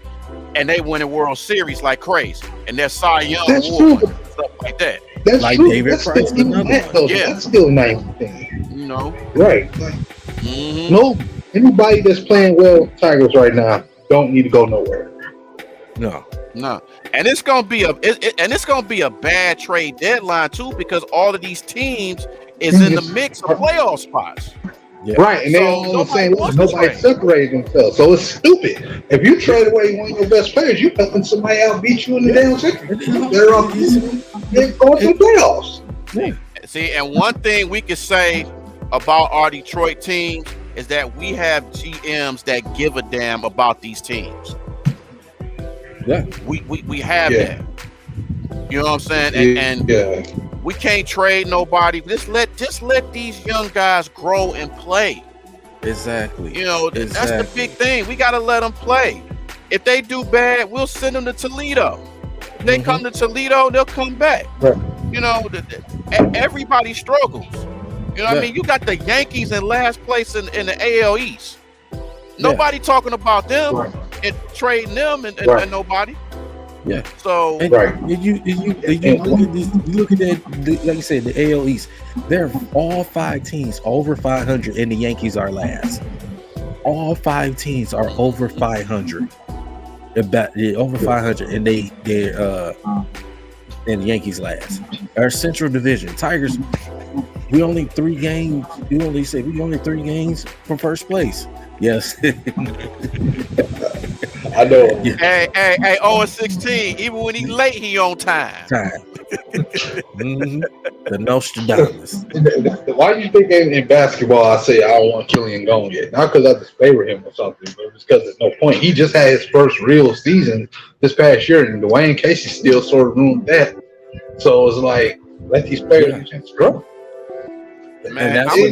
and they win a World Series like crazy. And they're Cy Young Awards and stuff like that. That's like true. David That's Price. That's still not anything. You know? Right. Like, no, anybody that's playing well with Tigers right now don't need to go nowhere. No. And it's gonna be a bad trade deadline too, because all of these teams is in the mix of playoff spots. Yeah. Right, and they're all on the same level. Nobody separated themselves, so it's stupid. If you trade away one of your best players, you're helping somebody outbeat you in the damn second. They're off going to the playoffs. Yeah. See, and one thing we could say about our Detroit teams is that we have GMs that give a damn about these teams. Yeah, we have that. You know what I'm saying? And we can't trade nobody. Just let these young guys grow and play. Exactly. You know, that's the big thing. We got to let them play. If they do bad, we'll send them to Toledo. If they come to Toledo, they'll come back. Right. You know, everybody struggles. You know what I mean? You got the Yankees in last place in the AL East. Nobody talking about them and trading them and nobody. Yeah. So you look at that, like you said, the AL East. They're all 5 teams over 500, and the Yankees are last. All 5 teams are over 500. Over 500, and they're and the Yankees last. Our Central Division, Tigers. We only 3 games. We only 3 games from first place. Yes. I know. Yeah. Hey, 0-16. Even when he's late, he on time. The Nostradamus. Why do you think in basketball I say I don't want Killian going yet? Not because I disfavor him or something, but it's because there's no point. He just had his first real season this past year, and Dwayne Casey still sort of ruined that. So it's like, let these players get a chance to grow. Man, I'm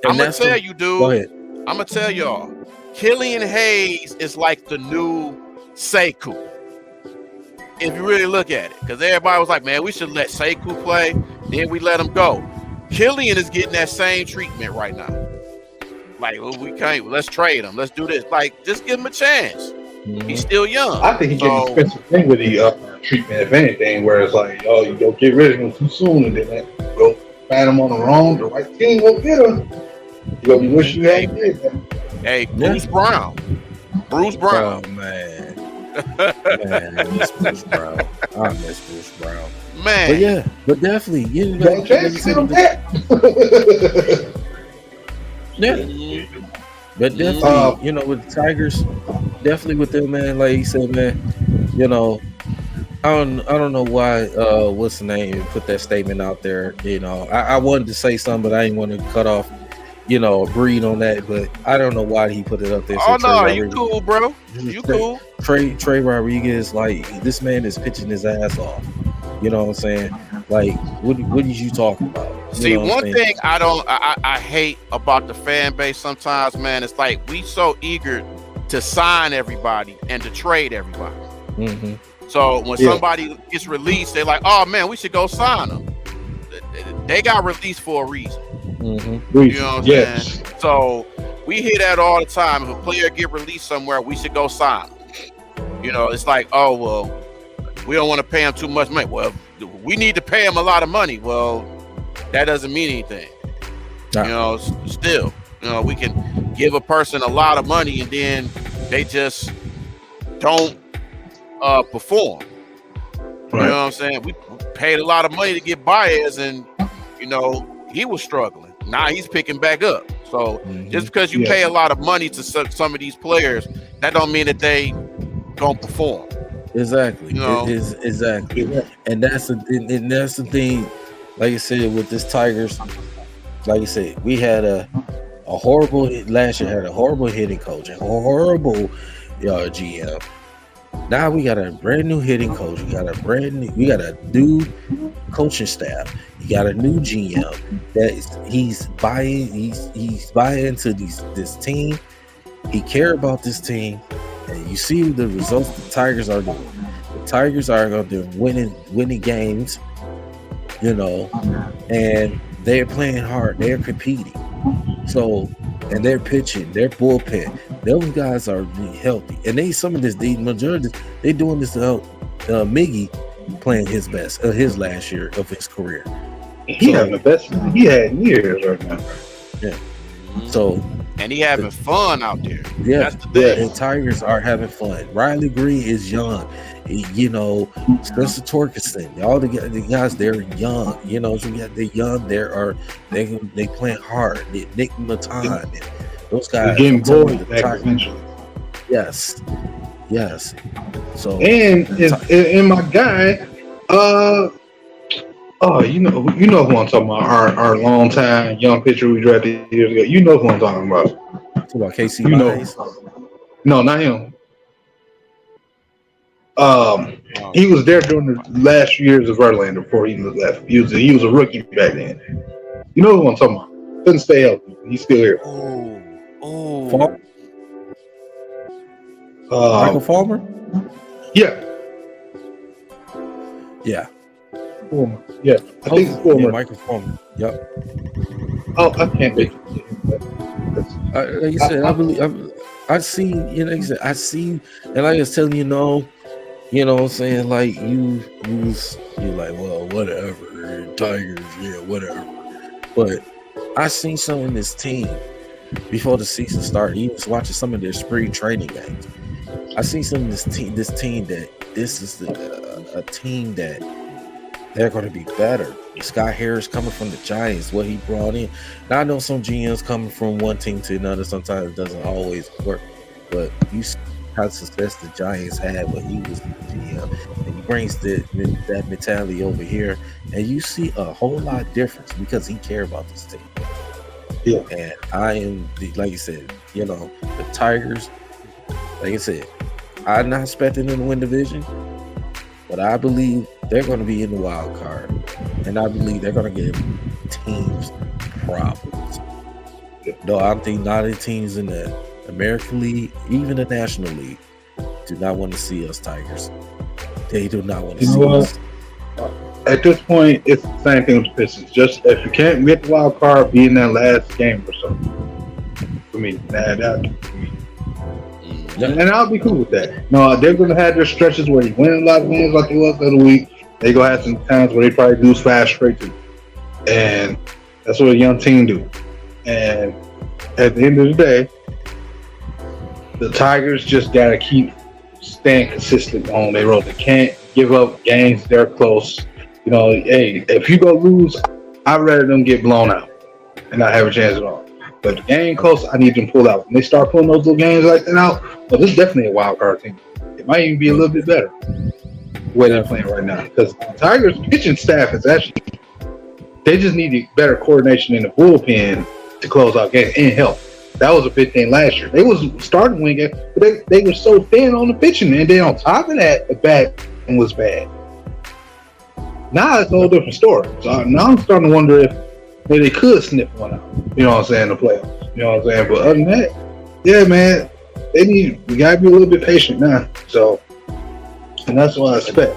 gonna tell you, dude. Go ahead. I'm gonna tell y'all, Killian Hayes is like the new Sekou. If you really look at it, because everybody was like, man, we should let Sekou play, then we let him go. Killian is getting that same treatment right now. Like, well, we can't, let's trade him, let's do this. Like, just give him a chance. He's still young. I think he gets an expensive thing with the treatment, if anything, where it's like, oh, you go get rid of him too soon, and then go find him on the right team, go get him. You're gonna be wishing you had him. Hey, Bruce Brown. Oh, man. I miss Bruce Brown. Man. But definitely, But definitely, with the Tigers, definitely with them, man. Like you said, man, I don't know why what's the name put that statement out there. I wanted to say something, but I didn't want to cut off, breed on that. But I don't know why he put it up there. Oh no, you cool, bro. You cool. Trey Rodriguez, like, this man is pitching his ass off. You know what I'm saying? Like, what did you talk about? See, one thing I hate about the fan base sometimes, man, it's like we so eager to sign everybody and to trade everybody. Mm-hmm. So when somebody gets released, they're like, oh man, we should go sign them. They got released for a reason. Mm-hmm. You know what I'm saying? So we hear that all the time. If a player get released somewhere, we should go sign them. It's like, oh, well, we don't want to pay him too much money. Well, we need to pay him a lot of money. Well, that doesn't mean anything. Still, we can give a person a lot of money and then they just don't perform. Right. You know what I'm saying? We paid a lot of money to get Baez, and he was struggling. Now he's picking back up. So just because you pay a lot of money to some of these players, that don't mean that they don't perform. Exactly. You know? It is exactly, and that's the thing. Like I said, with this Tigers, like I said, we had a horrible last year. Had a horrible hitting coach, a horrible GM. Now we got a brand new hitting coach. We got a new coaching staff. You got a new GM that he's buying into this team. He care about this team, and you see the results the Tigers are doing. The Tigers are going to winning games, and they're playing hard. They're competing. So, and they're pitching, their bullpen. Those guys are healthy, and the majority they doing this to help Miggy playing his best, his last year of his career. He having the best he had in years right now. Yeah. So. And he having fun out there. Yeah, that's the thing. The Tigers are having fun. Riley Green is young. Spencer Torkelson, all the guys, they're young. So they're young. They playing hard. Nick Matan, those guys. They're getting bored back eventually. Yes. So and my guy, you know who I'm talking about. Our long time young pitcher we drafted years ago. You know who I'm talking about. Talking about Casey Mize? No, not him. He was there during the last few years of Verlander before he left. He was a rookie back then. You know who I'm talking about. Couldn't stay healthy. He's still here. Michael Farmer? Yeah. Yeah. Farmer. Yeah. I think it's Farmer. Yeah, Michael Farmer. Yep. Oh, I can't think. Like you said, I believe I see, I see, and like I was telling you, what I'm saying, like you're like, well, whatever, Tigers, yeah, whatever. But I seen some in this team before the season started. He was watching some of their spring training games. I seen some of this team that this is a team that they're going to be better. Scott Harris coming from the Giants, what he brought in. Now I know some GMs coming from one team to another sometimes it doesn't always work, but you see how success the Giants had when he was the GM, and he brings that mentality over here, and you see a whole lot difference because he cares about this team. Yeah, and I am like you said, the Tigers. Like I said, I'm not expecting them to win division, but I believe they're going to be in the wild card, and I believe they're going to give teams problems. No, I think not the teams in the American League, even the National League, do not want to see us Tigers. They do not want to see us. At this point, it's the same thing with the Pistons. Just if you can't get the wild card, be in that last game or something. For me, and I'll be cool with that. No, they're going to have their stretches where they win a lot of games like they was the other week. They're going to have some times where they probably lose 5 straight too. And that's what a young team do. And at the end of the day, the Tigers just got to keep staying consistent on their road. They can't give up games. They're close. Hey, if you go lose, I'd rather them get blown out and not have a chance at all. But the game close, I need them to pull out. When they start pulling those little games like that out, well, this is definitely a wild card team. It might even be a little bit better the way they're playing right now. Because the Tigers' pitching staff is actually, they just needed better coordination in the bullpen to close out games and help. That was a big thing last year. They was starting wing it, but they were so thin on the pitching, and then on top of that, the batting was bad. Now it's a whole different story. So now I'm starting to wonder if maybe they could sniff one out. You know what I'm saying? The playoffs. You know what I'm saying? But other than that, yeah, man, we gotta be a little bit patient now. So, and that's what I expect.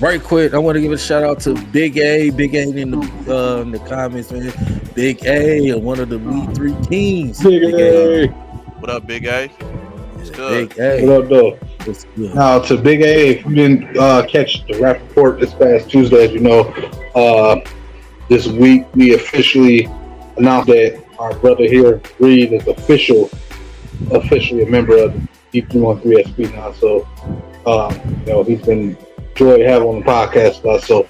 Right quick, I want to give a shout out to Big A in the comments, man. Big A, one of the Week 3 Kings. Big A. What up, Big A? What's good? Big A. What up, though? What's good? Now, to Big A, if you didn't catch the rap report this past Tuesday, as you know, this week we officially announced that our brother here, Reed, is officially a member of the Ep11 SP now. So, he's been joy to have on the podcast with us, so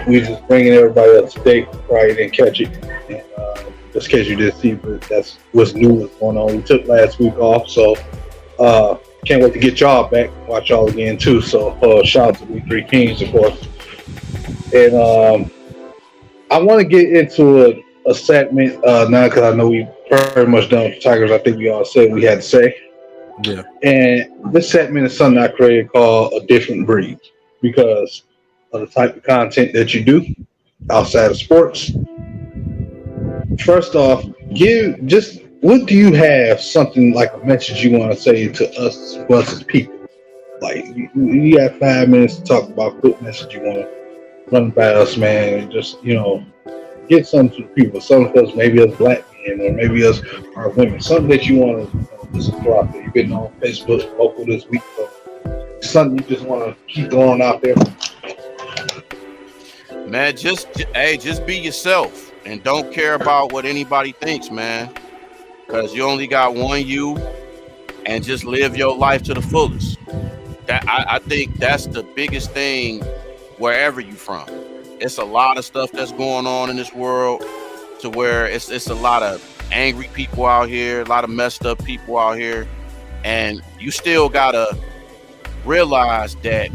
we just bringing everybody up to date. Probably didn't catch it, and just in case you did see, but that's what's new, what's going on. We took last week off, so Can't wait to get y'all back. Watch y'all again too. So shout out to we three kings, of course. And I want to get into a segment now because I know we pretty much done with the Tigers. I think we all said we had to say. Yeah. And this segment is something I created called A Different Breed because of the type of content that you do outside of sports. First off, what do you have something like a message you want to say to us as people? Like you got 5 minutes to talk about a quick message you want to run by us, man, and just get something to the people. Some of us, maybe us black men, or maybe us our women, something that you want to just throw out there. You've been on Facebook vocal this week, so something you just want to keep throwing out there. Man, just be yourself and don't care about what anybody thinks, man. Because you only got one you, and just live your life to the fullest. That I think that's the biggest thing wherever you from. It's a lot of stuff that's going on in this world to where it's a lot of angry people out here, a lot of messed up people out here, and you still gotta realize that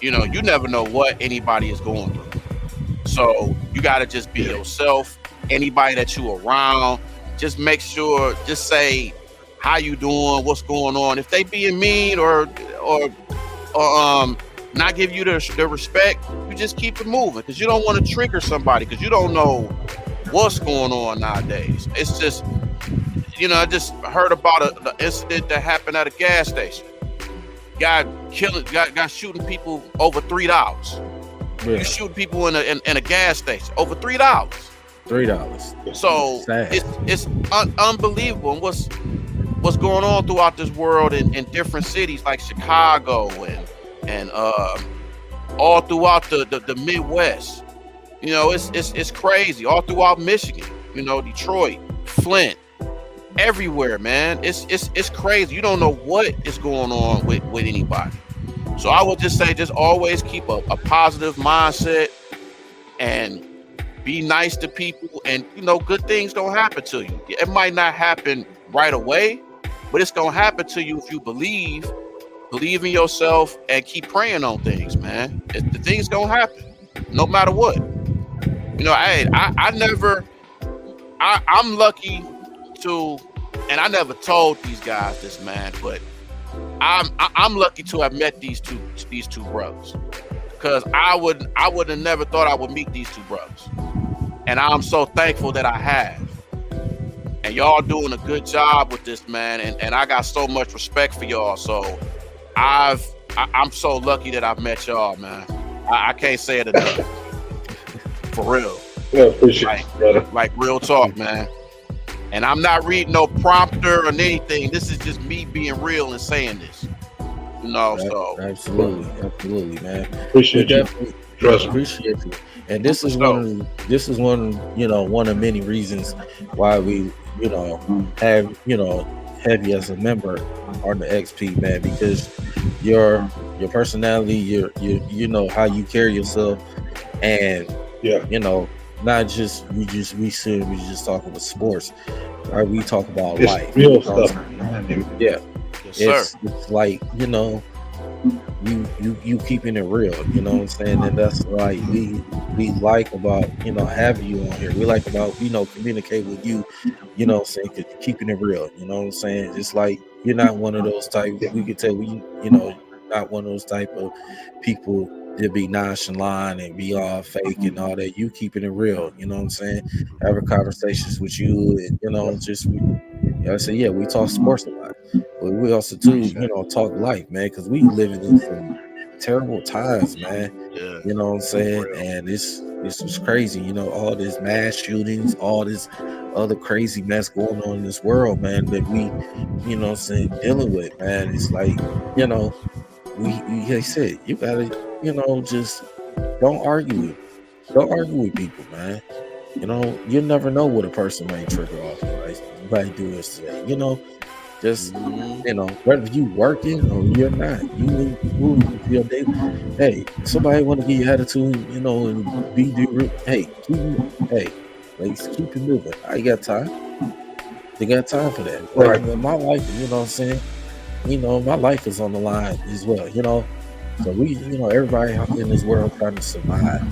you never know what anybody is going through. So you gotta just be yourself. Anybody that you around, just make sure, just say how you doing, what's going on. If they being mean or not give you the respect, you just keep it moving because you don't want to trigger somebody because you don't know what's going on nowadays. It's just, I just heard about the incident that happened at a gas station. Guy shooting people over $3. Yeah. You shoot people in a gas station over $3. $3. So it's unbelievable. And what's going on throughout this world in different cities like Chicago and all throughout the Midwest. It's crazy. All throughout Michigan, Detroit, Flint, everywhere, man. It's crazy. You don't know what is going on with anybody. So I would just say, just always keep a positive mindset and be nice to people, and good things gonna happen to you. It might not happen right away, but it's gonna happen to you if you believe in yourself and keep praying on things, man. The things gonna happen no matter what. I'm lucky to, and I never told these guys this, man, but I'm lucky to have met these two brothers, because I would have never thought I would meet these two brothers, and I'm so thankful that I have. And y'all doing a good job with this, man, and I got so much respect for y'all. So I'm so lucky that I've met y'all, man. I can't say it enough. For real. Yeah, appreciate it, brother. Like real talk, man. And I'm not reading no prompter or anything. This is just me being real and saying this. So absolutely, man. Appreciate you. Appreciate you. And this is one of many reasons why we, have you as a member on the XP, man, because your personality, you know how you carry yourself, and not just we just talk about sports, right? We talk about life, real stuff. Yeah, yes, it's like you keeping it real, you know what I'm saying? And that's like we like about having you on here. We like about communicate with you, you know what I'm saying, cause you're keeping it real, you know what I'm saying? It's like you're not one of those type, we could tell not one of those type of people to be nonchalant and be all fake and all that. You keeping it real, you know what I'm saying? Having conversations with you, and I say, yeah, we talk sports a lot, but we also too, talk life, man, because we living in some terrible times, man. Yeah. You know what I'm saying? And it's just crazy, all this mass shootings, all this other crazy mess going on in this world, man, that we, dealing with, man. It's like, they said, you gotta, just don't argue with people, man. You never know what a person may trigger off, right? Somebody do this today, just whether you working or you're not, you feel they, hey, somebody want to give you attitude, and be rude. Hey, let's keep it moving. I got time. They got time for that. Right. In my life, you know what I'm saying? my life is on the line as well. So everybody out in this world trying to survive.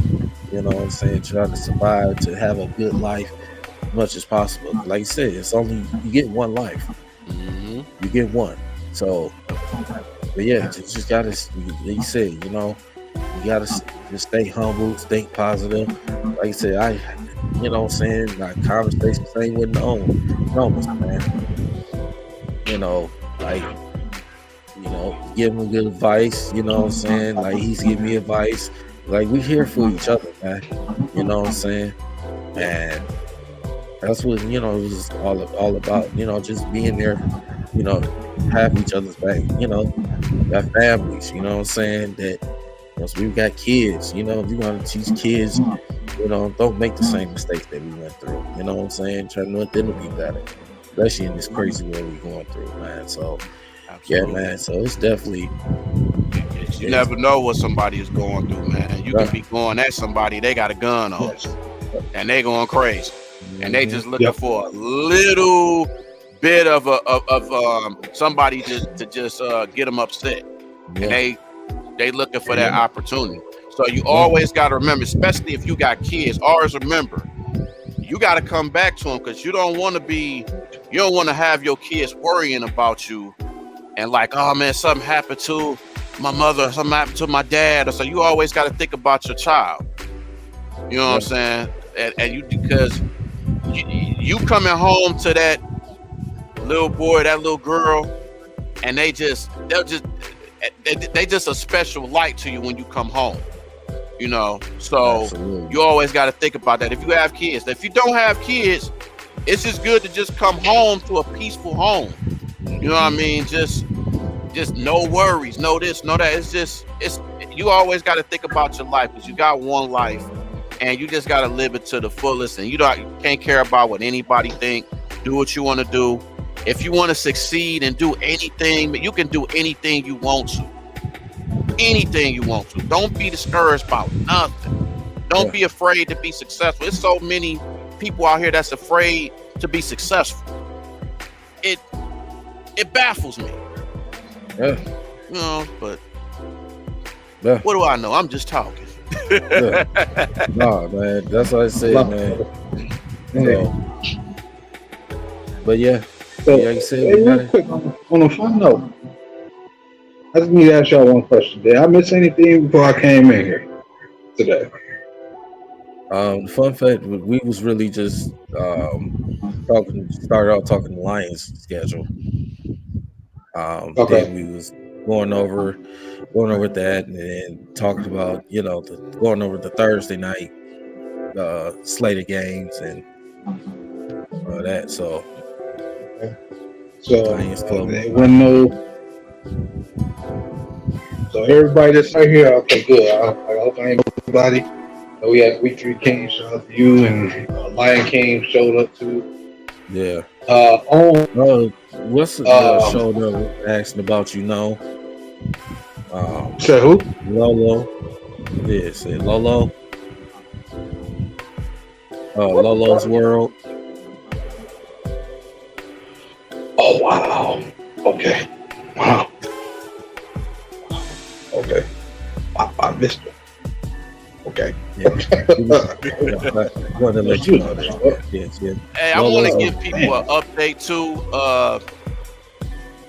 You know what I'm saying? Trying to survive to have a good life as much as possible. Like I said, it's only you get one life. Mm-hmm. You get one. So, but yeah, just gotta. You said, you gotta just stay humble, stay positive. Like I said, what I'm saying, like conversation same with Nomas, man. Like, give him good advice. You know what I'm saying? Like he's giving me advice. Like we here for each other, man. You know what I'm saying? And that's what it was all about. Just being there. Have each other's back. Got families. You know what I'm saying? That once we've got kids. If you want to teach kids, don't make the same mistakes that we went through. You know what I'm saying? Try to want them to be better, especially in this crazy world we're going through, man. So. Absolutely. Yeah, man. So it's definitely. You never know what somebody is going through, man. You can be going at somebody, they got a gun on, and they going crazy, and they just looking for a little bit of somebody to get them upset, and they looking for that opportunity. So you always got to remember, especially if you got kids. Always remember, you got to come back to them because you don't want to have your kids worrying about you. And like, oh man, something happened to my mother, something happened to my dad. Or so you always got to think about your child. You know what I'm saying? And because you coming home to that little boy, that little girl, and they just a special light to you when you come home. So Absolutely. You always got to think about that. If you have kids, if you don't have kids, it's just good to just come home to a peaceful home. You know what I mean? Just no worries, no this, no that. It's you always got to think about your life because you got one life, and you just got to live it to the fullest. And you can't care about what anybody think. Do what you want to do. If you want to succeed and do anything, you can do anything you want to. Anything you want to. Don't be discouraged about nothing. Don't be afraid to be successful. There's so many people out here that's afraid to be successful. It baffles me. Yeah. But what do I know? I'm just talking. Nah, man. That's what I say, man. But yeah. So, like you said, real quick, on a fun note, I just need to ask y'all one question. Did I miss anything before I came in here today? Fun fact, we was really just started out talking the Lions schedule. Then we was going over that and then talking about going over the Thursday night slate of games and all that. So it wasn't no. So everybody that's right here, okay, good. I hope I ain't nobody. We had Week 3 King, shout out to you, and Lion King showed up too. Yeah. What's the show that was asking about? Say who? Lolo. Yeah, say Lolo. Lolo's World. Oh wow. Okay. Wow. Okay. I missed it. Okay. Yeah. I want to let you know that. Yes. Hey, I want to give people an update too.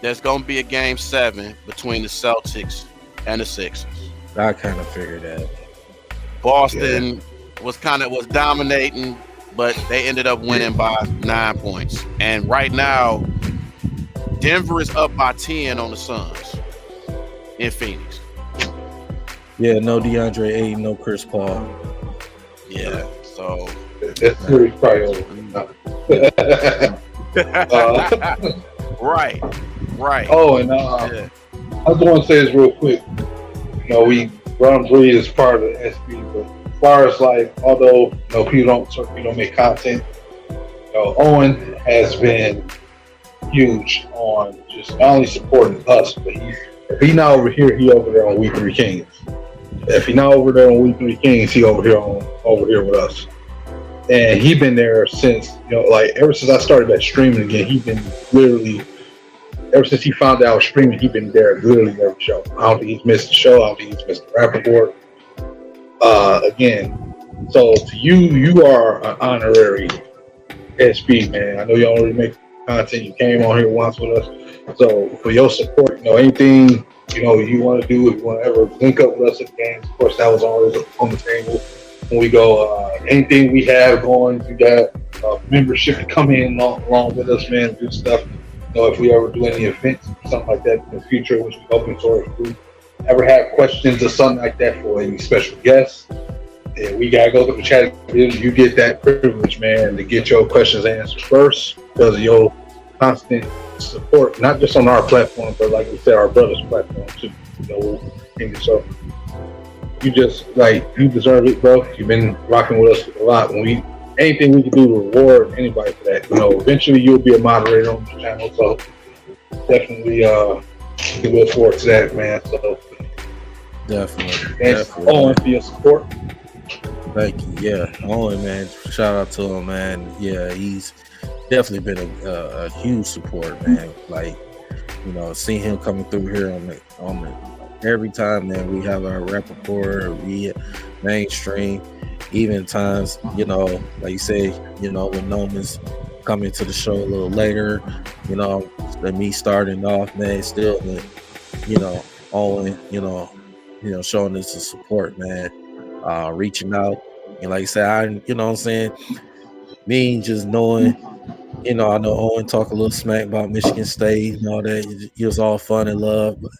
There's gonna be a game 7 between the Celtics and the Sixers. I kind of figured that. Boston was dominating, but they ended up winning by 9 points. And right now, Denver is up by 10 on the Suns in Phoenix. Yeah, no DeAndre Ayton, no Chris Paul. Yeah, so that's pretty probably over. Right. Oh, and I just want to say this real quick. We Ron Bree is part of the SB, but as far as like, although people don't make content, Owen has been huge on just not only supporting us, but he's not over here, he over there on Week 3 Kings. If he's not over there on Week 3 Kings, he over here with us. And he been there since, ever since I started that streaming again, he's been literally ever since he found out I was streaming, he's been there literally every show. I don't think he's missed a show. I don't think he's missed a rap report. Again, so to you, you are an honorary SP, man. I know you already make content. You came on here once with us. So for your support, anything, you want to do, if you want to ever link up with us at the games, of course, that was always on the table. When we go, anything we have going, we got membership to come in along with us, man, do stuff. If we ever do any events, something like that in the future, which we open source, if we ever have questions or something like that for any special guests, and we gotta go to the chat. You get that privilege, man, to get your questions answered first because of your constant support, not just on our platform, but like we said, our brother's platform too. So you deserve it, bro. You've been rocking with us a lot. Anything we can do to reward anybody for that, eventually you'll be a moderator on the channel. So definitely, we look forward to that, man. So definitely. Thanks, Owen, for your support. Thank you. Yeah, Owen, man. Shout out to him, man. Yeah, he's definitely been a huge support, man. Like, seeing him coming through here on the every time, man, we have our rap report or we mainstream. Even times, like you say, when Noman's coming to the show a little later, than me starting off, man, still, Owen, showing us the support, man, reaching out. And like I said, what I'm saying, me just knowing, I know Owen talk a little smack about Michigan State and all that. It was all fun and love, but,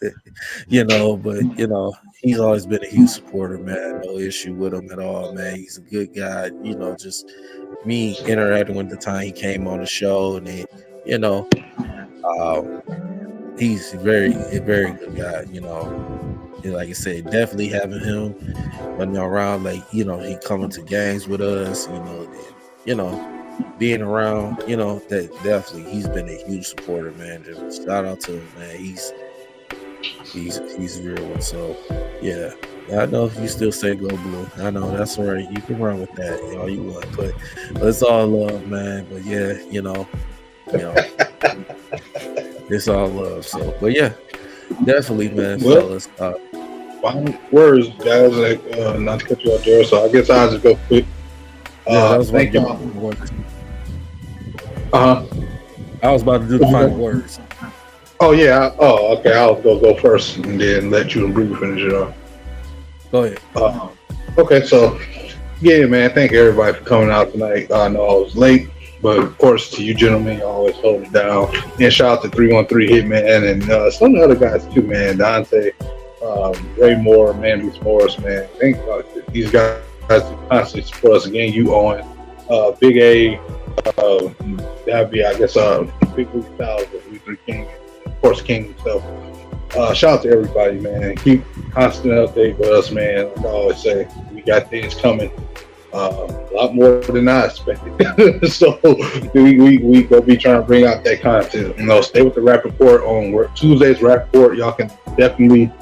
he's always been a huge supporter, man. No issue with him at all, man. He's a good guy. Just me interacting with the time he came on the show, and then, he's a very good guy. And like I said, definitely having him around, like he coming to games with us, being around, that definitely he's been a huge supporter, man. Just shout out to him, man. He's a real one. So yeah, I know if you still say go blue, I know that's all right. You can run with that all you want, but it's all love, man. But yeah, it's all love. So, but yeah, definitely, man. Fellas, final words, guys. Not to cut you off there, so I guess I'll just go quick. That was thank y'all. I was about to do the final words. Oh yeah. Okay. I'll go first and then let you and Bree finish it off. Go ahead. Okay. So yeah, man. Thank everybody for coming out tonight. I know I was late, but of course to you gentlemen, you always hold it down. And shout out to 313 Hitman and some of the other guys too, man. Dante, Ray Moore, Mandus Morris, man. Thank these guys constantly support us. Again, you Owen, Big A, that'd be I guess Big League Styles, Luther King, of course King himself. Shout out to everybody, man. Keep constant update with us, man. Like I always say, we got things coming. A lot more than I expected. So we gonna be trying to bring out that content. Stay with the rap report on Tuesday's rap report. Y'all can definitely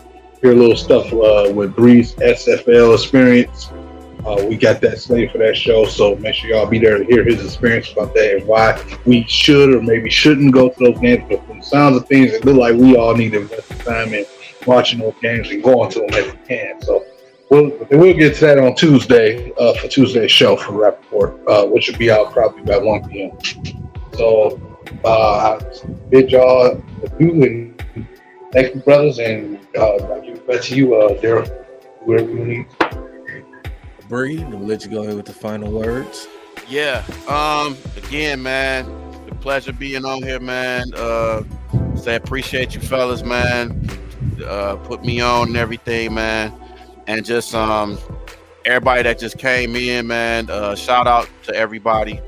hear a little stuff with Bree's SFL experience. We got that slated for that show, so make sure y'all be there to hear his experience about that and why we should or maybe shouldn't go to those games. But from the sounds of things, it look like we all need to invest time in watching those games and going to them if we can. So we'll get to that on Tuesday for Tuesday's show for Rap Report, which will be out probably by 1 p.m. So I bid y'all adieu and thank you, brothers, and I'll give it back to you, Daryl, wherever you need. Bree, we'll let you go ahead with the final words. Yeah. Again, man, it's a pleasure being on here, man. Say appreciate you fellas, man. Put me on and everything, man. And just everybody that just came in, man. Shout out to everybody.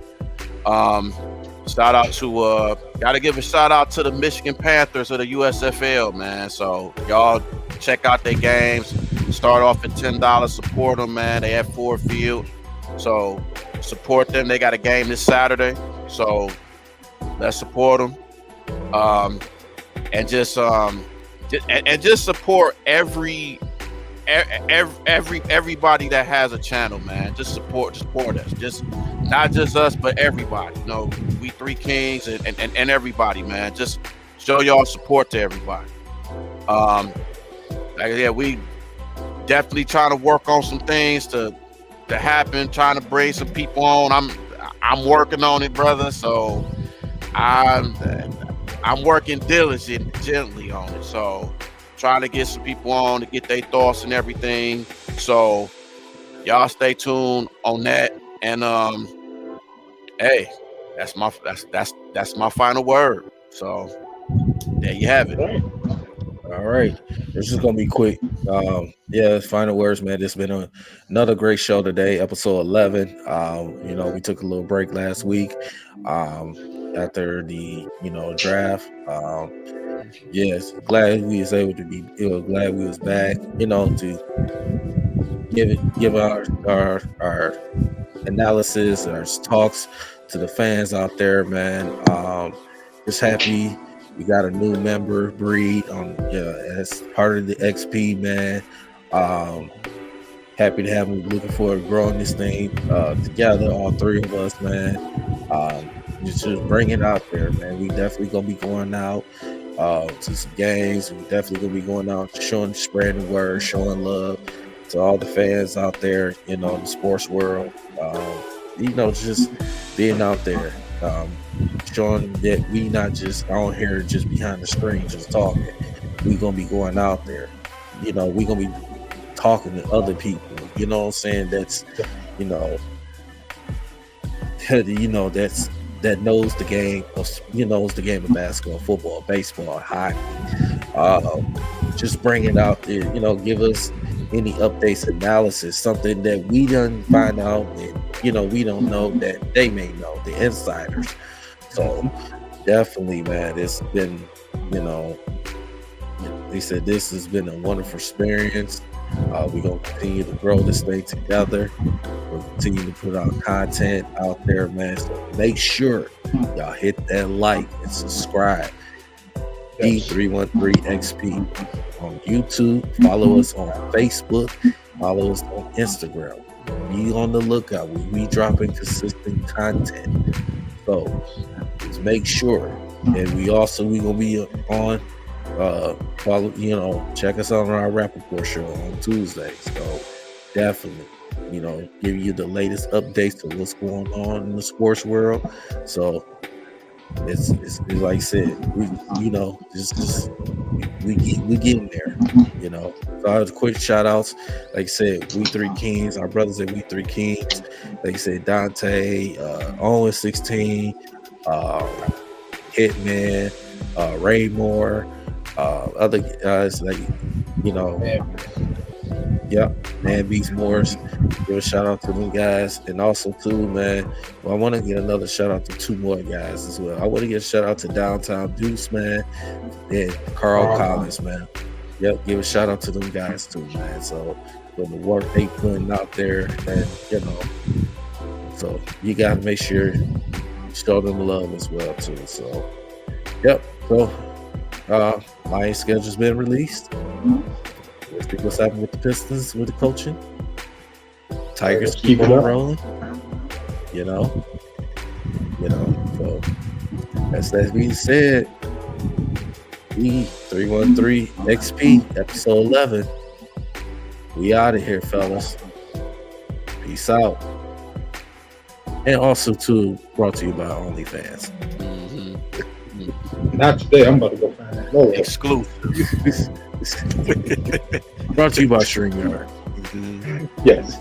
Shout out to gotta give a shout out to the Michigan Panthers of the USFL, man. So y'all check out their games. Start off at $10. Support them, man. They have Ford Field, so support them. They got a game this Saturday, so let's support them. And just support everybody that has a channel, man. Just support us. Just not just us, but everybody. We Three Kings and everybody, man. Just show y'all support to everybody. We definitely trying to work on some things to happen, trying to bring some people on. I'm working on it, brother. So I'm working diligently on it. So trying to get some people on to get their thoughts and everything. So y'all stay tuned on that. And hey, that's my final word. So there you have it. All right. This is gonna be quick. Final words, man. It's been another great show today, episode 11. We took a little break last week after the draft. Yes, glad we was able to be glad we was back, to give our analysis, our talks to the fans out there, man. Just happy we got a new member, Breed, as part of the XP, man. Happy to have him. Looking forward to growing this thing together, all three of us, man. Just bring it out there, man. We definitely gonna be going out to some games. We definitely gonna be going out, spreading the word, showing love to all the fans out there, in the sports world. Just being out there. Showing that we not just on here just behind the screen just talking. We gonna be going out there. We gonna be talking to other people. You know what I'm saying? That's that knows the game. Knows the game of basketball, football, baseball, hockey. Just bring it out there. Give us any updates, analysis, something that we done find out, and we don't know that they may know, the insiders. So definitely, man, it's been, they said this has been a wonderful experience. We're going to continue to grow this thing together. We'll continue to put out content out there, man. So make sure y'all hit that like and subscribe. E313XP on YouTube. Follow us on Facebook. Follow us on Instagram. Be on the lookout. We'll be dropping consistent content. So just make sure. And we gonna be on follow, check us out on our Rappaport show on Tuesday. So definitely, give you the latest updates of what's going on in the sports world. So it's like I said, we getting there, So I have quick shout outs. Like I said, We Three Kings, our brothers at We Three Kings. Like I said, Dante, Owen 16, Hitman, Raymore, other guys Man Beats Morris. Give a shout out to them guys, and also too, man. I want to get another shout out to two more guys as well. I want to get a shout out to Downtown Deuce, man, and Carl Collins, man. Yep, give a shout out to them guys too, man. So for the work they putting out there, and so you got to make sure you show them love as well too. So, yep. So my schedule's been released. Let's see what's happening with the Pistons, with the coaching. Tigers keep on rolling. So as that being said, E313 XP episode 11. We out of here, fellas. Peace out. And also too brought to you by OnlyFans. Not today. I'm about to go find that. No, exclusive. Brought to you by StreamYard. Yes.